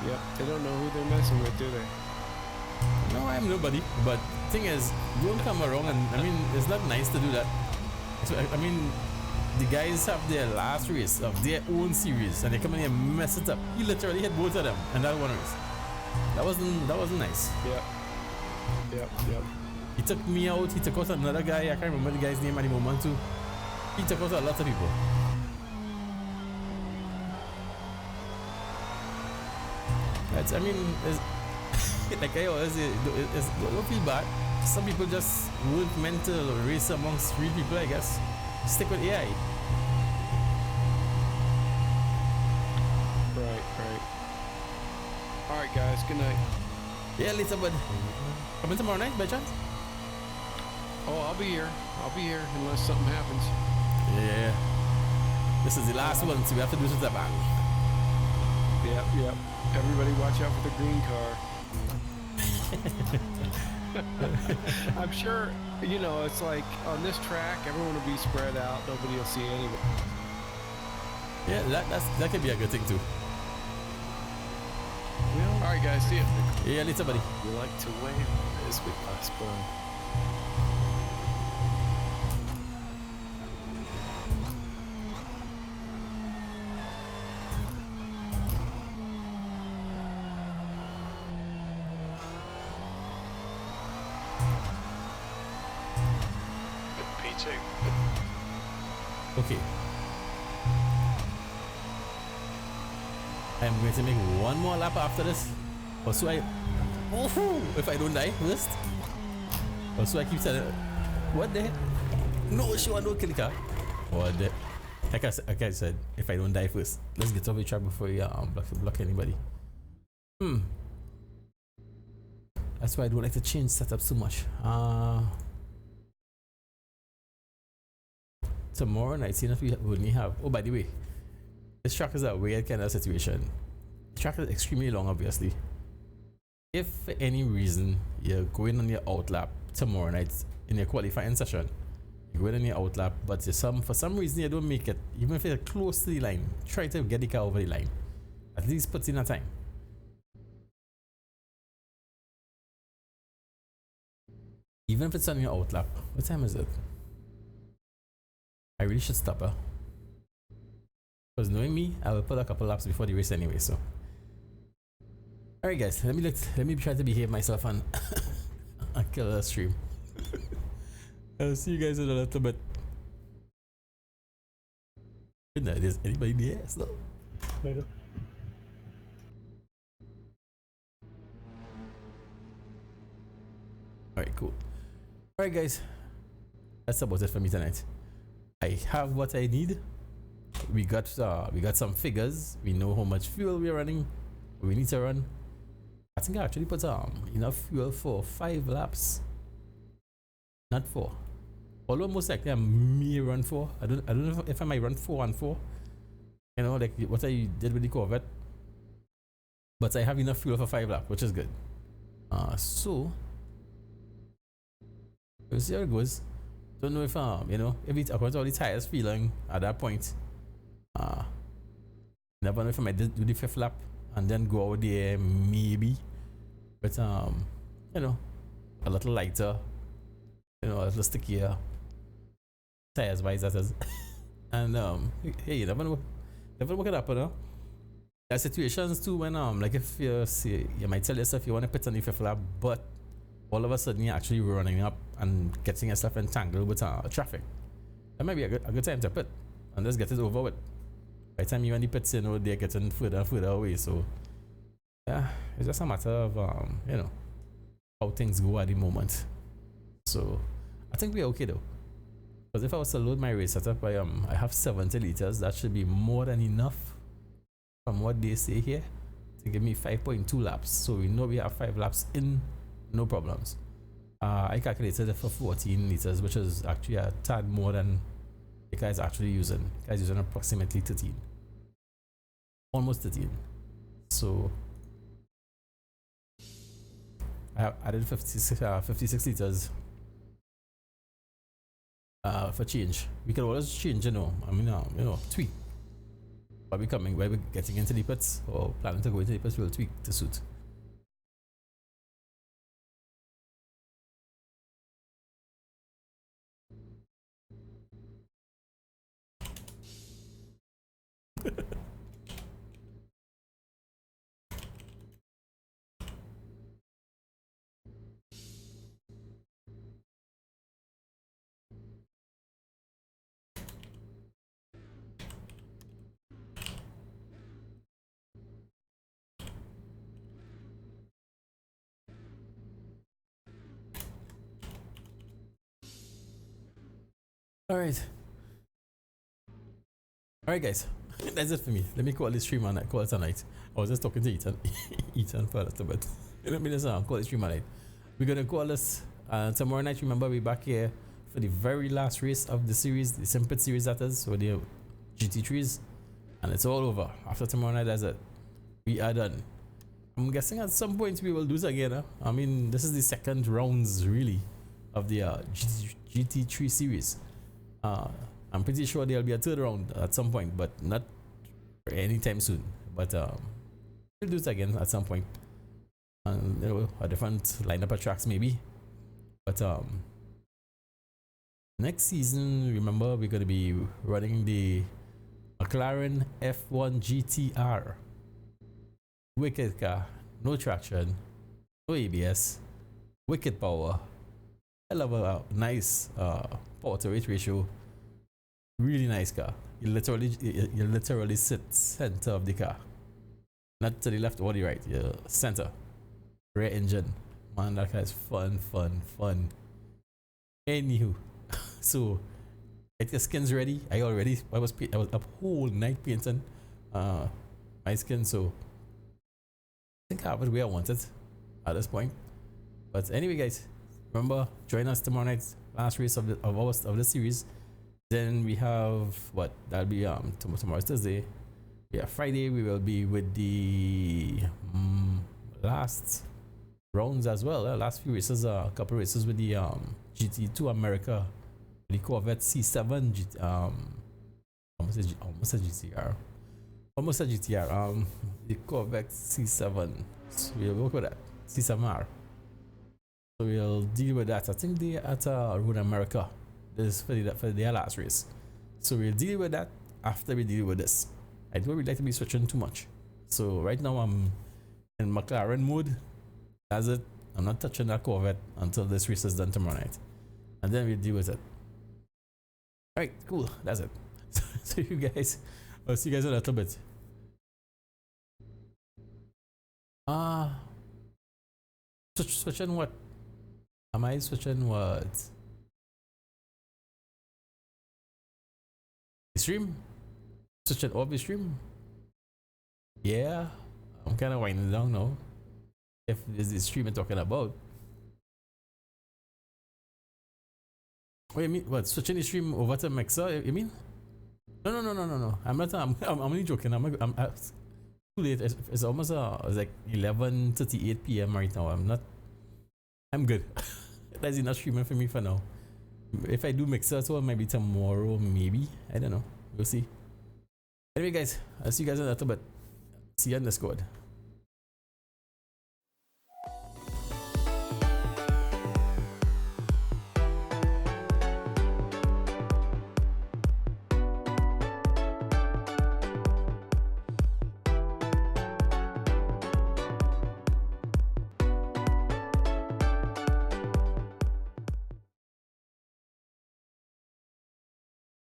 Yep, they don't know who they're messing with, do they? No, I'm nobody. But thing is, don't come around and I mean, it's not nice to do that. So I mean, the guys have their last race of their own series, and they come in here and mess it up. He literally hit both of them in that one race. That wasn't nice. Yep. He took me out. He took out another guy. I can't remember the guy's name at the moment too. He took out a lot of people. It's like I always say, don't feel bad. Some people just weren't meant to race amongst real people, I guess. Stick with AI. Right. Alright guys, good night. Yeah, later, bud. Coming tomorrow night by chance? Oh, I'll be here unless something happens. Yeah. This is the last one, so we have to do this with a bang. Yep. Everybody watch out for the green car. I'm sure, it's like on this track, everyone will be spread out. Nobody will see anyone. Yeah, that could be a good thing too. Well, all right, guys, see you. Yeah, later, buddy. We like to wave as we pass by. P2. Okay. I'm going to make one more lap after this. Or so if I don't die first. Or so I keep saying, What the heck? No, she want no kill the car. What the? Like I said, if I don't die first, let's get off the track before you block anybody. That's why I don't like to change setups too much. Tomorrow night, see if we only have. Oh, by the way, this track is a weird kind of situation. The track is extremely long, obviously. If for any reason you're going on your outlap tomorrow night in your qualifying session, you're going on your outlap, but for some reason you don't make it, even if you're close to the line, try to get the car over the line. At least put in a time. Even if it's on your outlap. What time is it? I really should stop her. Because knowing me, I will put a couple laps before the race anyway, so. Alright guys, let me try to behave myself and kill the stream. I'll see you guys in a little bit. Is anybody there? No. Later. Alright, cool. Alright guys, that's about it for me tonight. I have what I need. We got some figures. We know how much fuel we're running. We need to run. I think I actually put enough fuel for 5 laps. Not 4. Although most likely I may run 4. I don't know if I might run 4 and 4. You know, like what I did with the Corvette. But I have enough fuel for 5 laps, which is good. So we'll see how it goes. Don't know if you know, if it's according to all the tires feeling at that point. Never know if I might do the 5th lap and then go out there maybe. But you know, a little lighter, you know, a little stickier tires wise, that is. And hey, you never know what could happen, huh? There are situations too when like if you see, you might tell yourself you want to pit on the 5th lap, but all of a sudden you're actually running up and getting yourself entangled with traffic. That might be a good time to pit and just get it over with. By the time you're in the pits, you know, they're getting further and further away. So yeah, it's just a matter of you know, how things go at the moment. So I think we're okay though. Because if I was to load my race setup, I have 70 liters. That should be more than enough from what they say here to give me 5.2 laps. So we know we have 5 laps in, no problems. I calculated it for 14 liters, which is actually a tad more than the guy's actually using. The guy's using approximately 13. Almost 13. So I have added 56 liters for change. We can always change, you know. I mean, you know, tweak. While we're getting into the pits or planning to go into the pits, we'll tweak to suit. Alright, guys, that's it for me. Let me call this stream on night. Call it a night. I was just talking to Ethan for a little bit. Let me just call it stream on night. We're gonna call this tomorrow night. Remember, we're back here for the very last race of the series, the Simpit series, that is, so the GT3s, and it's all over. After tomorrow night, that's it. We are done. I'm guessing at some point we will do this again. Huh? I mean, this is the second rounds really of the GT3 series. I'm pretty sure there'll be a 3rd round at some point, but not anytime soon. But we'll do it again at some point. And you know, a different lineup of tracks maybe. But next season, remember, we're gonna be running the McLaren F1 GTR. Wicked car, no traction, no ABS, wicked power. I love a nice power to weight ratio. Really nice car. You literally sit center of the car, not to the left or the right. You're center. Rear engine. Man, that car is fun. Anywho, so get your skins ready. I was up whole night painting my skin, so I think I have it where I want it at this point. But anyway, guys, remember, join us tomorrow night, last race of the series. Then we have what, that'll be tomorrow's Thursday. Yeah, Friday we will be with the last rounds as well. Last few races, a couple races with the GT2 America, the Corvette C7 almost a GTR. Almost a GTR. The Corvette C7. So we'll work with that. C7R. So we'll deal with that. I think they at Road America. This for their last race. So we'll deal with that after we deal with this. I don't really like to be switching too much. So right now I'm in McLaren mode. That's it. I'm not touching that Corvette until this race is done tomorrow night. And then we'll deal with it. Alright, cool. That's it. So you guys, I'll see you guys in a little bit. Switching what? Am I switching what? The stream? Switching off the stream? Yeah, I'm kind of winding down now. If this is the stream I'm talking about. What you mean? What, switching the stream over to Mixer? You mean? No. I'm not. I'm only joking. I'm too late. It's almost it's like 11:38 p.m. right now. I'm good. That's enough streaming for me for now. If I do Mixer, so maybe tomorrow, maybe. I don't know. We'll see. Anyway, guys, I'll see you guys in a little bit. See you on Discord.